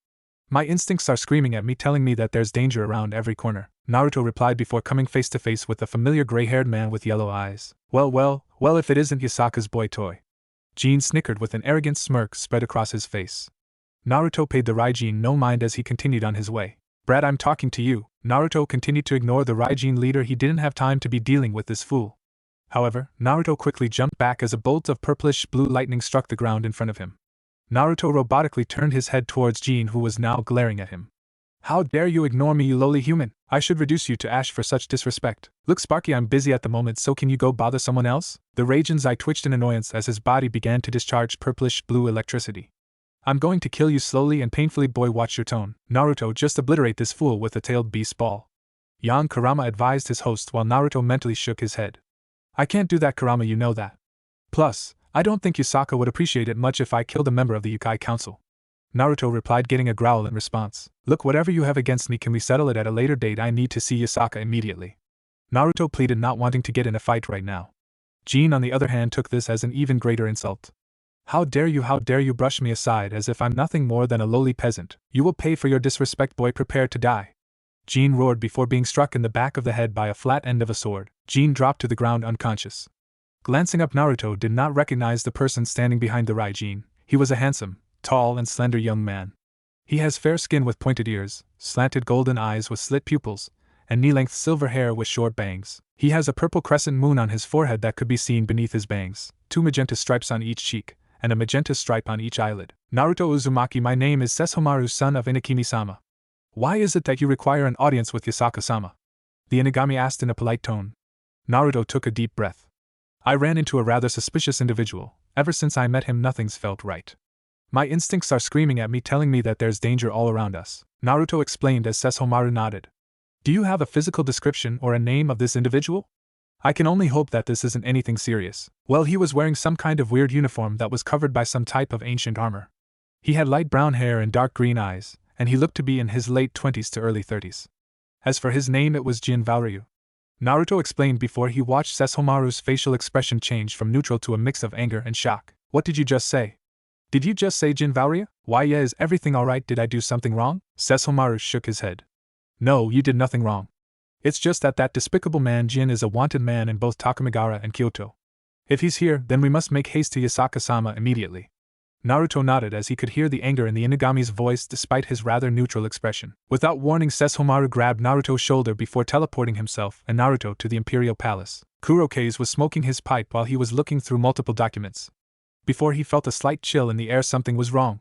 My instincts are screaming at me, telling me that there's danger around every corner, Naruto replied before coming face to face with a familiar gray-haired man with yellow eyes. Well, if it isn't Yasaka's boy toy. Jin snickered with an arrogant smirk spread across his face. Naruto paid the Raijin no mind as he continued on his way. Brad, I'm talking to you. Naruto continued to ignore the Raijin leader. He didn't have time to be dealing with this fool. However, Naruto quickly jumped back as a bolt of purplish-blue lightning struck the ground in front of him. Naruto robotically turned his head towards Jin, who was now glaring at him. How dare you ignore me, you lowly human? I should reduce you to ash for such disrespect. Look, Sparky, I'm busy at the moment, so can you go bother someone else? The Raijin's eye twitched in annoyance as his body began to discharge purplish-blue electricity. I'm going to kill you slowly and painfully, boy, watch your tone. Naruto, just obliterate this fool with a tailed beast ball. Young Kurama advised his host while Naruto mentally shook his head. I can't do that, Kurama, you know that. Plus, I don't think Yasaka would appreciate it much if I killed a member of the Yokai Council. Naruto replied, getting a growl in response. Look, whatever you have against me, can we settle it at a later date? I need to see Yasaka immediately. Naruto pleaded, not wanting to get in a fight right now. Jin, on the other hand, took this as an even greater insult. How dare you brush me aside as if I'm nothing more than a lowly peasant. You will pay for your disrespect, boy, prepare to die. Jin roared before being struck in the back of the head by a flat end of a sword. Jin dropped to the ground unconscious. Glancing up, Naruto did not recognize the person standing behind the Raijin. He was a handsome, tall and slender young man. He has fair skin with pointed ears, slanted golden eyes with slit pupils, and knee-length silver hair with short bangs. He has a purple crescent moon on his forehead that could be seen beneath his bangs, 2 magenta stripes on each cheek, and a magenta stripe on each eyelid. Naruto Uzumaki, my name is Sesomaru, son of Inukimi-sama. Why is it that you require an audience with Yasaka-sama? The Inagami asked in a polite tone. Naruto took a deep breath. I ran into a rather suspicious individual. Ever since I met him nothing's felt right. My instincts are screaming at me, telling me that there's danger all around us, Naruto explained as Sesomaru nodded. Do you have a physical description or a name of this individual? I can only hope that this isn't anything serious. Well, he was wearing some kind of weird uniform that was covered by some type of ancient armor. He had light brown hair and dark green eyes, and he looked to be in his late 20s to early 30s. As for his name, it was Jin Varu. Naruto explained before he watched Sesshomaru's facial expression change from neutral to a mix of anger and shock. What did you just say? Did you just say Jin Varu? Why, yeah, is everything alright? Did I do something wrong? Sesshomaru shook his head. No, you did nothing wrong. It's just that despicable man Jin is a wanted man in both Takamigara and Kyoto. If he's here, then we must make haste to Yasaka-sama immediately. Naruto nodded as he could hear the anger in the Inugami's voice despite his rather neutral expression. Without warning, Sesshomaru grabbed Naruto's shoulder before teleporting himself and Naruto to the Imperial Palace. Kurokaze was smoking his pipe while he was looking through multiple documents. Before he felt a slight chill in the air, something was wrong.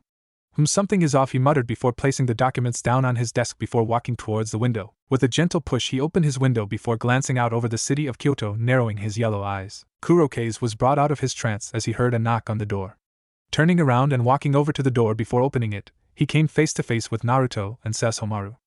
Something is off, he muttered before placing the documents down on his desk before walking towards the window. With a gentle push, he opened his window before glancing out over the city of Kyoto, narrowing his yellow eyes. Kurokaze was brought out of his trance as he heard a knock on the door. Turning around and walking over to the door before opening it, he came face to face with Naruto and Sesshomaru.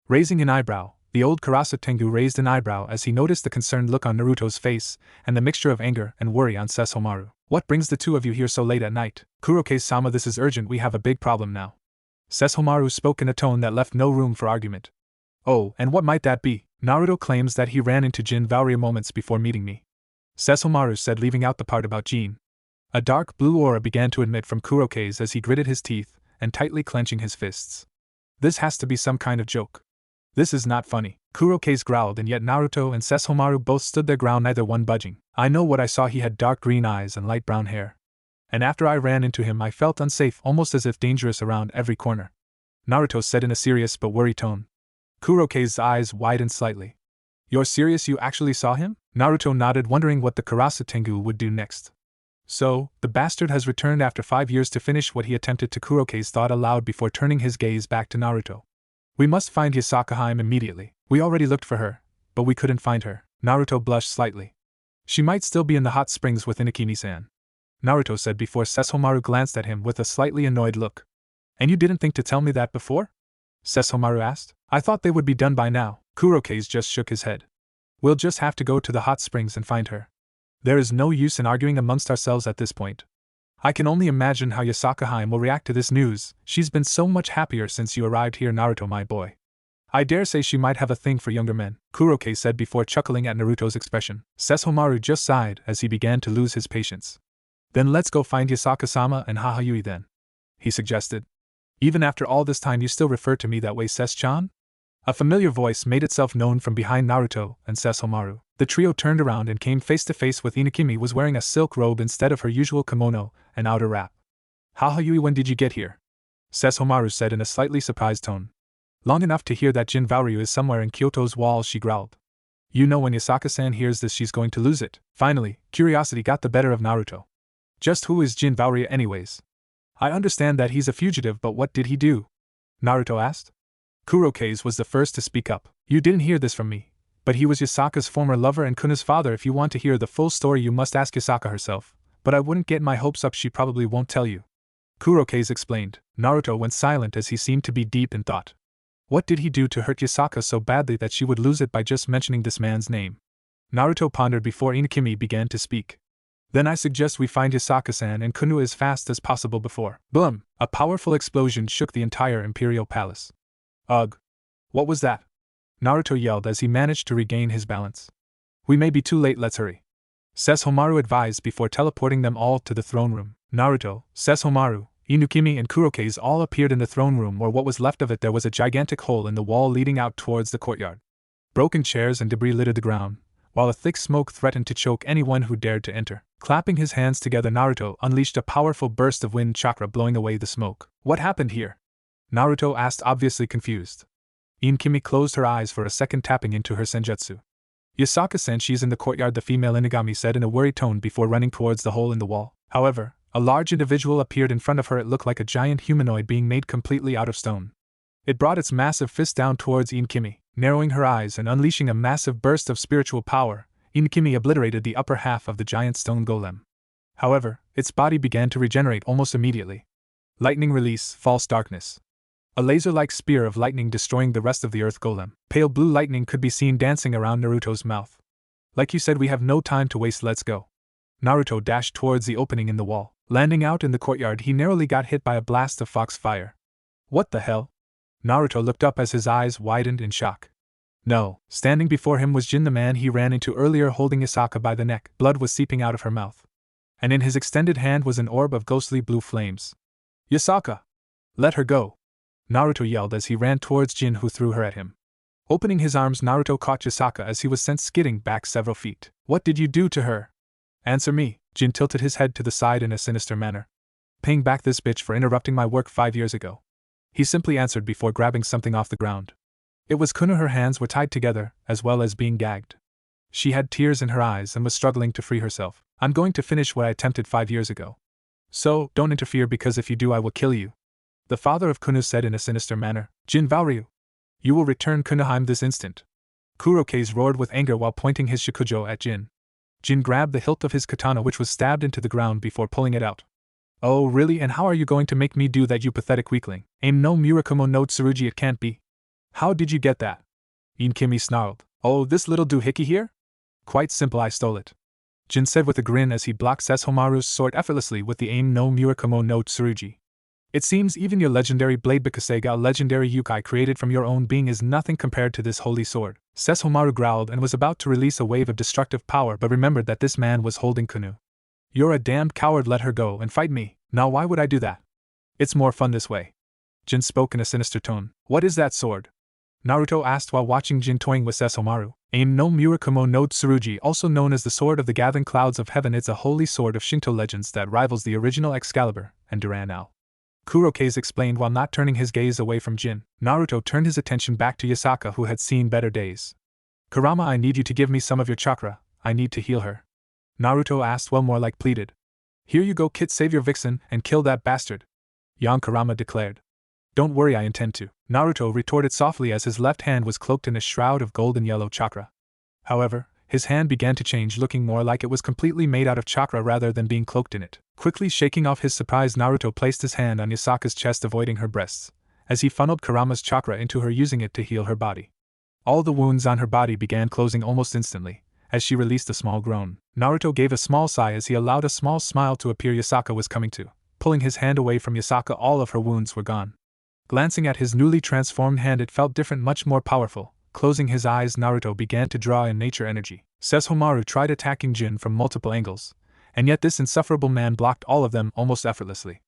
Raising an eyebrow, the old Karasa Tengu raised an eyebrow as he noticed the concerned look on Naruto's face and the mixture of anger and worry on Sesshomaru. What brings the two of you here so late at night? Kurokaze-sama, this is urgent, we have a big problem now. Sesshomaru spoke in a tone that left no room for argument. Oh, and what might that be? Naruto claims that he ran into Jin Varu moments before meeting me. Sesshomaru said, leaving out the part about Jin. A dark blue aura began to emit from Kurokaze as he gritted his teeth and tightly clenching his fists. This has to be some kind of joke. This is not funny. Kurokaze growled, and yet Naruto and Sesshomaru both stood their ground, neither one budging. I know what I saw, he had dark green eyes and light brown hair. And after I ran into him I felt unsafe, almost as if dangerous around every corner. Naruto said in a serious but worried tone. Kurokaze's eyes widened slightly. You're serious, you actually saw him? Naruto nodded, wondering what the Karasa Tengu would do next. So, the bastard has returned after 5 years to finish what he attempted to. Kurokaze thought aloud before turning his gaze back to Naruto. We must find Yasaka immediately. We already looked for her, but we couldn't find her. Naruto blushed slightly. She might still be in the hot springs with Inukimi-san, Naruto said before Sesshomaru glanced at him with a slightly annoyed look. And you didn't think to tell me that before? Sesshomaru asked. I thought they would be done by now. Kurokaze just shook his head. We'll just have to go to the hot springs and find her. There is no use in arguing amongst ourselves at this point. I can only imagine how Yasaka will react to this news. She's been so much happier since you arrived here, Naruto, my boy. I dare say she might have a thing for younger men, Kurokaze said before chuckling at Naruto's expression. Sesshomaru just sighed as he began to lose his patience. Then let's go find Yasaka-sama and Hahayui then, he suggested. Even after all this time you still refer to me that way, Sess-chan? A familiar voice made itself known from behind Naruto and Sesshomaru. The trio turned around and came face to face with Inukimi, was wearing a silk robe instead of her usual kimono and outer wrap. Hahayui, when did you get here? Sesshomaru said in a slightly surprised tone. Long enough to hear that Jin Varu is somewhere in Kyoto's walls, she growled. You know, when Yasaka-san hears this she's going to lose it. Finally, curiosity got the better of Naruto. Just who is Jin Varu anyways? I understand that he's a fugitive, but what did he do? Naruto asked. Kurokaze was the first to speak up. You didn't hear this from me, but he was Yasaka's former lover and Kuno's father. If you want to hear the full story you must ask Yasaka herself, but I wouldn't get my hopes up, she probably won't tell you. Kurokaze explained. Naruto went silent as he seemed to be deep in thought. What did he do to hurt Yasaka so badly that she would lose it by just mentioning this man's name? Naruto pondered before Inukimi began to speak. Then I suggest we find Yasaka-san and Kuno as fast as possible before. Boom! A powerful explosion shook the entire Imperial Palace. Ugh! What was that? Naruto yelled as he managed to regain his balance. We may be too late, let's hurry. Sesshomaru advised before teleporting them all to the throne room. Naruto, Sesshomaru, Inukimi and Kurokaze all appeared in the throne room, or what was left of it. There was a gigantic hole in the wall leading out towards the courtyard. Broken chairs and debris littered the ground, while a thick smoke threatened to choke anyone who dared to enter. Clapping his hands together, Naruto unleashed a powerful burst of wind chakra, blowing away the smoke. What happened here? Naruto asked, obviously confused. Inukimi closed her eyes for a second, tapping into her senjutsu. Yasaka-san, she's in the courtyard, the female Inugami said in a worried tone before running towards the hole in the wall. However, a large individual appeared in front of her. It looked like a giant humanoid being made completely out of stone. It brought its massive fist down towards Inukimi, narrowing her eyes and unleashing a massive burst of spiritual power. Inukimi obliterated the upper half of the giant stone golem. However, its body began to regenerate almost immediately. Lightning release, false darkness. A laser-like spear of lightning destroying the rest of the earth golem. Pale blue lightning could be seen dancing around Naruto's mouth. Like you said, we have no time to waste, let's go. Naruto dashed towards the opening in the wall. Landing out in the courtyard, he narrowly got hit by a blast of fox fire. What the hell? Naruto looked up as his eyes widened in shock. No, standing before him was Jin, the man he ran into earlier, holding Yasaka by the neck. Blood was seeping out of her mouth, and in his extended hand was an orb of ghostly blue flames. Yasaka! Let her go! Naruto yelled as he ran towards Jin, who threw her at him. Opening his arms, Naruto caught Yasaka as he was sent skidding back several feet. What did you do to her? Answer me. Jin tilted his head to the side in a sinister manner. Paying back this bitch for interrupting my work 5 years ago. He simply answered before grabbing something off the ground. It was Kuno. Her hands were tied together, as well as being gagged. She had tears in her eyes and was struggling to free herself. I'm going to finish what I attempted 5 years ago. So, don't interfere, because if you do I will kill you. The father of Kuno said in a sinister manner. Jin Varu! You will return Kunoheim this instant. Kurokaze roared with anger while pointing his shikujo at Jin. Jin grabbed the hilt of his katana, which was stabbed into the ground, before pulling it out. Oh really, and how are you going to make me do that, you pathetic weakling? Aim no Murakumo no Tsurugi, it can't be. How did you get that? Inkimi snarled. Oh, this little doohickey here? Quite simple, I stole it. Jin said with a grin as he blocked Sesshomaru's sword effortlessly with the aim no Murakumo no Tsurugi. It seems even your legendary blade Bikasega, a legendary yukai created from your own being, is nothing compared to this holy sword. Sesshomaru growled and was about to release a wave of destructive power, but remembered that this man was holding Kuno. You're a damned coward, let her go and fight me. Now why would I do that? It's more fun this way. Jin spoke in a sinister tone. What is that sword? Naruto asked while watching Jin toying with Sesshomaru. Aim no Murakumo no Tsurugi, also known as the Sword of the Gathering Clouds of Heaven. It's a holy sword of Shinto legends that rivals the original Excalibur and Duran Al. Kurokaze explained while not turning his gaze away from Jin. Naruto turned his attention back to Yasaka, who had seen better days. Kurama, I need you to give me some of your chakra. I need to heal her. Naruto asked, well, more like pleaded. Here you go, kid, save your vixen and kill that bastard. Young Kurama declared. Don't worry, I intend to, Naruto retorted softly as his left hand was cloaked in a shroud of golden yellow chakra. However, his hand began to change, looking more like it was completely made out of chakra rather than being cloaked in it. Quickly shaking off his surprise, Naruto placed his hand on Yasaka's chest, avoiding her breasts, as he funneled Kurama's chakra into her, using it to heal her body. All the wounds on her body began closing almost instantly, as she released a small groan. Naruto gave a small sigh as he allowed a small smile to appear. Yasaka was coming to. Pulling his hand away from Yasaka, all of her wounds were gone. Glancing at his newly transformed hand, it felt different, much more powerful. Closing his eyes, Naruto began to draw in nature energy. Sesshomaru tried attacking Jin from multiple angles, and yet this insufferable man blocked all of them almost effortlessly.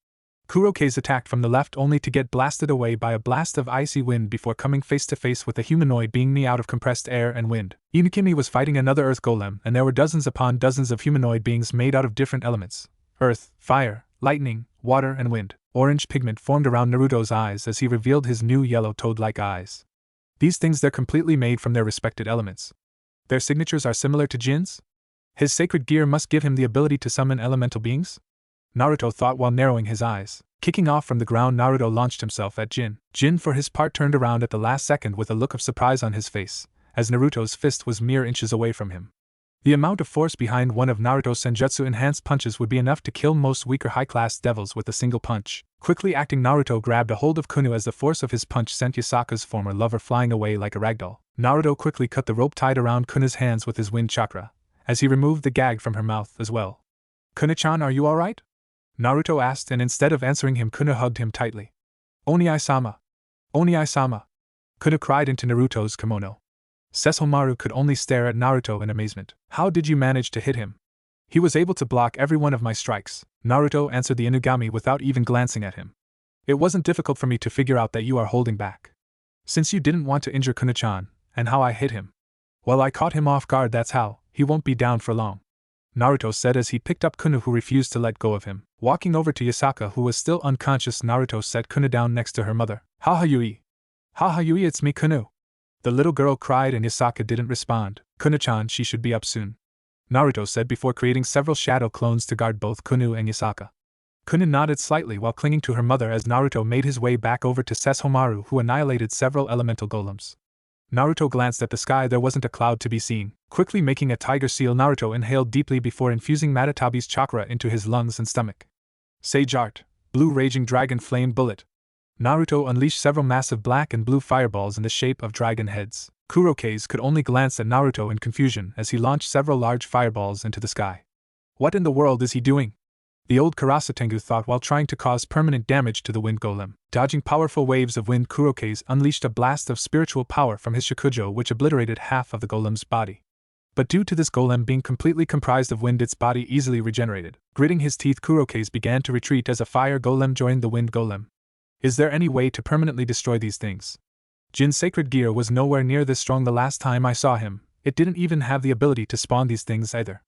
Kurokaze attacked from the left, only to get blasted away by a blast of icy wind before coming face to face with a humanoid being made out of compressed air and wind. Inukimi was fighting another earth golem, and there were dozens upon dozens of humanoid beings made out of different elements: earth, fire, lightning, water, and wind. Orange pigment formed around Naruto's eyes as he revealed his new yellow toad-like eyes. These things, they're completely made from their respected elements. Their signatures are similar to Jin's? His sacred gear must give him the ability to summon elemental beings? Naruto thought while narrowing his eyes. Kicking off from the ground, Naruto launched himself at Jin. Jin, for his part, turned around at the last second with a look of surprise on his face, as Naruto's fist was mere inches away from him. The amount of force behind one of Naruto's senjutsu-enhanced punches would be enough to kill most weaker high-class devils with a single punch. Quickly acting, Naruto grabbed a hold of Kuno as the force of his punch sent Yasaka's former lover flying away like a ragdoll. Naruto quickly cut the rope tied around Kuno's hands with his wind chakra, as he removed the gag from her mouth as well. Kuno-chan, are you alright? Naruto asked, and instead of answering him, Kuno hugged him tightly. Oni-sama! Oni-sama! Kuno cried into Naruto's kimono. Sesshomaru could only stare at Naruto in amazement. How did you manage to hit him? He was able to block every one of my strikes, Naruto answered the Inugami without even glancing at him. It wasn't difficult for me to figure out that you are holding back. Since you didn't want to injure Kuno-chan, and how I hit him. Well, I caught him off guard, that's how. He won't be down for long, Naruto said as he picked up Kuno, who refused to let go of him. Walking over to Yasaka, who was still unconscious, Naruto set Kuno down next to her mother. Ha-ha-yui! Ha-ha-yui, it's me, Kuno! The little girl cried and Yasaka didn't respond. Kuno-chan, she should be up soon, Naruto said before creating several shadow clones to guard both Kuno and Yasaka. Kuno nodded slightly while clinging to her mother as Naruto made his way back over to Sesshomaru, who annihilated several elemental golems. Naruto glanced at the sky. There wasn't a cloud to be seen. Quickly making a tiger seal, Naruto inhaled deeply before infusing Matatabi's chakra into his lungs and stomach. Sage Art, Blue Raging Dragon Flame Bullet. Naruto unleashed several massive black and blue fireballs in the shape of dragon heads. Kurokaze could only glance at Naruto in confusion as he launched several large fireballs into the sky. What in the world is he doing? the old Karasatengu thought while trying to cause permanent damage to the wind golem. Dodging powerful waves of wind, Kurokaze unleashed a blast of spiritual power from his Shikujo which obliterated half of the golem's body. But due to this golem being completely comprised of wind, its body easily regenerated. Gritting his teeth, Kurokaze began to retreat as a fire golem joined the wind golem. Is there any way to permanently destroy these things? Jin's sacred gear was nowhere near this strong the last time I saw him. It didn't even have the ability to spawn these things either,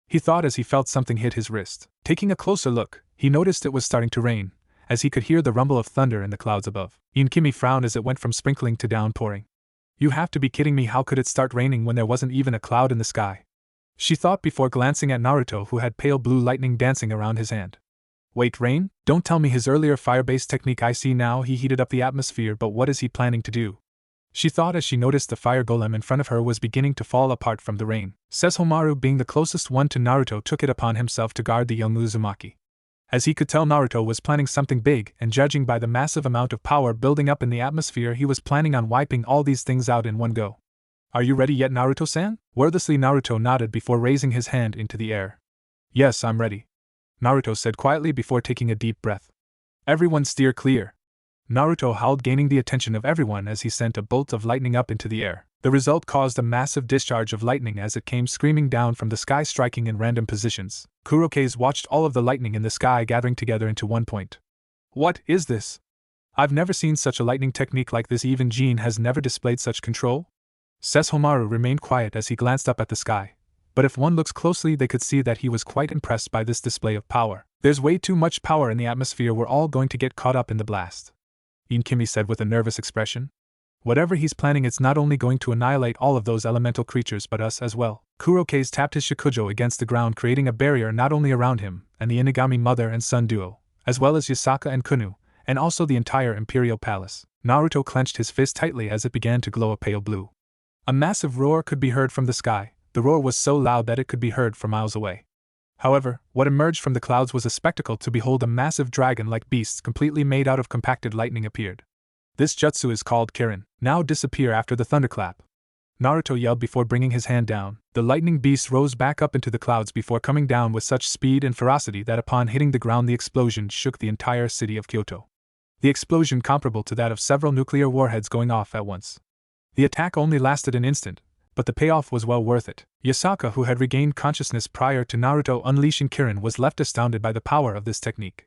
he thought as he felt something hit his wrist. Taking a closer look, he noticed it was starting to rain, as he could hear the rumble of thunder in the clouds above. Inkimi frowned as it went from sprinkling to downpouring. You have to be kidding me, how could it start raining when there wasn't even a cloud in the sky? She thought before glancing at Naruto, who had pale blue lightning dancing around his hand. Wait, rain? Don't tell me his earlier fire-based technique. I see now, he heated up the atmosphere, but what is he planning to do? She thought as she noticed the fire golem in front of her was beginning to fall apart from the rain. Sesshomaru, being the closest one to Naruto, took it upon himself to guard the young Uzumaki. As he could tell, Naruto was planning something big, and judging by the massive amount of power building up in the atmosphere, he was planning on wiping all these things out in one go. Are you ready yet, Naruto-san? Wordlessly, Naruto nodded before raising his hand into the air. Yes, I'm ready, Naruto said quietly before taking a deep breath. Everyone steer clear. Naruto howled, gaining the attention of everyone as he sent a bolt of lightning up into the air. The result caused a massive discharge of lightning as it came screaming down from the sky, striking in random positions. Kurokaze watched all of the lightning in the sky gathering together into one point. What is this? I've never seen such a lightning technique like this. Even Jin has never displayed such control. Sesshomaru remained quiet as he glanced up at the sky, but if one looks closely they could see that he was quite impressed by this display of power. There's way too much power in the atmosphere, we're all going to get caught up in the blast, Inkimi said with a nervous expression. Whatever he's planning, it's not only going to annihilate all of those elemental creatures but us as well. Kurokaze tapped his Shikujo against the ground, creating a barrier not only around him and the Inagami mother and son duo, as well as Yasaka and Kuno, and also the entire Imperial Palace. Naruto clenched his fist tightly as it began to glow a pale blue. A massive roar could be heard from the sky. The roar was so loud that it could be heard for miles away. However, what emerged from the clouds was a spectacle to behold. A massive dragon-like beast completely made out of compacted lightning appeared. This jutsu is called Kirin. Now disappear after the thunderclap, Naruto yelled before bringing his hand down. The lightning beast rose back up into the clouds before coming down with such speed and ferocity that upon hitting the ground the explosion shook the entire city of Kyoto. The explosion comparable to that of several nuclear warheads going off at once. The attack only lasted an instant, but the payoff was well worth it. Yasaka, who had regained consciousness prior to Naruto unleashing Kirin, was left astounded by the power of this technique.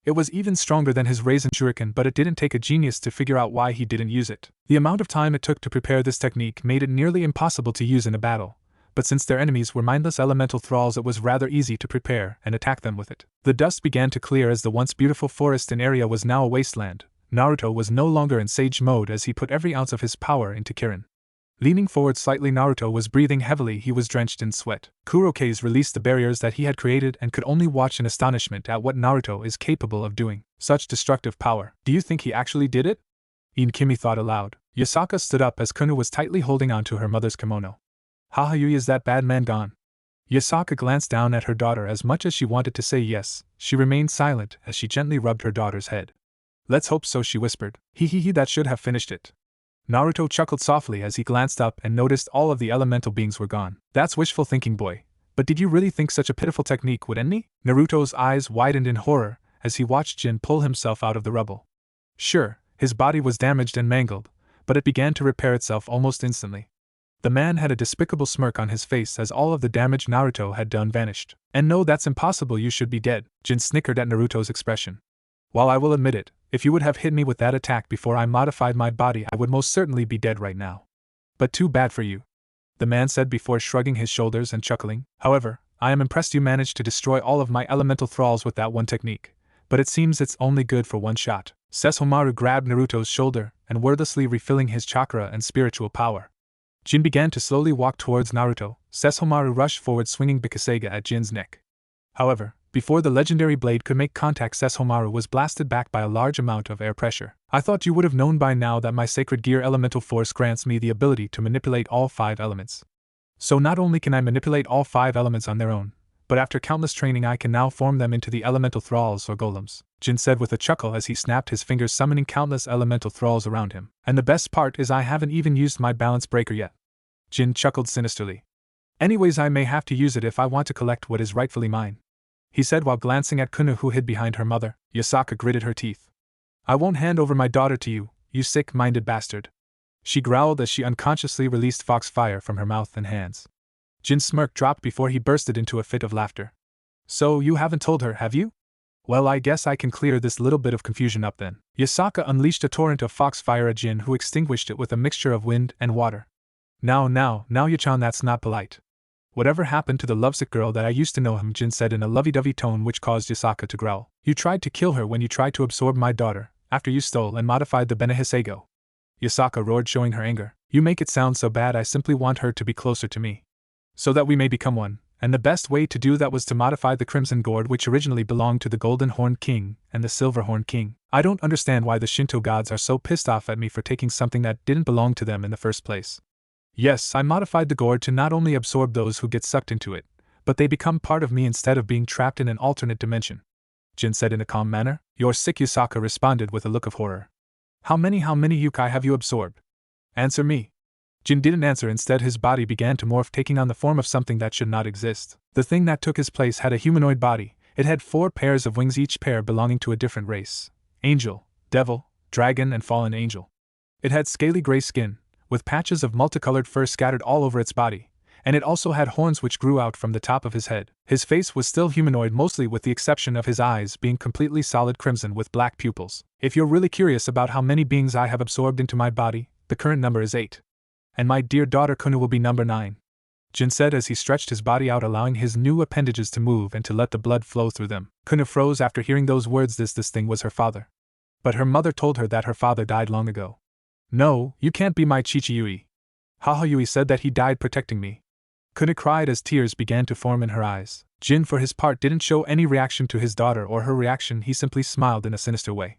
It was even stronger than his Raisin Shuriken, but it didn't take a genius to figure out why he didn't use it. The amount of time it took to prepare this technique made it nearly impossible to use in a battle, but since their enemies were mindless elemental thralls it was rather easy to prepare and attack them with it. The dust began to clear as the once beautiful forest and area was now a wasteland. Naruto was no longer in sage mode as he put every ounce of his power into Kirin. Leaning forward slightly, Naruto was breathing heavily. He was drenched in sweat. Kurokaze released the barriers that he had created and could only watch in astonishment at what Naruto is capable of doing. Such destructive power. Do you think he actually did it? Inkimi thought aloud. Yasaka stood up as Kuno was tightly holding on to her mother's kimono. Hahayui, is that bad man gone? Yasaka glanced down at her daughter. As much as she wanted to say yes, she remained silent as she gently rubbed her daughter's head. Let's hope so, she whispered. He, that should have finished it. Naruto chuckled softly as he glanced up and noticed all of the elemental beings were gone. That's wishful thinking, boy. But did you really think such a pitiful technique would end me? Naruto's eyes widened in horror as he watched Jin pull himself out of the rubble. Sure, his body was damaged and mangled, but it began to repair itself almost instantly. The man had a despicable smirk on his face as all of the damage Naruto had done vanished. And no, that's impossible, you should be dead. Jin snickered at Naruto's expression. While I will admit it, if you would have hit me with that attack before I modified my body, I would most certainly be dead right now. But too bad for you, the man said before shrugging his shoulders and chuckling. However, I am impressed you managed to destroy all of my elemental thralls with that one technique, but it seems it's only good for one shot. Sesshomaru grabbed Naruto's shoulder and wordlessly refilling his chakra and spiritual power. Jin began to slowly walk towards Naruto. Sesshomaru rushed forward swinging Bikasega at Jin's neck. However, before the legendary blade could make contact, Sesshomaru was blasted back by a large amount of air pressure. I thought you would have known by now that my sacred gear elemental force grants me the ability to manipulate all 5 elements. So not only can I manipulate all 5 elements on their own, but after countless training I can now form them into the elemental thralls or golems, Jin said with a chuckle as he snapped his fingers summoning countless elemental thralls around him. And the best part is I haven't even used my balance breaker yet. Jin chuckled sinisterly. Anyways, I may have to use it if I want to collect what is rightfully mine. he said while glancing at Kuno, who hid behind her mother. Yasaka gritted her teeth. I won't hand over my daughter to you, you sick-minded bastard. She growled as she unconsciously released foxfire from her mouth and hands. Jin's smirk dropped before he bursted into a fit of laughter. So you haven't told her, have you? Well, I guess I can clear this little bit of confusion up then. Yasaka unleashed a torrent of foxfire at Jin, who extinguished it with a mixture of wind and water. Now Yu-chan, that's not polite. Whatever happened to the lovesick girl that I used to know, Jin said in a lovey-dovey tone which caused Yasaka to growl. You tried to kill her when you tried to absorb my daughter, after you stole and modified the Benehisego. Yasaka roared, showing her anger. You make it sound so bad. I simply want her to be closer to me, so that we may become one, and the best way to do that was to modify the Crimson Gourd, which originally belonged to the Golden Horned King and the Silver Horned King. I don't understand why the Shinto gods are so pissed off at me for taking something that didn't belong to them in the first place. Yes, I modified the gourd to not only absorb those who get sucked into it, but they become part of me instead of being trapped in an alternate dimension, Jin said in a calm manner. You're sick, Yasaka responded with a look of horror. How many yokai have you absorbed? Answer me. Jin didn't answer. Instead, his body began to morph, taking on the form of something that should not exist. The thing that took his place had a humanoid body. It had 4 pairs of wings, each pair belonging to a different race: angel, devil, dragon, and fallen angel. It had scaly gray skin, with patches of multicolored fur scattered all over its body, and it also had horns which grew out from the top of his head. His face was still humanoid, mostly with the exception of his eyes being completely solid crimson with black pupils. If you're really curious about how many beings I have absorbed into my body, the current number is 8. And my dear daughter Kuno will be number 9. Jin said as he stretched his body out, allowing his new appendages to move and to let the blood flow through them. Kuno froze after hearing those words. This thing was her father. But her mother told her that her father died long ago. No, you can't be my Chichi-Yui. Haha-Yui said that he died protecting me. Kuno cried as tears began to form in her eyes. Jin, for his part, didn't show any reaction to his daughter or her reaction. He simply smiled in a sinister way.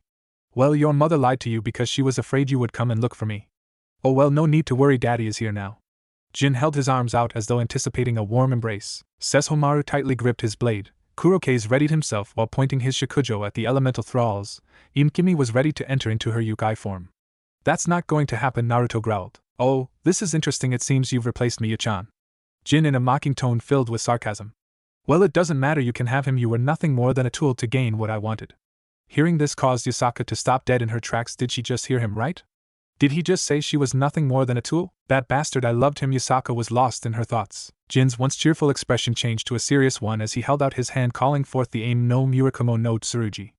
Well, your mother lied to you because she was afraid you would come and look for me. Oh well, no need to worry, Daddy is here now. Jin held his arms out as though anticipating a warm embrace. Sesshomaru tightly gripped his blade. Kurokaze readied himself while pointing his shakujo at the elemental thralls. Imkimi was ready to enter into her yukai form. That's not going to happen, Naruto growled. Oh, this is interesting. It seems you've replaced me, Yu-chan. Jin in a mocking tone filled with sarcasm. Well, it doesn't matter, you can have him. You were nothing more than a tool to gain what I wanted. Hearing this caused Yasaka to stop dead in her tracks. Did she just hear him right? Did he just say she was nothing more than a tool? That bastard, I loved him. Yasaka was lost in her thoughts. Jin's once cheerful expression changed to a serious one as he held out his hand, calling forth the aim no Murakumo no Tsurugi.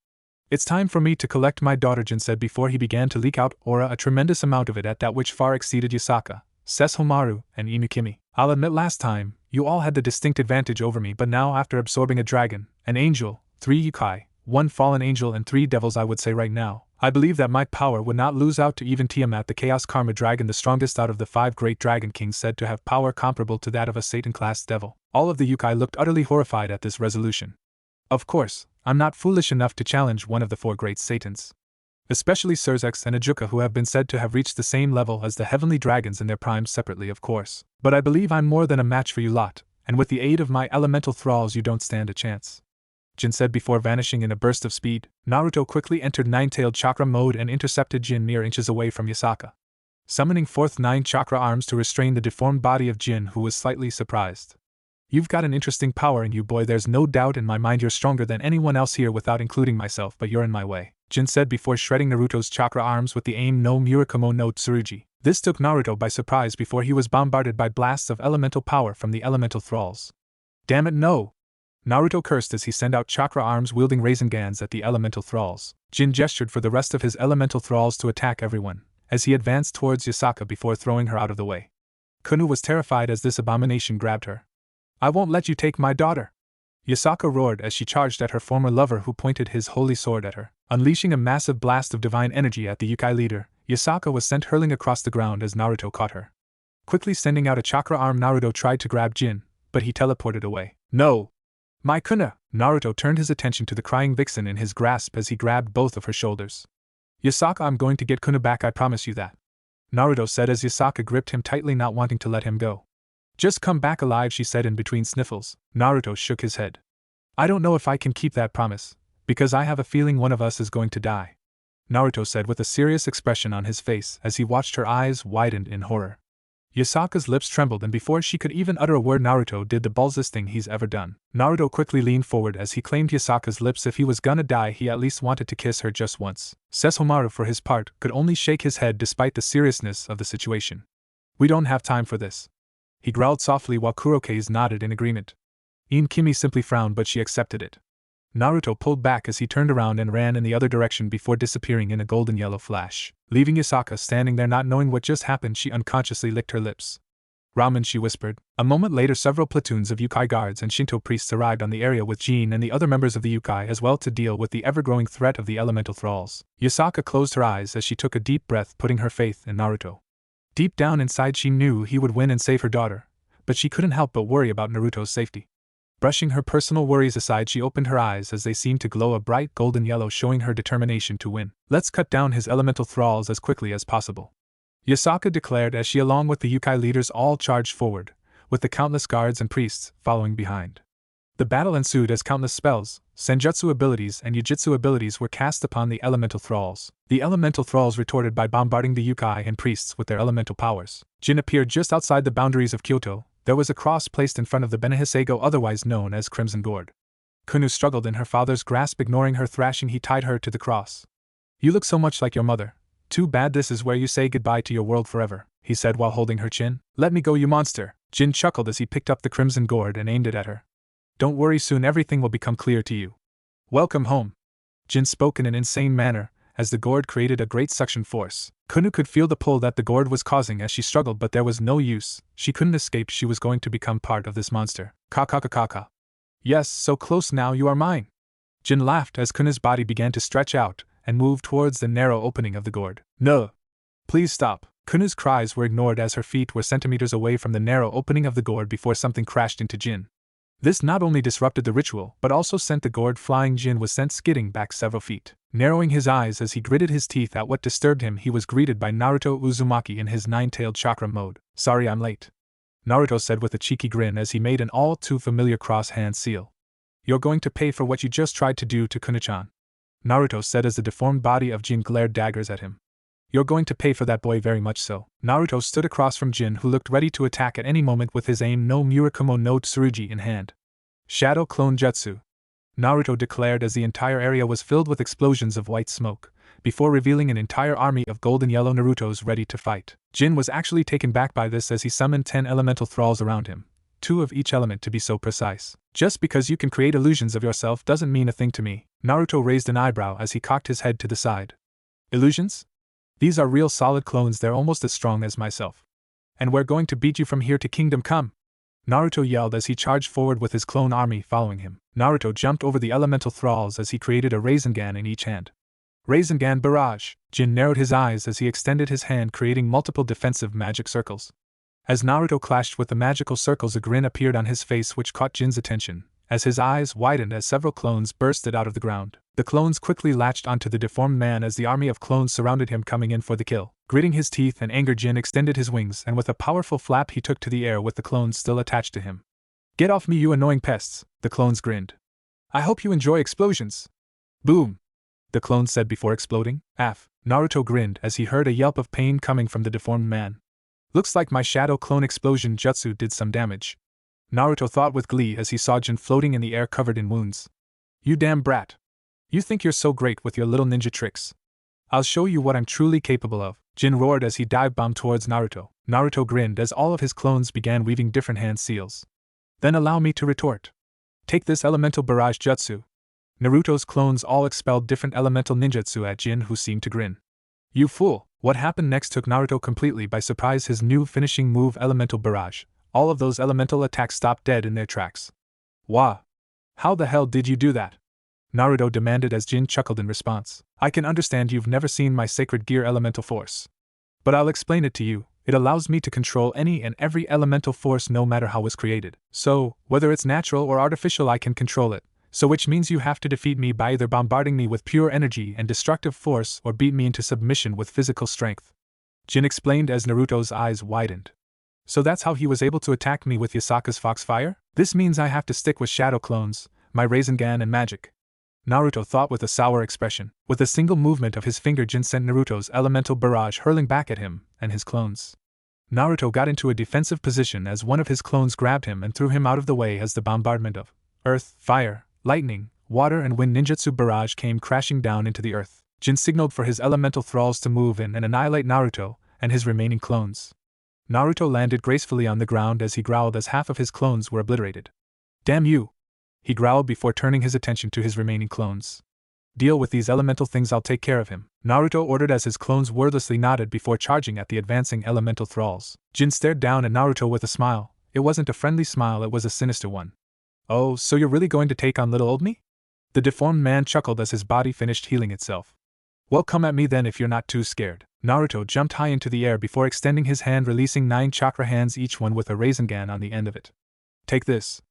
It's time for me to collect my daughter, Jin said before he began to leak out aura, a tremendous amount of it at that which far exceeded Yasaka, Sesshomaru, and Imikimi. I'll admit, last time, you all had the distinct advantage over me, but now after absorbing a dragon, an angel, 3 yukai, 1 fallen angel and 3 devils, I would say right now, I believe that my power would not lose out to even Tiamat, the Chaos Karma Dragon, the strongest out of the 5 great Dragon Kings, said to have power comparable to that of a Satan-class devil. All of the yukai looked utterly horrified at this resolution. Of course, I'm not foolish enough to challenge one of the 4 great Satans. Especially Surzex and Ajuka, who have been said to have reached the same level as the heavenly dragons in their primes separately, of course. But I believe I'm more than a match for you lot, and with the aid of my elemental thralls you don't stand a chance, Jin said before vanishing in a burst of speed. Naruto quickly entered Nine-Tailed Chakra mode and intercepted Jin mere inches away from Yasaka, summoning forth 9 chakra arms to restrain the deformed body of Jin, who was slightly surprised. You've got an interesting power in you, boy. There's no doubt in my mind you're stronger than anyone else here without including myself, but you're in my way, Jin said before shredding Naruto's chakra arms with the aim no Murakumo no Tsurugi. This took Naruto by surprise before he was bombarded by blasts of elemental power from the elemental thralls. Damn it, no! Naruto cursed as he sent out chakra arms wielding Razengans at the elemental thralls. Jin gestured for the rest of his elemental thralls to attack everyone, as he advanced towards Yasaka before throwing her out of the way. Kuno was terrified as this abomination grabbed her. I won't let you take my daughter! Yasaka roared as she charged at her former lover, who pointed his holy sword at her. Unleashing a massive blast of divine energy at the yukai leader, Yasaka was sent hurling across the ground as Naruto caught her. Quickly sending out a chakra arm, Naruto tried to grab Jin, but he teleported away. No! My Kuno! Naruto turned his attention to the crying vixen in his grasp as he grabbed both of her shoulders. Yasaka, I'm going to get Kuno back, I promise you that, Naruto said as Yasaka gripped him tightly, not wanting to let him go. Just come back alive, she said in between sniffles. Naruto shook his head. I don't know if I can keep that promise, because I have a feeling one of us is going to die, Naruto said with a serious expression on his face as he watched her eyes widen in horror. Yasaka's lips trembled, and before she could even utter a word, Naruto did the ballsiest thing he's ever done. Naruto quickly leaned forward as he claimed Yasaka's lips. If he was gonna die, he at least wanted to kiss her just once. Sesshomaru, for his part, could only shake his head despite the seriousness of the situation. We don't have time for this, he growled softly while Kurokaze nodded in agreement. Kimi simply frowned, but she accepted it. Naruto pulled back as he turned around and ran in the other direction before disappearing in a golden yellow flash. Leaving Yasaka standing there not knowing what just happened, she unconsciously licked her lips. Ramen, she whispered. A moment later, several platoons of Yukai guards and Shinto priests arrived on the area with Jin and the other members of the Yukai as well to deal with the ever-growing threat of the elemental thralls. Yasaka closed her eyes as she took a deep breath, putting her faith in Naruto. Deep down inside, she knew he would win and save her daughter, but she couldn't help but worry about Naruto's safety. Brushing her personal worries aside, she opened her eyes as they seemed to glow a bright golden yellow, showing her determination to win. Let's cut down his elemental thralls as quickly as possible, Yasaka declared as she, along with the Yukai leaders, all charged forward, with the countless guards and priests following behind. The battle ensued as countless spells, senjutsu abilities, and yujitsu abilities were cast upon the elemental thralls. The elemental thralls retorted by bombarding the Yukai and priests with their elemental powers. Jin appeared just outside the boundaries of Kyoto. There was a cross placed in front of the Benehiseigo, otherwise known as Crimson Gourd. Kuno struggled in her father's grasp. Ignoring her thrashing, he tied her to the cross. You look so much like your mother. Too bad this is where you say goodbye to your world forever, he said while holding her chin. Let me go, you monster. Jin chuckled as he picked up the Crimson Gourd and aimed it at her. Don't worry, soon everything will become clear to you. Welcome home. Jin spoke in an insane manner, as the gourd created a great suction force. Kuno could feel the pull that the gourd was causing as she struggled, but there was no use. She couldn't escape. She was going to become part of this monster. Ka. Yes, so close now, you are mine. Jin laughed as Kuno's body began to stretch out and move towards the narrow opening of the gourd. No! Please stop. Kuno's cries were ignored as her feet were centimeters away from the narrow opening of the gourd before something crashed into Jin. This not only disrupted the ritual, but also sent the gourd flying. Jin was sent skidding back several feet. Narrowing his eyes as he gritted his teeth at what disturbed him, he was greeted by Naruto Uzumaki in his nine-tailed chakra mode. Sorry I'm late, Naruto said with a cheeky grin as he made an all-too-familiar cross-hand seal. You're going to pay for what you just tried to do to Kuno-chan, Naruto said as the deformed body of Jin glared daggers at him. You're going to pay for that, boy, very much so. Naruto stood across from Jin, who looked ready to attack at any moment with his aim no Murakumo no Tsurugi in hand. Shadow Clone Jutsu, Naruto declared as the entire area was filled with explosions of white smoke, before revealing an entire army of golden yellow Narutos ready to fight. Jin was actually taken back by this as he summoned 10 elemental thralls around him, 2 of each element to be so precise. Just because you can create illusions of yourself doesn't mean a thing to me. Naruto raised an eyebrow as he cocked his head to the side. Illusions? These are real solid clones, they're almost as strong as myself. And we're going to beat you from here to Kingdom Come, Naruto yelled as he charged forward with his clone army following him. Naruto jumped over the elemental thralls as he created a Rasengan in each hand. Rasengan Barrage! Jin narrowed his eyes as he extended his hand, creating multiple defensive magic circles. As Naruto clashed with the magical circles, a grin appeared on his face which caught Jin's attention, as his eyes widened as several clones bursted out of the ground. The clones quickly latched onto the deformed man as the army of clones surrounded him, coming in for the kill. Gritting his teeth in anger, Jin extended his wings and with a powerful flap he took to the air with the clones still attached to him. Get off me, you annoying pests, the clones grinned. I hope you enjoy explosions. Boom! The clone said before exploding. Af! Naruto grinned as he heard a yelp of pain coming from the deformed man. Looks like my shadow clone explosion jutsu did some damage, Naruto thought with glee as he saw Jin floating in the air covered in wounds. You damn brat! You think you're so great with your little ninja tricks? I'll show you what I'm truly capable of, Jin roared as he dive-bombed towards Naruto. Naruto grinned as all of his clones began weaving different hand seals. Then allow me to retort. Take this elemental barrage jutsu. Naruto's clones all expelled different elemental ninjutsu at Jin, who seemed to grin. You fool! What happened next took Naruto completely by surprise. His new finishing move, elemental barrage. All of those elemental attacks stopped dead in their tracks. Wah! How the hell did you do that? Naruto demanded as Jin chuckled in response. I can understand you've never seen my sacred gear elemental force. But I'll explain it to you. It allows me to control any and every elemental force no matter how it's created. So, whether it's natural or artificial, I can control it. So which means you have to defeat me by either bombarding me with pure energy and destructive force or beat me into submission with physical strength, Jin explained as Naruto's eyes widened. So that's how he was able to attack me with Yasaka's Foxfire? This means I have to stick with shadow clones, my Rasengan and magic, Naruto thought with a sour expression. With a single movement of his finger, Jin sent Naruto's elemental barrage hurling back at him and his clones. Naruto got into a defensive position as one of his clones grabbed him and threw him out of the way as the bombardment of earth, fire, lightning, water and wind ninjutsu barrage came crashing down into the earth. Jin signaled for his elemental thralls to move in and annihilate Naruto and his remaining clones. Naruto landed gracefully on the ground as he growled as half of his clones were obliterated. "Damn you!" he growled before turning his attention to his remaining clones. "Deal with these elemental things, I'll take care of him," Naruto ordered as his clones wordlessly nodded before charging at the advancing elemental thralls. Jin stared down at Naruto with a smile. It wasn't a friendly smile, it was a sinister one. "Oh, so you're really going to take on little old me?" The deformed man chuckled as his body finished healing itself. "Well, come at me then if you're not too scared." Naruto jumped high into the air before extending his hand, releasing 9 chakra hands, each one with a Rasengan on the end of it. "Take this."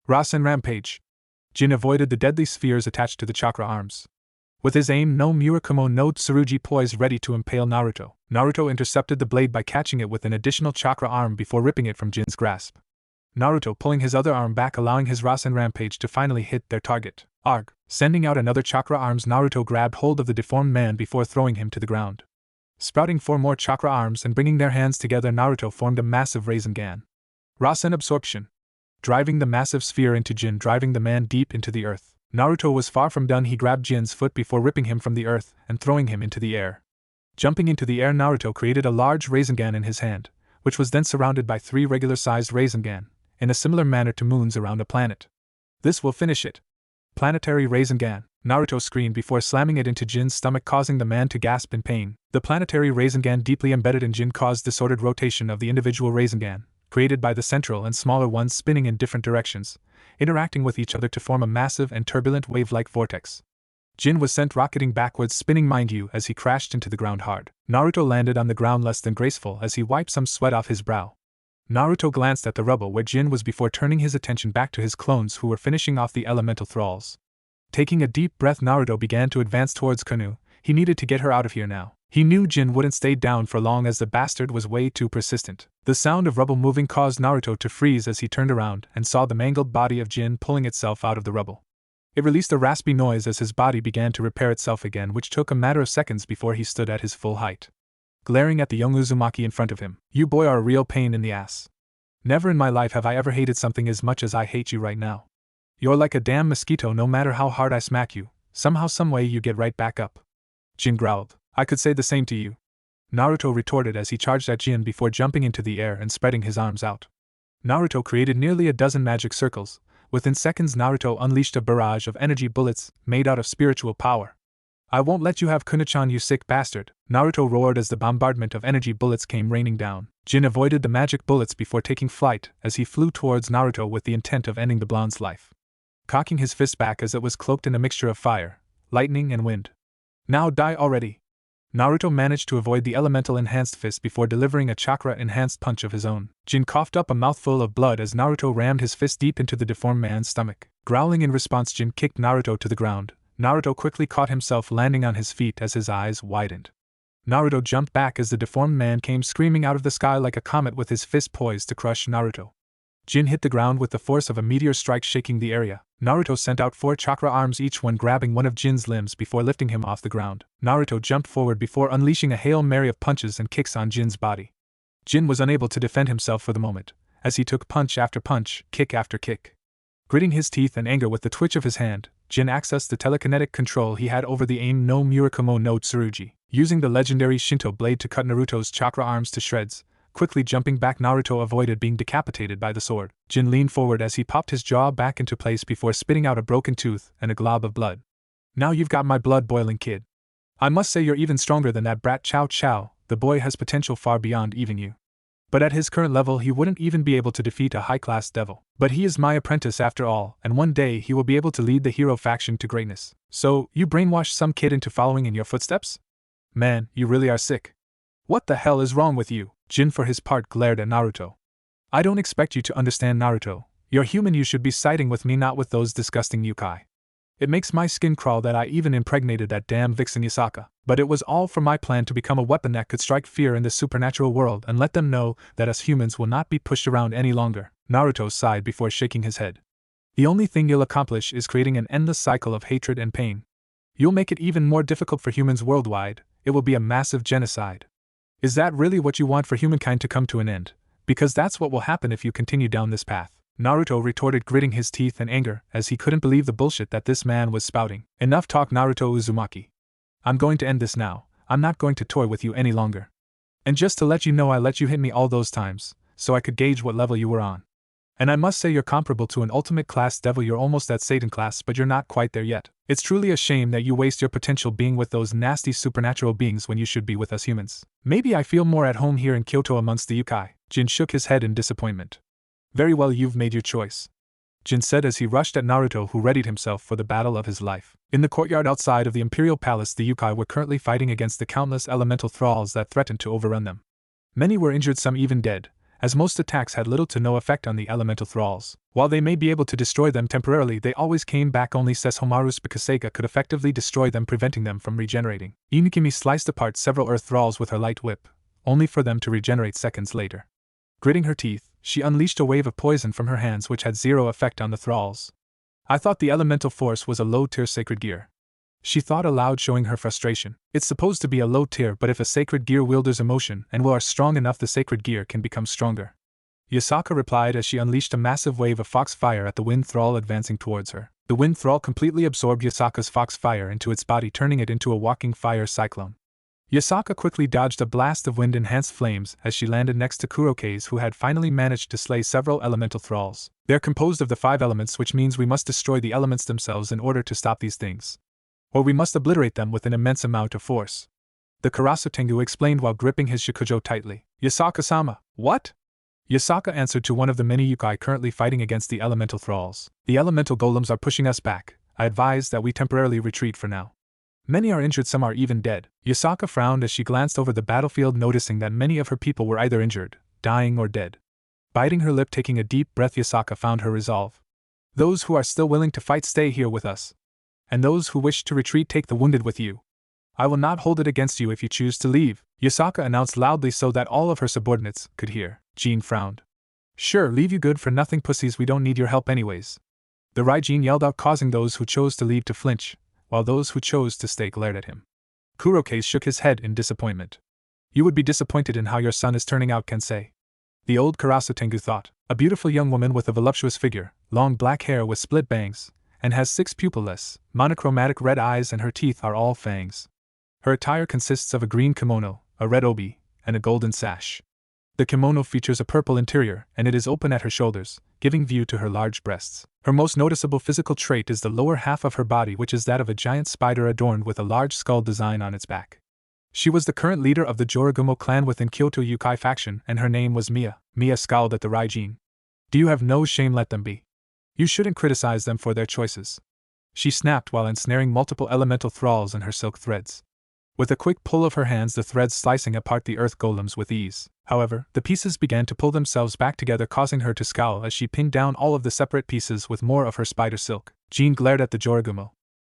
Rasen Rampage. Jin avoided the deadly spheres attached to the chakra arms. With his aim no Murakumo no Tsurugi poised ready to impale Naruto, Naruto intercepted the blade by catching it with an additional chakra arm before ripping it from Jin's grasp. Naruto pulling his other arm back, allowing his Rasen Rampage to finally hit their target. Arg! Sending out another chakra arms, Naruto grabbed hold of the deformed man before throwing him to the ground. Sprouting 4 more chakra arms and bringing their hands together, Naruto formed a massive Rasengan. Rasen Absorption. Driving the massive sphere into Jin, driving the man deep into the earth. Naruto was far from done. He grabbed Jin's foot before ripping him from the earth and throwing him into the air. Jumping into the air, Naruto created a large Rasengan in his hand, which was then surrounded by 3 regular-sized Rasengan, in a similar manner to moons around a planet. "This will finish it." Planetary Rasengan, Naruto screamed before slamming it into Jin's stomach, causing the man to gasp in pain. The planetary Rasengan deeply embedded in Jin caused disordered rotation of the individual Rasengan, created by the central and smaller ones spinning in different directions, interacting with each other to form a massive and turbulent wave-like vortex. Jin was sent rocketing backwards, spinning mind you, as he crashed into the ground hard. Naruto landed on the ground less than graceful as he wiped some sweat off his brow. Naruto glanced at the rubble where Jin was before turning his attention back to his clones who were finishing off the elemental thralls. Taking a deep breath, Naruto began to advance towards Kuno. He needed to get her out of here now. He knew Jin wouldn't stay down for long as the bastard was way too persistent. The sound of rubble moving caused Naruto to freeze as he turned around and saw the mangled body of Jin pulling itself out of the rubble. It released a raspy noise as his body began to repair itself again, which took a matter of seconds before he stood at his full height. Glaring at the young Uzumaki in front of him, "You boy are a real pain in the ass. Never in my life have I ever hated something as much as I hate you right now. You're like a damn mosquito. No matter how hard I smack you, somehow someway you get right back up." Jin growled. "I could say the same to you," Naruto retorted as he charged at Jin before jumping into the air and spreading his arms out. Naruto created nearly a dozen magic circles. Within seconds, Naruto unleashed a barrage of energy bullets made out of spiritual power. "I won't let you have Kuno-chan, you sick bastard," Naruto roared as the bombardment of energy bullets came raining down. Jin avoided the magic bullets before taking flight as he flew towards Naruto with the intent of ending the blonde's life. Cocking his fist back as it was cloaked in a mixture of fire, lightning and wind. "Now die already!" Naruto managed to avoid the elemental-enhanced fist before delivering a chakra-enhanced punch of his own. Jin coughed up a mouthful of blood as Naruto rammed his fist deep into the deformed man's stomach. Growling in response, Jin kicked Naruto to the ground. Naruto quickly caught himself landing on his feet as his eyes widened. Naruto jumped back as the deformed man came screaming out of the sky like a comet with his fist poised to crush Naruto. Jin hit the ground with the force of a meteor strike, shaking the area. Naruto sent out 4 chakra arms, each one grabbing one of Jin's limbs before lifting him off the ground. Naruto jumped forward before unleashing a Hail Mary of punches and kicks on Jin's body. Jin was unable to defend himself for the moment, as he took punch after punch, kick after kick. Gritting his teeth in anger with the twitch of his hand, Jin accessed the telekinetic control he had over the aim no Murakumo no Tsurugi, using the legendary Shinto blade to cut Naruto's chakra arms to shreds. Quickly jumping back, Naruto avoided being decapitated by the sword. Jin leaned forward as he popped his jaw back into place before spitting out a broken tooth and a glob of blood. "Now you've got my blood boiling, kid. I must say you're even stronger than that brat Chow Chow. The boy has potential far beyond even you. But at his current level he wouldn't even be able to defeat a high-class devil. But he is my apprentice after all, and one day he will be able to lead the hero faction to greatness. So, you brainwashed some kid into following in your footsteps? Man, you really are sick. What the hell is wrong with you?" Jin for his part glared at Naruto. "I don't expect you to understand, Naruto. You're human, you should be siding with me, not with those disgusting yokai. It makes my skin crawl that I even impregnated that damn vixen Yasaka. But it was all for my plan to become a weapon that could strike fear in the supernatural world and let them know that us humans will not be pushed around any longer." Naruto sighed before shaking his head. "The only thing you'll accomplish is creating an endless cycle of hatred and pain. You'll make it even more difficult for humans worldwide. It will be a massive genocide. Is that really what you want for humankind to come to an end? Because that's what will happen if you continue down this path. Naruto retorted, gritting his teeth in anger as he couldn't believe the bullshit that this man was spouting. Enough talk, Naruto Uzumaki. I'm going to end this now. I'm not going to toy with you any longer. And just to let you know, I let you hit me all those times, so I could gauge what level you were on. And I must say you're comparable to an ultimate class devil. You're almost at Satan class, but you're not quite there yet. It's truly a shame that you waste your potential being with those nasty supernatural beings when you should be with us humans. Maybe I feel more at home here in Kyoto amongst the yokai. Jin shook his head in disappointment. Very well, you've made your choice, Jin said as he rushed at Naruto, who readied himself for the battle of his life. In the courtyard outside of the Imperial Palace, the yokai were currently fighting against the countless elemental thralls that threatened to overrun them. Many were injured, some even dead, as most attacks had little to no effect on the elemental thralls. While they may be able to destroy them temporarily, they always came back. Only Sesshomaru's Bikasega could effectively destroy them, preventing them from regenerating. Inukimi sliced apart several earth thralls with her light whip, only for them to regenerate seconds later. Gritting her teeth, she unleashed a wave of poison from her hands which had zero effect on the thralls. I thought the elemental force was a low-tier sacred gear, she thought aloud, showing her frustration. It's supposed to be a low tier, but if a sacred gear wielder's emotion and will are strong enough, the sacred gear can become stronger. Yasaka replied as she unleashed a massive wave of fox fire at the wind thrall advancing towards her. The wind thrall completely absorbed Yasaka's fox fire into its body, turning it into a walking fire cyclone. Yasaka quickly dodged a blast of wind-enhanced flames as she landed next to Kuroke's, who had finally managed to slay several elemental thralls. They're composed of the 5 elements, which means we must destroy the elements themselves in order to stop these things. Or we must obliterate them with an immense amount of force, the Karasu Tengu explained while gripping his Shikujo tightly. Yasaka-sama, what? Yasaka answered to one of the many yokai currently fighting against the elemental thralls. The elemental golems are pushing us back. I advise that we temporarily retreat for now. Many are injured, some are even dead. Yasaka frowned as she glanced over the battlefield, noticing that many of her people were either injured, dying, or dead. Biting her lip, taking a deep breath, Yasaka found her resolve. Those who are still willing to fight, stay here with us. And those who wish to retreat, take the wounded with you. I will not hold it against you if you choose to leave, Yasaka announced loudly so that all of her subordinates could hear. Jin frowned. Sure, leave, you good-for-nothing pussies, we don't need your help anyways. The Raijin yelled out, causing those who chose to leave to flinch, while those who chose to stay glared at him. Kuroke shook his head in disappointment. You would be disappointed in how your son is turning out, Kensei. The old Karasu Tengu thought. A beautiful young woman with a voluptuous figure, long black hair with split bangs, and has 6 pupilless, monochromatic red eyes, and her teeth are all fangs. Her attire consists of a green kimono, a red obi, and a golden sash. The kimono features a purple interior, and it is open at her shoulders, giving view to her large breasts. Her most noticeable physical trait is the lower half of her body, which is that of a giant spider adorned with a large skull design on its back. She was the current leader of the Joragumo clan within Kyoto Yukai faction, and her name was Mia. Mia scowled at the Raijin. Do you have no shame? Let them be. You shouldn't criticize them for their choices, she snapped while ensnaring multiple elemental thralls in her silk threads. With a quick pull of her hands, the threads slicing apart the earth golems with ease. However, the pieces began to pull themselves back together, causing her to scowl as she pinned down all of the separate pieces with more of her spider silk. Jin glared at the Joragumo.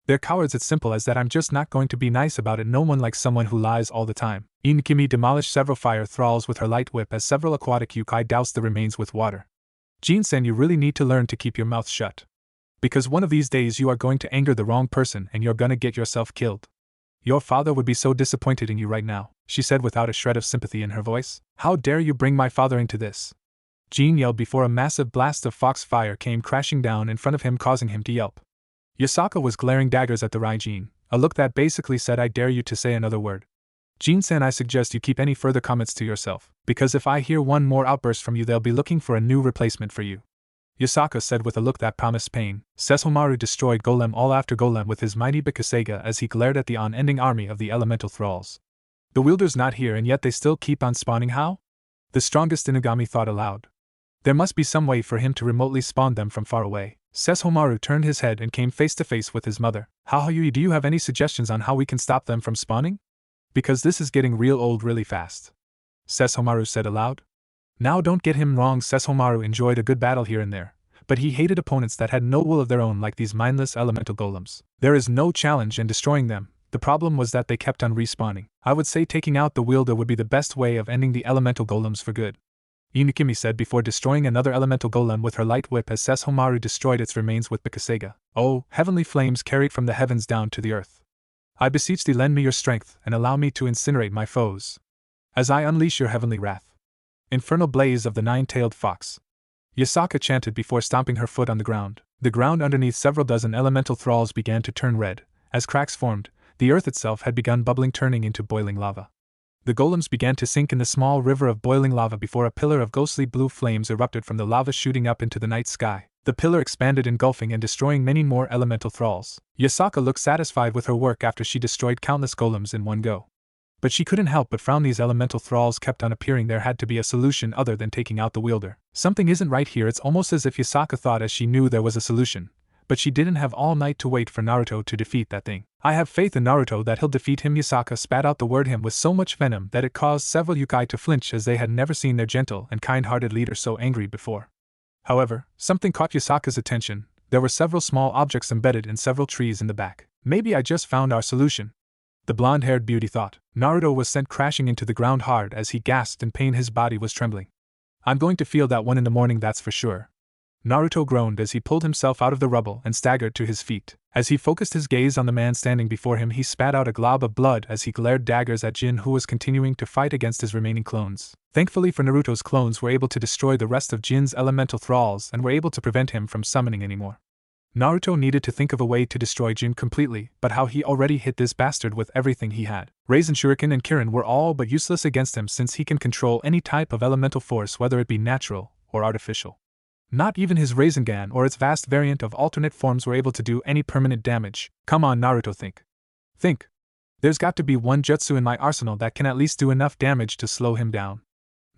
They're cowards, it's simple as that. I'm just not going to be nice about it. No one likes someone who lies all the time. Inukimi demolished several fire thralls with her light whip as several aquatic yokai doused the remains with water. Jin-san, you really need to learn to keep your mouth shut. Because one of these days you are going to anger the wrong person and you're gonna get yourself killed. Your father would be so disappointed in you right now, she said without a shred of sympathy in her voice. How dare you bring my father into this? Jin yelled before a massive blast of fox fire came crashing down in front of him, causing him to yelp. Yasaka was glaring daggers at the Raijin, a look that basically said, I dare you to say another word. Jin-san, I suggest you keep any further comments to yourself, because if I hear one more outburst from you, they'll be looking for a new replacement for you. Yasaka said with a look that promised pain. Sesshomaru destroyed golem all after golem with his mighty Bikasega as he glared at the unending army of the elemental thralls. The wielder's not here and yet they still keep on spawning. How? The strongest Inugami thought aloud. There must be some way for him to remotely spawn them from far away. Sesshomaru turned his head and came face to face with his mother. Haoyui, do you have any suggestions on how we can stop them from spawning? Because this is getting real old really fast, Sesshomaru said aloud. Now don't get him wrong, Sesshomaru enjoyed a good battle here and there, but he hated opponents that had no will of their own like these mindless elemental golems. There is no challenge in destroying them, the problem was that they kept on respawning. I would say taking out the wielder would be the best way of ending the elemental golems for good, Inukimi said before destroying another elemental golem with her light whip as Sesshomaru destroyed its remains with Bikasega. Oh, heavenly flames carried from the heavens down to the earth. I beseech thee, lend me your strength and allow me to incinerate my foes. as I unleash your heavenly wrath. Infernal blaze of the nine-tailed fox. Yasaka chanted before stomping her foot on the ground. The ground underneath several dozen elemental thralls began to turn red. As cracks formed, the earth itself had begun bubbling, turning into boiling lava. The golems began to sink in the small river of boiling lava before a pillar of ghostly blue flames erupted from the lava, shooting up into the night sky. The pillar expanded, engulfing and destroying many more elemental thralls. Yasaka looked satisfied with her work after she destroyed countless golems in one go. But she couldn't help but frown. These elemental thralls kept on appearing. There had to be a solution other than taking out the wielder. Something isn't right here. It's almost as if Yasaka thought as she knew there was a solution, but she didn't have all night to wait for Naruto to defeat that thing. I have faith in Naruto that he'll defeat him. Yasaka spat out the word him with so much venom that it caused several yokai to flinch, as they had never seen their gentle and kind-hearted leader so angry before. However, something caught Yasaka's attention. There were several small objects embedded in several trees in the back. Maybe I just found our solution, the blonde-haired beauty thought. Naruto was sent crashing into the ground hard as he gasped in pain. His body was trembling. I'm going to feel that one in the morning, that's for sure. Naruto groaned as he pulled himself out of the rubble and staggered to his feet. As he focused his gaze on the man standing before him, he spat out a glob of blood as he glared daggers at Jin, who was continuing to fight against his remaining clones. Thankfully for Naruto's clones were able to destroy the rest of Jin's elemental thralls and were able to prevent him from summoning anymore. Naruto needed to think of a way to destroy Jin completely, but how? He already hit this bastard with everything he had. Raisin Shuriken and Kirin were all but useless against him, since he can control any type of elemental force, whether it be natural or artificial. Not even his Rasengan or its vast variant of alternate forms were able to do any permanent damage. Come on, Naruto, think. Think. There's got to be one jutsu in my arsenal that can at least do enough damage to slow him down.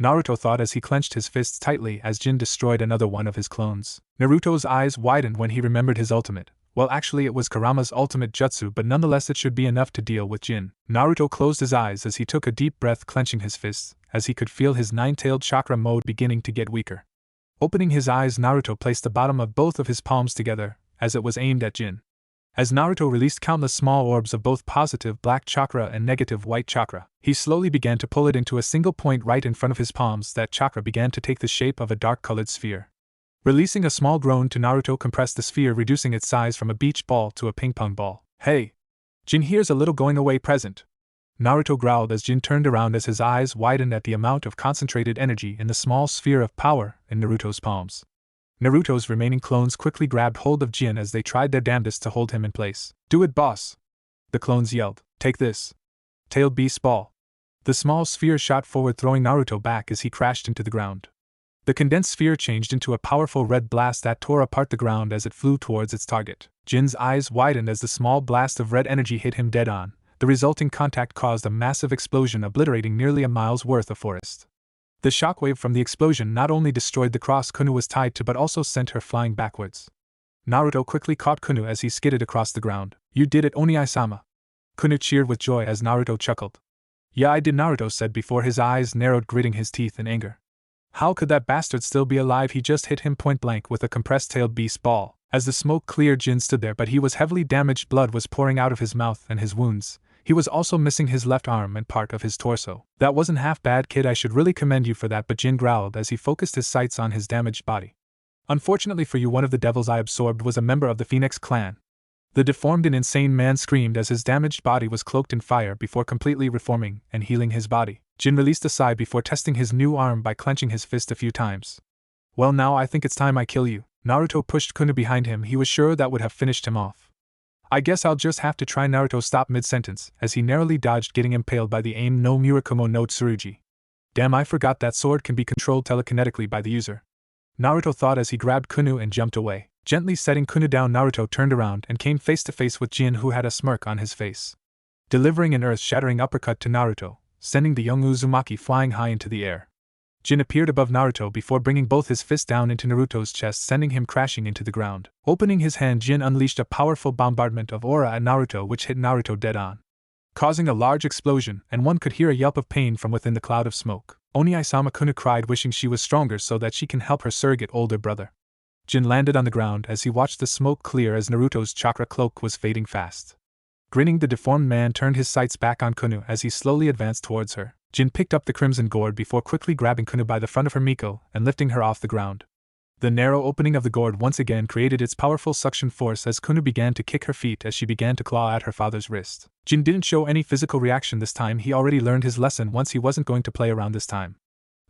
Naruto thought as he clenched his fists tightly as Jin destroyed another one of his clones. Naruto's eyes widened when he remembered his ultimate. Well, actually it was Kurama's ultimate jutsu, but nonetheless it should be enough to deal with Jin. Naruto closed his eyes as he took a deep breath, clenching his fists, as he could feel his nine-tailed chakra mode beginning to get weaker. Opening his eyes, Naruto placed the bottom of both of his palms together, as it was aimed at Jin. As Naruto released countless small orbs of both positive black chakra and negative white chakra, he slowly began to pull it into a single point right in front of his palms. That chakra began to take the shape of a dark-colored sphere. Releasing a small groan, Naruto compressed the sphere, reducing its size from a beach ball to a ping-pong ball. Hey! Jin, here's a little going-away present. Naruto growled as Jin turned around, as his eyes widened at the amount of concentrated energy in the small sphere of power in Naruto's palms. Naruto's remaining clones quickly grabbed hold of Jin as they tried their damnedest to hold him in place. Do it, boss! The clones yelled. Take this! Tailed Beast Ball. The small sphere shot forward, throwing Naruto back as he crashed into the ground. The condensed sphere changed into a powerful red blast that tore apart the ground as it flew towards its target. Jin's eyes widened as the small blast of red energy hit him dead on. The resulting contact caused a massive explosion, obliterating nearly a mile's worth of forest. The shockwave from the explosion not only destroyed the cross Kuno was tied to, but also sent her flying backwards. Naruto quickly caught Kuno as he skidded across the ground. You did it, Oni-sama! Kuno cheered with joy as Naruto chuckled. Yeah, I did, Naruto said before his eyes narrowed, gritting his teeth in anger. How could that bastard still be alive? He just hit him point blank with a compressed-tailed beast ball. As the smoke cleared, Jin stood there, but he was heavily damaged. Blood was pouring out of his mouth and his wounds. He was also missing his left arm and part of his torso. That wasn't half bad, kid. I should really commend you for that, but Jin growled as he focused his sights on his damaged body. Unfortunately for you, one of the devils I absorbed was a member of the Phoenix clan. The deformed and insane man screamed as his damaged body was cloaked in fire before completely reforming and healing his body. Jin released a sigh before testing his new arm by clenching his fist a few times. Well, now I think it's time I kill you. Naruto pushed Kuno behind him. He was sure that would have finished him off. I guess I'll just have to try. Naruto stopped mid-sentence as he narrowly dodged getting impaled by the aim no Murakumo no Tsurugi. Damn, I forgot that sword can be controlled telekinetically by the user. Naruto thought as he grabbed Kuno and jumped away. Gently setting Kuno down, Naruto turned around and came face to face with Jin, who had a smirk on his face. Delivering an earth-shattering uppercut to Naruto, sending the young Uzumaki flying high into the air. Jin appeared above Naruto before bringing both his fists down into Naruto's chest, sending him crashing into the ground. Opening his hand, Jin unleashed a powerful bombardment of aura at Naruto, which hit Naruto dead on, causing a large explosion, and one could hear a yelp of pain from within the cloud of smoke. Oni-sama Kuno cried, wishing she was stronger so that she can help her surrogate older brother. Jin landed on the ground as he watched the smoke clear as Naruto's chakra cloak was fading fast. Grinning, the deformed man turned his sights back on Kuno as he slowly advanced towards her. Jin picked up the crimson gourd before quickly grabbing Kuno by the front of her Miko and lifting her off the ground. The narrow opening of the gourd once again created its powerful suction force as Kuno began to kick her feet as she began to claw at her father's wrist. Jin didn't show any physical reaction this time. He already learned his lesson once. He wasn't going to play around this time.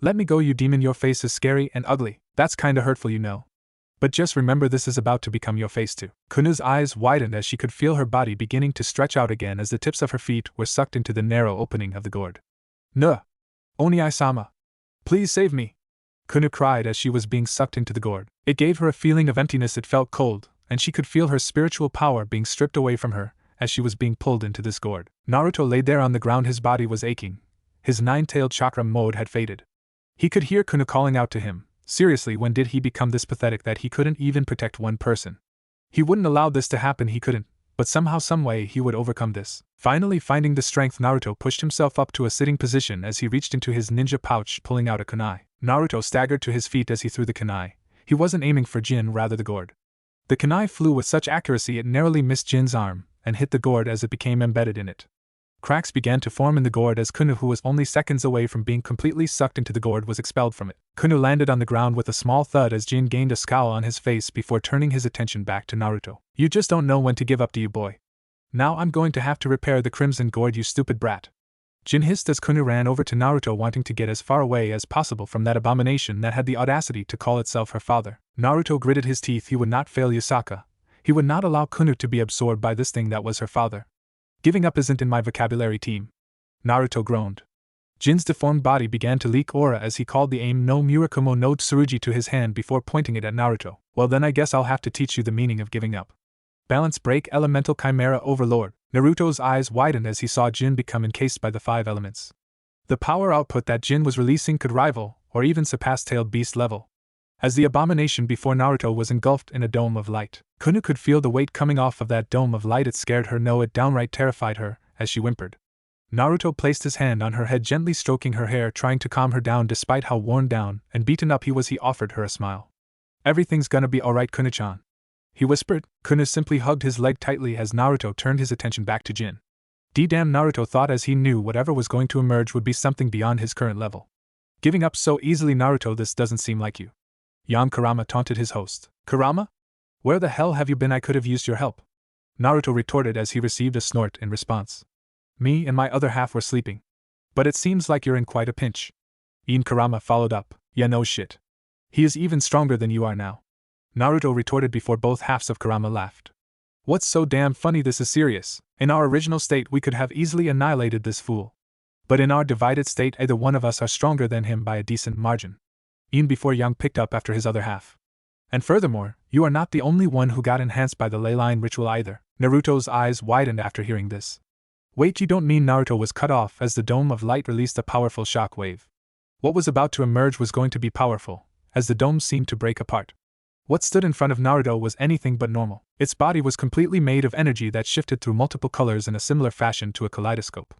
Let me go, you demon. Your face is scary and ugly. That's kinda hurtful, you know. But just remember, this is about to become your face too. Kuno's eyes widened as she could feel her body beginning to stretch out again as the tips of her feet were sucked into the narrow opening of the gourd. Nuh! Oni-sama! Please save me! Kuno cried as she was being sucked into the gourd. It gave her a feeling of emptiness. It felt cold, and she could feel her spiritual power being stripped away from her as she was being pulled into this gourd. Naruto lay there on the ground. His body was aching. His nine-tailed chakra mode had faded. He could hear Kuno calling out to him. Seriously, when did he become this pathetic that he couldn't even protect one person? He wouldn't allow this to happen. He couldn't, but somehow, someway, he would overcome this. Finally finding the strength, Naruto pushed himself up to a sitting position as he reached into his ninja pouch, pulling out a kunai. Naruto staggered to his feet as he threw the kunai. He wasn't aiming for Jin, rather the gourd. The kunai flew with such accuracy it narrowly missed Jin's arm and hit the gourd as it became embedded in it. Cracks began to form in the gourd as Kuno, who was only seconds away from being completely sucked into the gourd, was expelled from it. Kuno landed on the ground with a small thud as Jin gained a scowl on his face before turning his attention back to Naruto. You just don't know when to give up, do you, boy? Now I'm going to have to repair the crimson gourd, you stupid brat. Jin hissed as Kuno ran over to Naruto, wanting to get as far away as possible from that abomination that had the audacity to call itself her father. Naruto gritted his teeth. He would not fail Yasaka. He would not allow Kuno to be absorbed by this thing that was her father. Giving up isn't in my vocabulary, team. Naruto groaned. Jin's deformed body began to leak aura as he called the aim no Murakumo no Tsurugi to his hand before pointing it at Naruto. Well then, I guess I'll have to teach you the meaning of giving up. Balance break, elemental chimera overlord. Naruto's eyes widened as he saw Jin become encased by the 5 elements. The power output that Jin was releasing could rival, or even surpass tailed beast level. As the abomination before Naruto was engulfed in a dome of light, Kuno could feel the weight coming off of that dome of light. It scared her, no, it downright terrified her, as she whimpered. Naruto placed his hand on her head, gently stroking her hair, trying to calm her down. Despite how worn down and beaten up he was, he offered her a smile. Everything's gonna be alright, Kuno-chan, he whispered. Kuno simply hugged his leg tightly as Naruto turned his attention back to Jin. D-damn, Naruto thought, as he knew whatever was going to emerge would be something beyond his current level. Giving up so easily, Naruto, this doesn't seem like you. Yan Kurama taunted his host. Kurama? Where the hell have you been? I could have used your help. Naruto retorted as he received a snort in response. Me and my other half were sleeping. But it seems like you're in quite a pinch. Yan Kurama followed up. Yeah, no shit. He is even stronger than you are now. Naruto retorted before both halves of Kurama laughed. What's so damn funny? This is serious. In our original state we could have easily annihilated this fool. But in our divided state either one of us are stronger than him by a decent margin. Even before Yang picked up after his other half. And furthermore, you are not the only one who got enhanced by the ley line ritual either. Naruto's eyes widened after hearing this. Wait, you don't mean? Naruto was cut off as the dome of light released a powerful shock wave. What was about to emerge was going to be powerful, as the dome seemed to break apart. What stood in front of Naruto was anything but normal. Its body was completely made of energy that shifted through multiple colors in a similar fashion to a kaleidoscope.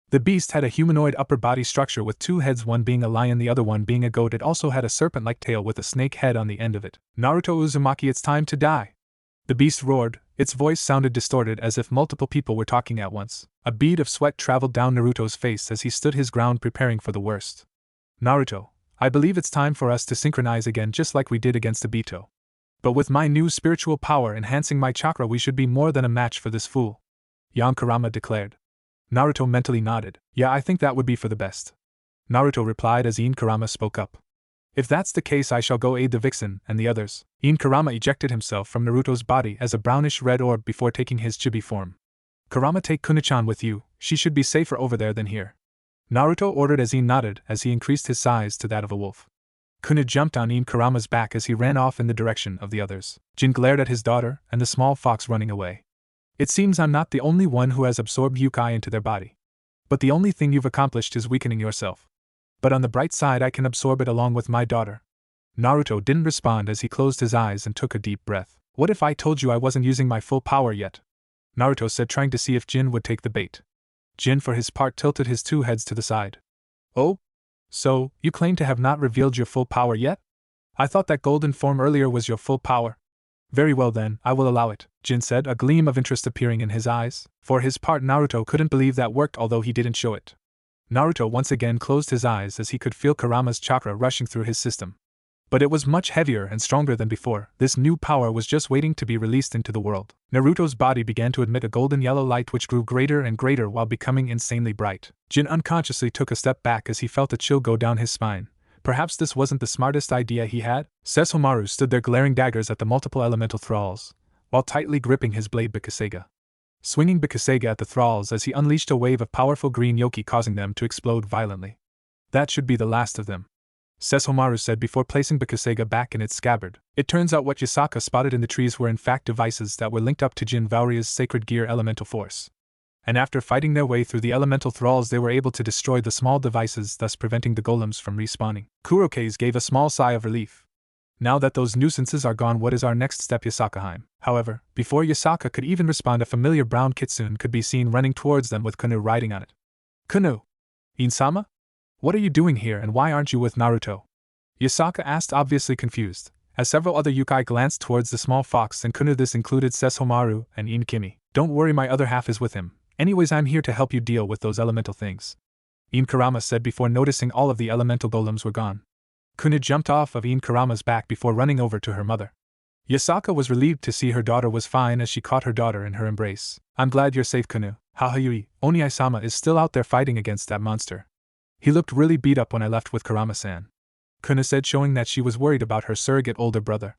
The beast had a humanoid upper body structure with 2 heads, one being a lion, the other one being a goat. It also had a serpent-like tail with a snake head on the end of it. Naruto Uzumaki, it's time to die. The beast roared. Its voice sounded distorted as if multiple people were talking at once. A bead of sweat traveled down Naruto's face as he stood his ground, preparing for the worst. Naruto, I believe it's time for us to synchronize again, just like we did against Aito. But with my new spiritual power enhancing my chakra, we should be more than a match for this fool. Yan Kurama declared. Naruto mentally nodded. Yeah, I think that would be for the best. Naruto replied as Ien Kurama spoke up. If that's the case, I shall go aid the vixen and the others. Ien Kurama ejected himself from Naruto's body as a brownish-red orb before taking his chibi form. Kurama, take Kuno-chan with you. She should be safer over there than here. Naruto ordered as Ien nodded as he increased his size to that of a wolf. Kuno jumped on Ien Kurama's back as he ran off in the direction of the others. Jin glared at his daughter and the small fox running away. It seems I'm not the only one who has absorbed Yukai into their body. But the only thing you've accomplished is weakening yourself. But on the bright side, I can absorb it along with my daughter. Naruto didn't respond as he closed his eyes and took a deep breath. What if I told you I wasn't using my full power yet? Naruto said, trying to see if Jin would take the bait. Jin, for his part, tilted his 2 heads to the side. Oh? So, you claim to have not revealed your full power yet? I thought that golden form earlier was your full power. Very well then, I will allow it, Jin said, a gleam of interest appearing in his eyes. For his part, Naruto couldn't believe that worked, although he didn't show it. Naruto once again closed his eyes as he could feel Kurama's chakra rushing through his system. But it was much heavier and stronger than before. This new power was just waiting to be released into the world. Naruto's body began to emit a golden yellow light which grew greater and greater while becoming insanely bright. Jin unconsciously took a step back as he felt a chill go down his spine. Perhaps this wasn't the smartest idea he had? Sesshomaru stood there glaring daggers at the multiple elemental thralls, while tightly gripping his blade Bikisega. Swinging Bikisega at the thralls as he unleashed a wave of powerful green yoki causing them to explode violently. That should be the last of them, Sesshomaru said before placing Bikisega back in its scabbard. It turns out what Yasaka spotted in the trees were in fact devices that were linked up to Jin Varu's sacred gear elemental force. And after fighting their way through the elemental thralls they were able to destroy the small devices, thus preventing the golems from respawning. Kurokaze gave a small sigh of relief. Now that those nuisances are gone, what is our next step, Yasaka? However, before Yasaka could even respond, a familiar brown kitsune could be seen running towards them with Kuno riding on it. Kuno! In-sama? What are you doing here and why aren't you with Naruto? Yasaka asked, obviously confused, as several other yokai glanced towards the small fox and Kuno. This included Sesshomaru and Inkimi. Don't worry, my other half is with him. Anyways, I'm here to help you deal with those elemental things, Inkarama said before noticing all of the elemental golems were gone. Kuno jumped off of Inkarama's back before running over to her mother. Yasaka was relieved to see her daughter was fine as she caught her daughter in her embrace. I'm glad you're safe, Kuno. Hahayui, Oni-sama is still out there fighting against that monster. He looked really beat up when I left with Karama-san, Kuno said, showing that she was worried about her surrogate older brother.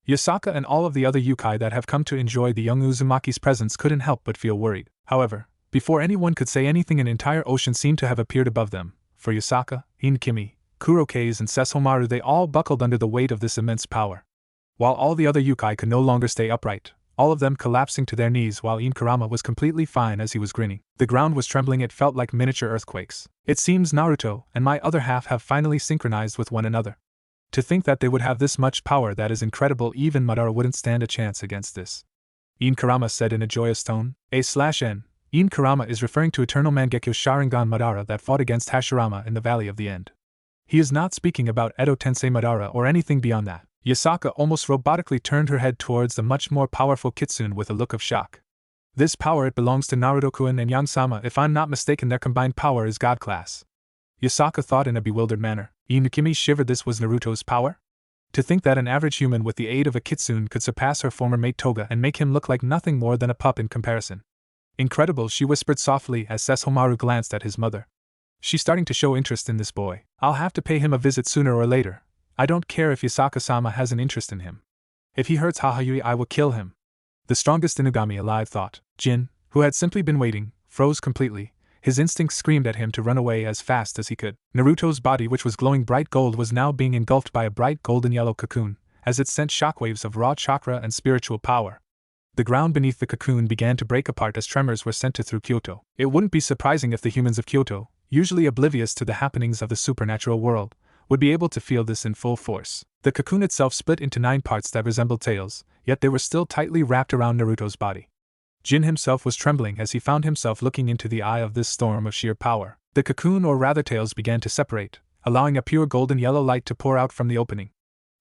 Yasaka and all of the other yokai that have come to enjoy the young Uzumaki's presence couldn't help but feel worried. However, before anyone could say anything, an entire ocean seemed to have appeared above them. For Yasaka, Inkimi, Kurokaze and Sesshomaru, they all buckled under the weight of this immense power. While all the other yokai could no longer stay upright, all of them collapsing to their knees, while Inkarama was completely fine as he was grinning. The ground was trembling, it felt like miniature earthquakes. It seems Naruto and my other half have finally synchronized with one another. To think that they would have this much power, that is incredible. Even Madara wouldn't stand a chance against this, Inkarama said in a joyous tone. A/N. Inkarama is referring to Eternal Mangekyo Sharingan Madara that fought against Hashirama in the Valley of the End. He is not speaking about Edo Tensei Madara or anything beyond that. Yasaka almost robotically turned her head towards the much more powerful kitsune with a look of shock. This power, it belongs to Naruto-kun and Yang-sama. If I'm not mistaken, their combined power is God class, Yasaka thought in a bewildered manner. Inukimi shivered. This was Naruto's power? To think that an average human with the aid of a kitsune could surpass her former mate Toga and make him look like nothing more than a pup in comparison. Incredible, she whispered softly as Sesshomaru glanced at his mother. She's starting to show interest in this boy. I'll have to pay him a visit sooner or later. I don't care if Yasaka-sama has an interest in him. If he hurts Hahayui, I will kill him. The strongest Inugami alive thought. Jin, who had simply been waiting, froze completely. His instincts screamed at him to run away as fast as he could. Naruto's body, which was glowing bright gold, was now being engulfed by a bright golden yellow cocoon, as it sent shockwaves of raw chakra and spiritual power. The ground beneath the cocoon began to break apart as tremors were sent through Kyoto. It wouldn't be surprising if the humans of Kyoto, usually oblivious to the happenings of the supernatural world, would be able to feel this in full force. The cocoon itself split into 9 parts that resembled tails, yet they were still tightly wrapped around Naruto's body. Jin himself was trembling as he found himself looking into the eye of this storm of sheer power. The cocoon, or rather tails, began to separate, allowing a pure golden yellow light to pour out from the opening.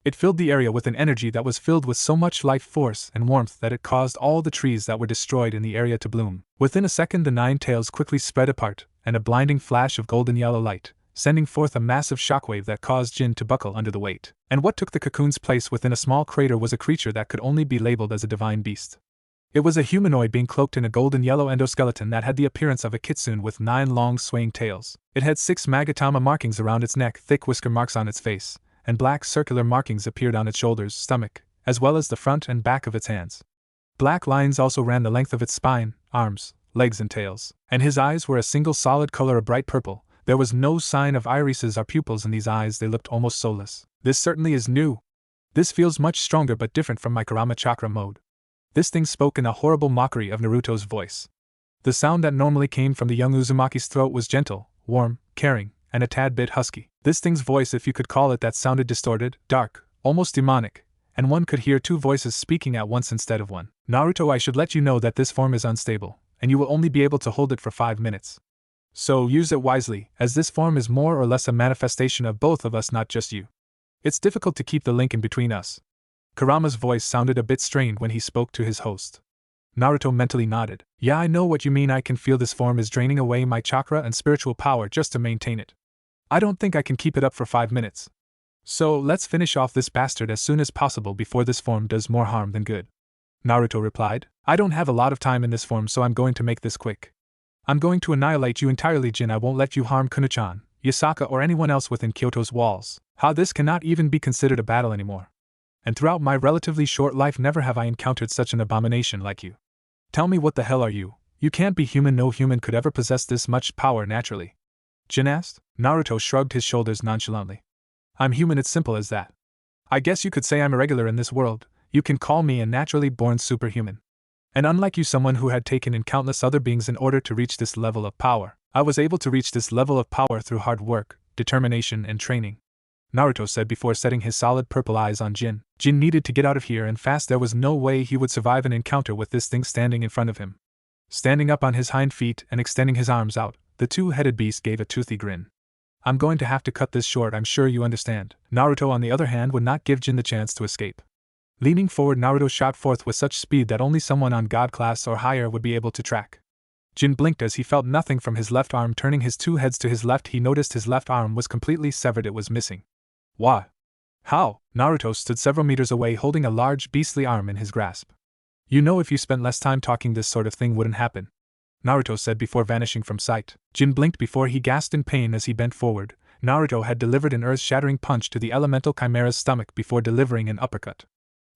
It filled the area with an energy that was filled with so much life force and warmth that it caused all the trees that were destroyed in the area to bloom. Within a second, the 9 tails quickly spread apart, and a blinding flash of golden yellow light, sending forth a massive shockwave that caused Jin to buckle under the weight. And what took the cocoon's place within a small crater was a creature that could only be labeled as a divine beast. It was a humanoid being cloaked in a golden yellow endoskeleton that had the appearance of a kitsune with 9 long swaying tails. It had 6 Magatama markings around its neck, thick whisker marks on its face, and black circular markings appeared on its shoulders, stomach, as well as the front and back of its hands. Black lines also ran the length of its spine, arms, legs and tails. And his eyes were a single solid color of bright purple. There was no sign of irises or pupils in these eyes, they looked almost soulless. This certainly is new. This feels much stronger but different from my Karama Chakra mode. This thing spoke in a horrible mockery of Naruto's voice. The sound that normally came from the young Uzumaki's throat was gentle, warm, caring, and a tad bit husky. This thing's voice, if you could call it that, sounded distorted, dark, almost demonic, and one could hear 2 voices speaking at once instead of one. Naruto, I should let you know that this form is unstable, and you will only be able to hold it for 5 minutes. So use it wisely, as this form is more or less a manifestation of both of us, not just you. It's difficult to keep the link in between us. Karama's voice sounded a bit strained when he spoke to his host. Naruto mentally nodded. Yeah, I know what you mean. I can feel this form is draining away my chakra and spiritual power just to maintain it. I don't think I can keep it up for 5 minutes. So let's finish off this bastard as soon as possible before this form does more harm than good. Naruto replied. I don't have a lot of time in this form, so I'm going to make this quick. I'm going to annihilate you entirely, Jin. I won't let you harm Kuno-chan, Yasaka, or anyone else within Kyoto's walls. How this cannot even be considered a battle anymore. And throughout my relatively short life never have I encountered such an abomination like you. Tell me, what the hell are you? You can't be human. No human could ever possess this much power naturally. Jin asked. Naruto shrugged his shoulders nonchalantly. I'm human, it's simple as that. I guess you could say I'm irregular in this world. You can call me a naturally born superhuman. And unlike you, someone who had taken in countless other beings in order to reach this level of power, I was able to reach this level of power through hard work, determination, and training. Naruto said before setting his solid purple eyes on Jin. Jin needed to get out of here and fast. There was no way he would survive an encounter with this thing standing in front of him. Standing up on his hind feet and extending his arms out, the two-headed beast gave a toothy grin. I'm going to have to cut this short, I'm sure you understand. Naruto, on the other hand, would not give Jin the chance to escape. Leaning forward, Naruto shot forth with such speed that only someone on God class or higher would be able to track. Jin blinked as he felt nothing from his left arm. Turning his two heads to his left, he noticed his left arm was completely severed. It was missing. Why? How? Naruto stood several meters away holding a large beastly arm in his grasp. You know, if you spent less time talking, this sort of thing wouldn't happen, Naruto said before vanishing from sight. Jin blinked before he gasped in pain as he bent forward. Naruto had delivered an earth-shattering punch to the elemental chimera's stomach before delivering an uppercut.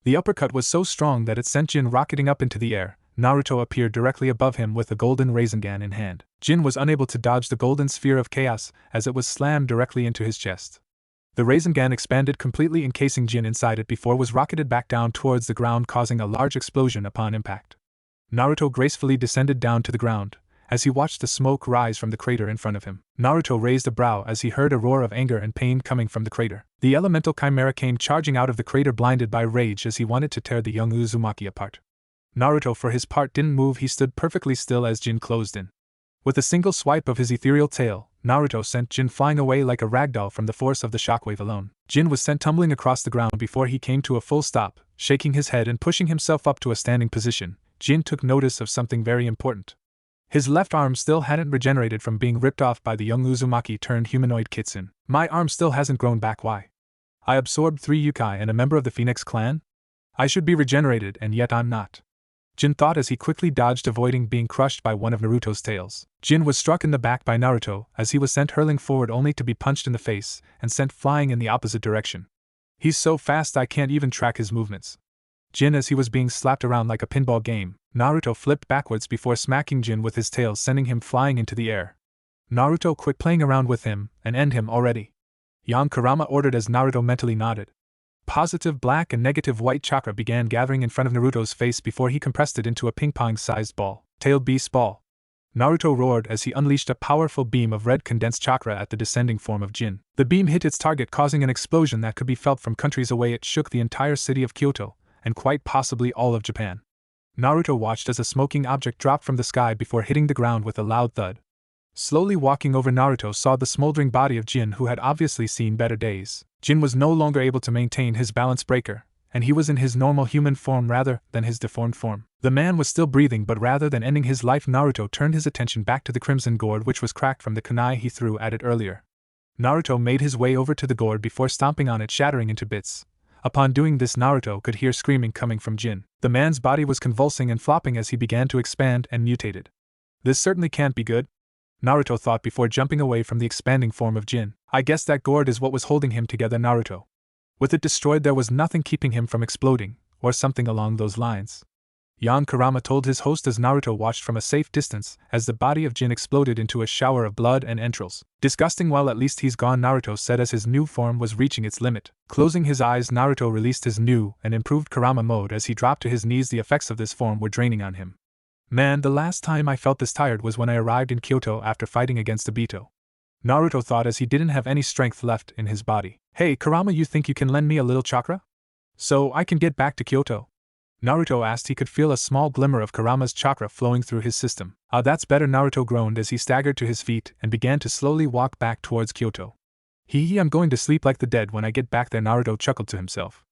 The uppercut was so strong that it sent Jin rocketing up into the air. Naruto appeared directly above him with a golden Rasengan in hand. Jin was unable to dodge the golden sphere of chaos as it was slammed directly into his chest. The Rasengan expanded completely, encasing Jin inside it before was rocketed back down towards the ground, causing a large explosion upon impact. Naruto gracefully descended down to the ground as he watched the smoke rise from the crater in front of him. Naruto raised a brow as he heard a roar of anger and pain coming from the crater. The elemental chimera came charging out of the crater, blinded by rage as he wanted to tear the young Uzumaki apart. Naruto, for his part, didn't move. He stood perfectly still as Jin closed in. With a single swipe of his ethereal tail, Naruto sent Jin flying away like a ragdoll from the force of the shockwave alone. Jin was sent tumbling across the ground before he came to a full stop. Shaking his head and pushing himself up to a standing position, Jin took notice of something very important. His left arm still hadn't regenerated from being ripped off by the young Uzumaki turned humanoid Kitsune. My arm still hasn't grown back. Why? I absorbed 3 Yukai and a member of the Phoenix clan? I should be regenerated, and yet I'm not, Jin thought as he quickly dodged, avoiding being crushed by one of Naruto's tails. Jin was struck in the back by Naruto as he was sent hurling forward only to be punched in the face and sent flying in the opposite direction. He's so fast I can't even track his movements. Jin, as he was being slapped around like a pinball game, Naruto flipped backwards before smacking Jin with his tail, sending him flying into the air. Naruto, quit playing around with him and end him already, Yan Kurama ordered as Naruto mentally nodded. Positive black and negative white chakra began gathering in front of Naruto's face before he compressed it into a ping-pong-sized ball. Tailed beast ball. Naruto roared as he unleashed a powerful beam of red condensed chakra at the descending form of Jin. The beam hit its target, causing an explosion that could be felt from countries away. It shook the entire city of Kyoto, and quite possibly all of Japan. Naruto watched as a smoking object dropped from the sky before hitting the ground with a loud thud. Slowly walking over, Naruto saw the smoldering body of Jin, who had obviously seen better days. Jin was no longer able to maintain his balance breaker, and he was in his normal human form rather than his deformed form. The man was still breathing, but rather than ending his life, Naruto turned his attention back to the crimson gourd which was cracked from the kunai he threw at it earlier. Naruto made his way over to the gourd before stomping on it, shattering into bits. Upon doing this, Naruto could hear screaming coming from Jin. The man's body was convulsing and flopping as he began to expand and mutated. This certainly can't be good, Naruto thought before jumping away from the expanding form of Jin. I guess that gourd is what was holding him together. Naruto. With it destroyed, there was nothing keeping him from exploding, or something along those lines. Yan Kurama told his host as Naruto watched from a safe distance as the body of Jin exploded into a shower of blood and entrails. Disgusting. Well, at least he's gone, Naruto said as his new form was reaching its limit. Closing his eyes, Naruto released his new and improved Kurama mode as he dropped to his knees. The effects of this form were draining on him. Man, the last time I felt this tired was when I arrived in Kyoto after fighting against Aito, Naruto thought as he didn't have any strength left in his body. Hey Kurama, you think you can lend me a little chakra? So I can get back to Kyoto? Naruto asked. He could feel a small glimmer of Kurama's chakra flowing through his system. Ah, that's better, Naruto groaned as he staggered to his feet and began to slowly walk back towards Kyoto. I'm going to sleep like the dead when I get back there, Naruto chuckled to himself.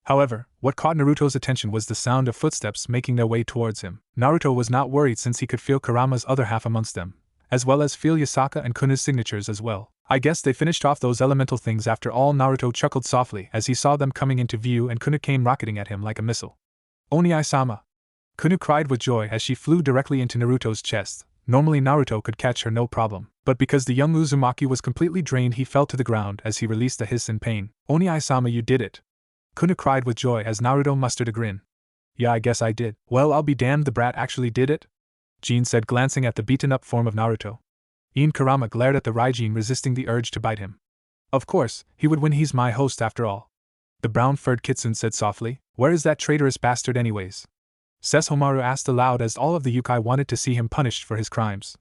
However, what caught Naruto's attention was the sound of footsteps making their way towards him. Naruto was not worried since he could feel Kurama's other half amongst them, as well as feel Yasaka and Kuno's signatures as well. I guess they finished off those elemental things after all. Naruto chuckled softly as he saw them coming into view and Kuno came rocketing at him like a missile. Oni-sama! Kuno cried with joy as she flew directly into Naruto's chest. Normally Naruto could catch her no problem, but because the young Uzumaki was completely drained he fell to the ground as he released a hiss in pain. Oni-sama, you did it! Kuno cried with joy as Naruto mustered a grin. Yeah, I guess I did. Well, I'll be damned, the brat actually did it? Jin said, glancing at the beaten-up form of Naruto. Ian Kurama glared at the Raijin, resisting the urge to bite him. Of course, he would win, he's my host after all. The brown-furred kitsune said softly. Where is that traitorous bastard anyways? Sesshomaru asked aloud as all of the yokai wanted to see him punished for his crimes.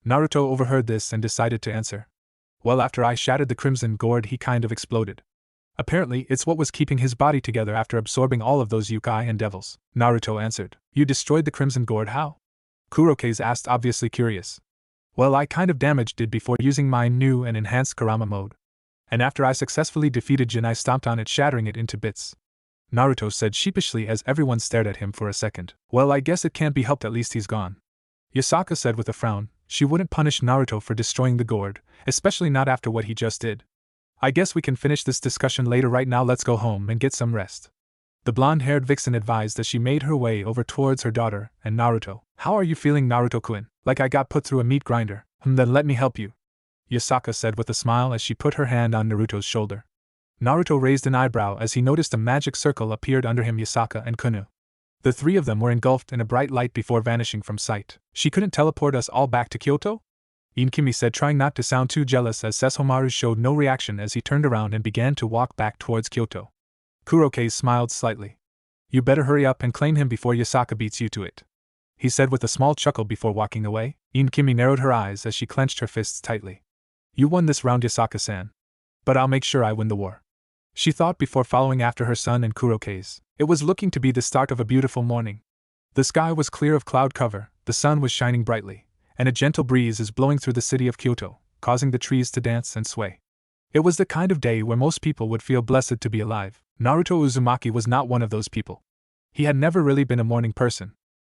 Naruto overheard this and decided to answer. Well, after I shattered the crimson gourd he kind of exploded. Apparently, it's what was keeping his body together after absorbing all of those yokai and devils, Naruto answered. You destroyed the crimson gourd, how? Kurokaze asked, obviously curious. Well, I kind of damaged it before using my new and enhanced Kurama mode. And after I successfully defeated Jin I stomped on it, shattering it into bits. Naruto said sheepishly as everyone stared at him for a second. Well, I guess it can't be helped, at least he's gone. Yasaka said with a frown. She wouldn't punish Naruto for destroying the gourd, especially not after what he just did. I guess we can finish this discussion later. Right now let's go home and get some rest. The blonde-haired vixen advised as she made her way over towards her daughter and Naruto. How are you feeling, Naruto-kun? Like I got put through a meat grinder. Then let me help you. Yasaka said with a smile as she put her hand on Naruto's shoulder. Naruto raised an eyebrow as he noticed a magic circle appeared under him, Yasaka and Kuno. The three of them were engulfed in a bright light before vanishing from sight. She couldn't teleport us all back to Kyoto? Inkimi said, trying not to sound too jealous as Sesshomaru showed no reaction as he turned around and began to walk back towards Kyoto. Kurokaze smiled slightly. You better hurry up and claim him before Yasaka beats you to it, he said with a small chuckle before walking away. Inkimi narrowed her eyes as she clenched her fists tightly. You won this round, Yasaka-san. But I'll make sure I win the war, she thought before following after her son and Kurokaze. It was looking to be the start of a beautiful morning. The sky was clear of cloud cover, the sun was shining brightly, and a gentle breeze is blowing through the city of Kyoto, causing the trees to dance and sway. It was the kind of day where most people would feel blessed to be alive. Naruto Uzumaki was not one of those people. He had never really been a morning person.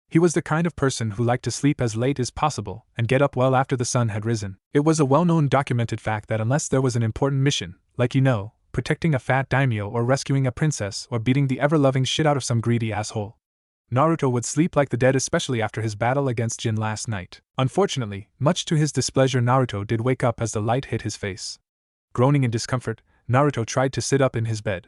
He was the kind of person who liked to sleep as late as possible and get up well after the sun had risen. It was a well-known documented fact that unless there was an important mission, like protecting a fat daimyo or rescuing a princess or beating the ever-loving shit out of some greedy asshole, Naruto would sleep like the dead, especially after his battle against Jin last night. Unfortunately, much to his displeasure, Naruto did wake up as the light hit his face. Groaning in discomfort, Naruto tried to sit up in his bed.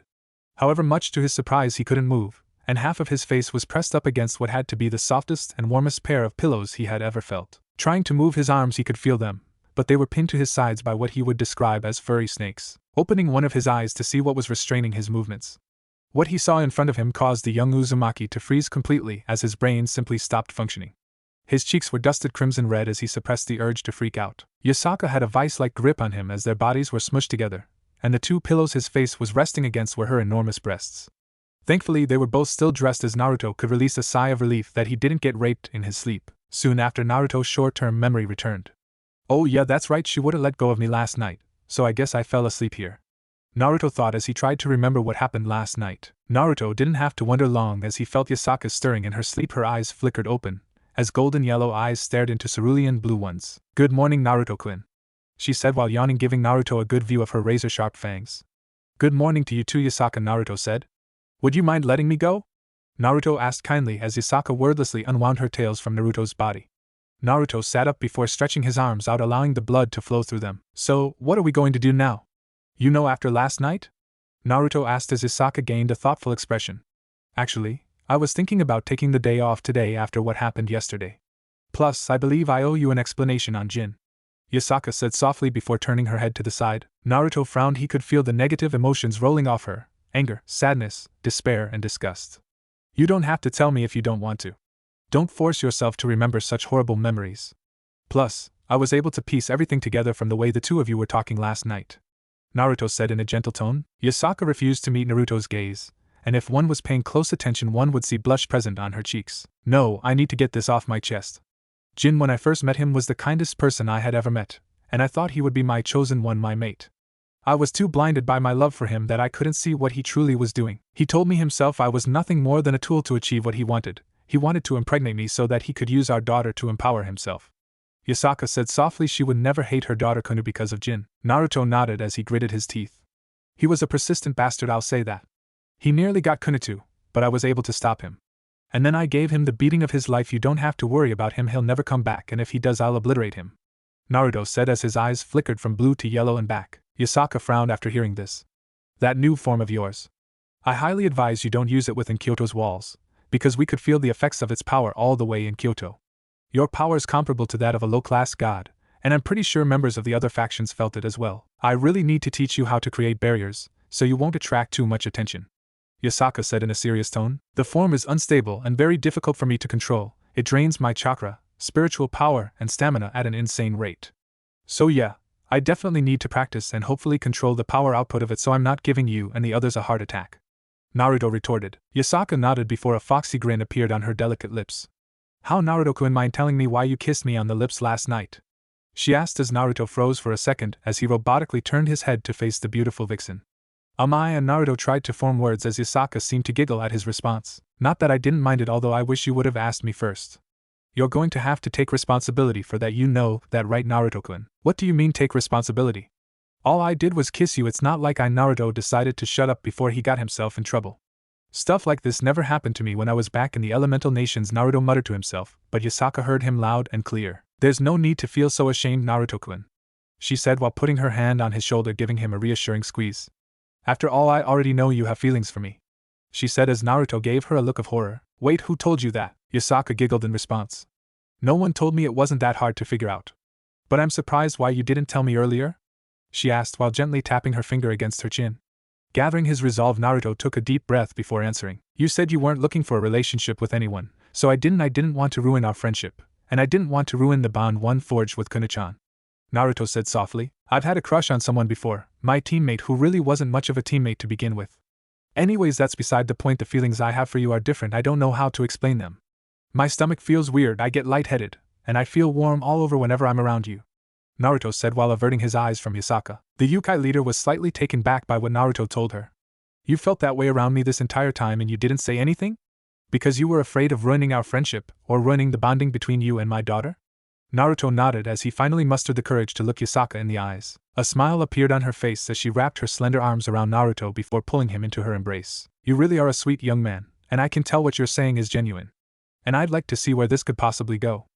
However, much to his surprise he couldn't move, and half of his face was pressed up against what had to be the softest and warmest pair of pillows he had ever felt. Trying to move his arms he could feel them, but they were pinned to his sides by what he would describe as furry snakes. Opening one of his eyes to see what was restraining his movements, what he saw in front of him caused the young Uzumaki to freeze completely as his brain simply stopped functioning. His cheeks were dusted crimson red as he suppressed the urge to freak out. Yasaka had a vice-like grip on him as their bodies were smushed together, and the two pillows his face was resting against were her enormous breasts. Thankfully, they were both still dressed as Naruto could release a sigh of relief that he didn't get raped in his sleep. Soon after, Naruto's short-term memory returned. Oh yeah, that's right, she wouldn't let go of me last night, so I guess I fell asleep here, Naruto thought as he tried to remember what happened last night. Naruto didn't have to wonder long as he felt Yasaka stirring in her sleep. Her eyes flickered open, as golden yellow eyes stared into cerulean blue ones. Good morning, Naruto-kun, she said while yawning, giving Naruto a good view of her razor-sharp fangs. Good morning to you too, Yasaka, Naruto said. Would you mind letting me go? Naruto asked kindly as Yasaka wordlessly unwound her tails from Naruto's body. Naruto sat up before stretching his arms out, allowing the blood to flow through them. So, what are we going to do now? After last night? Naruto asked as Yasaka gained a thoughtful expression. Actually, I was thinking about taking the day off today after what happened yesterday. Plus, I believe I owe you an explanation on Jin, Yasaka said softly before turning her head to the side. Naruto frowned. He could feel the negative emotions rolling off her: anger, sadness, despair, and disgust. You don't have to tell me if you don't want to. Don't force yourself to remember such horrible memories. Plus, I was able to piece everything together from the way the two of you were talking last night, Naruto said in a gentle tone. Yasaka refused to meet Naruto's gaze, and if one was paying close attention one would see blush present on her cheeks. No, I need to get this off my chest. Jin, when I first met him, was the kindest person I had ever met, and I thought he would be my chosen one, my mate. I was too blinded by my love for him that I couldn't see what he truly was doing. He told me himself I was nothing more than a tool to achieve what he wanted. He wanted to impregnate me so that he could use our daughter to empower himself. Yasaka said softly she would never hate her daughter Kuno because of Jin. Naruto nodded as he gritted his teeth. He was a persistent bastard, I'll say that. He nearly got Kuno too, but I was able to stop him. And then I gave him the beating of his life. You don't have to worry about him, he'll never come back, and if he does I'll obliterate him. Naruto said as his eyes flickered from blue to yellow and back. Yasaka frowned after hearing this. That new form of yours. I highly advise you don't use it within Kyoto's walls, because we could feel the effects of its power all the way in Kyoto. Your power is comparable to that of a low-class god, and I'm pretty sure members of the other factions felt it as well. I really need to teach you how to create barriers, so you won't attract too much attention. Yasaka said in a serious tone. The form is unstable and very difficult for me to control. It drains my chakra, spiritual power, and stamina at an insane rate. So yeah, I definitely need to practice and hopefully control the power output of it so I'm not giving you and the others a heart attack. Naruto retorted. Yasaka nodded before a foxy grin appeared on her delicate lips. How, Naruto-kun, mind telling me why you kissed me on the lips last night? She asked as Naruto froze for a second as he robotically turned his head to face the beautiful vixen. I and Naruto tried to form words as Yasaka seemed to giggle at his response. Not that I didn't mind it, although I wish you would have asked me first. You're going to have to take responsibility for that, you know that, right, Naruto-kun? What do you mean take responsibility? All I did was kiss you. It's not like Naruto decided to shut up before he got himself in trouble. Stuff like this never happened to me when I was back in the elemental nations, Naruto muttered to himself, but Yasaka heard him loud and clear. There's no need to feel so ashamed, Naruto-kun, she said while putting her hand on his shoulder, giving him a reassuring squeeze. After all, I already know you have feelings for me, she said as Naruto gave her a look of horror. Wait, who told you that? Yasaka giggled in response. No one told me. It wasn't that hard to figure out. But I'm surprised why you didn't tell me earlier? She asked while gently tapping her finger against her chin. Gathering his resolve, Naruto took a deep breath before answering. You said you weren't looking for a relationship with anyone, so I didn't want to ruin our friendship, and I didn't want to ruin the bond one forged with Kuno-chan. Naruto said softly. I've had a crush on someone before, my teammate, who really wasn't much of a teammate to begin with. Anyways, that's beside the point. The feelings I have for you are different. I don't know how to explain them. My stomach feels weird, I get lightheaded, and I feel warm all over whenever I'm around you, Naruto said while averting his eyes from Yasaka. The Yukai leader was slightly taken back by what Naruto told her. You felt that way around me this entire time and you didn't say anything? Because you were afraid of ruining our friendship, or ruining the bonding between you and my daughter? Naruto nodded as he finally mustered the courage to look Yasaka in the eyes. A smile appeared on her face as she wrapped her slender arms around Naruto before pulling him into her embrace. You really are a sweet young man, and I can tell what you're saying is genuine. And I'd like to see where this could possibly go.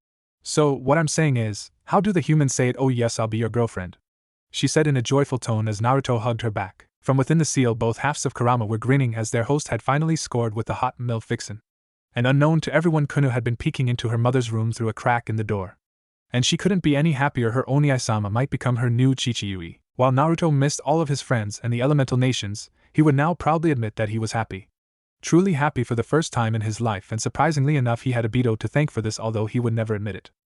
So, what I'm saying is, how do the humans say it? Oh yes, I'll be your girlfriend, she said in a joyful tone as Naruto hugged her back. From within the seal, both halves of Kurama were grinning as their host had finally scored with the hot milf vixen. And unknown to everyone, Kuno had been peeking into her mother's room through a crack in the door. And she couldn't be any happier. Her Oni-sama might become her new Chichiyui. While Naruto missed all of his friends and the elemental nations, he would now proudly admit that he was happy. Truly happy for the first time in his life, and surprisingly enough he had Aito to thank for this, although he would never admit it.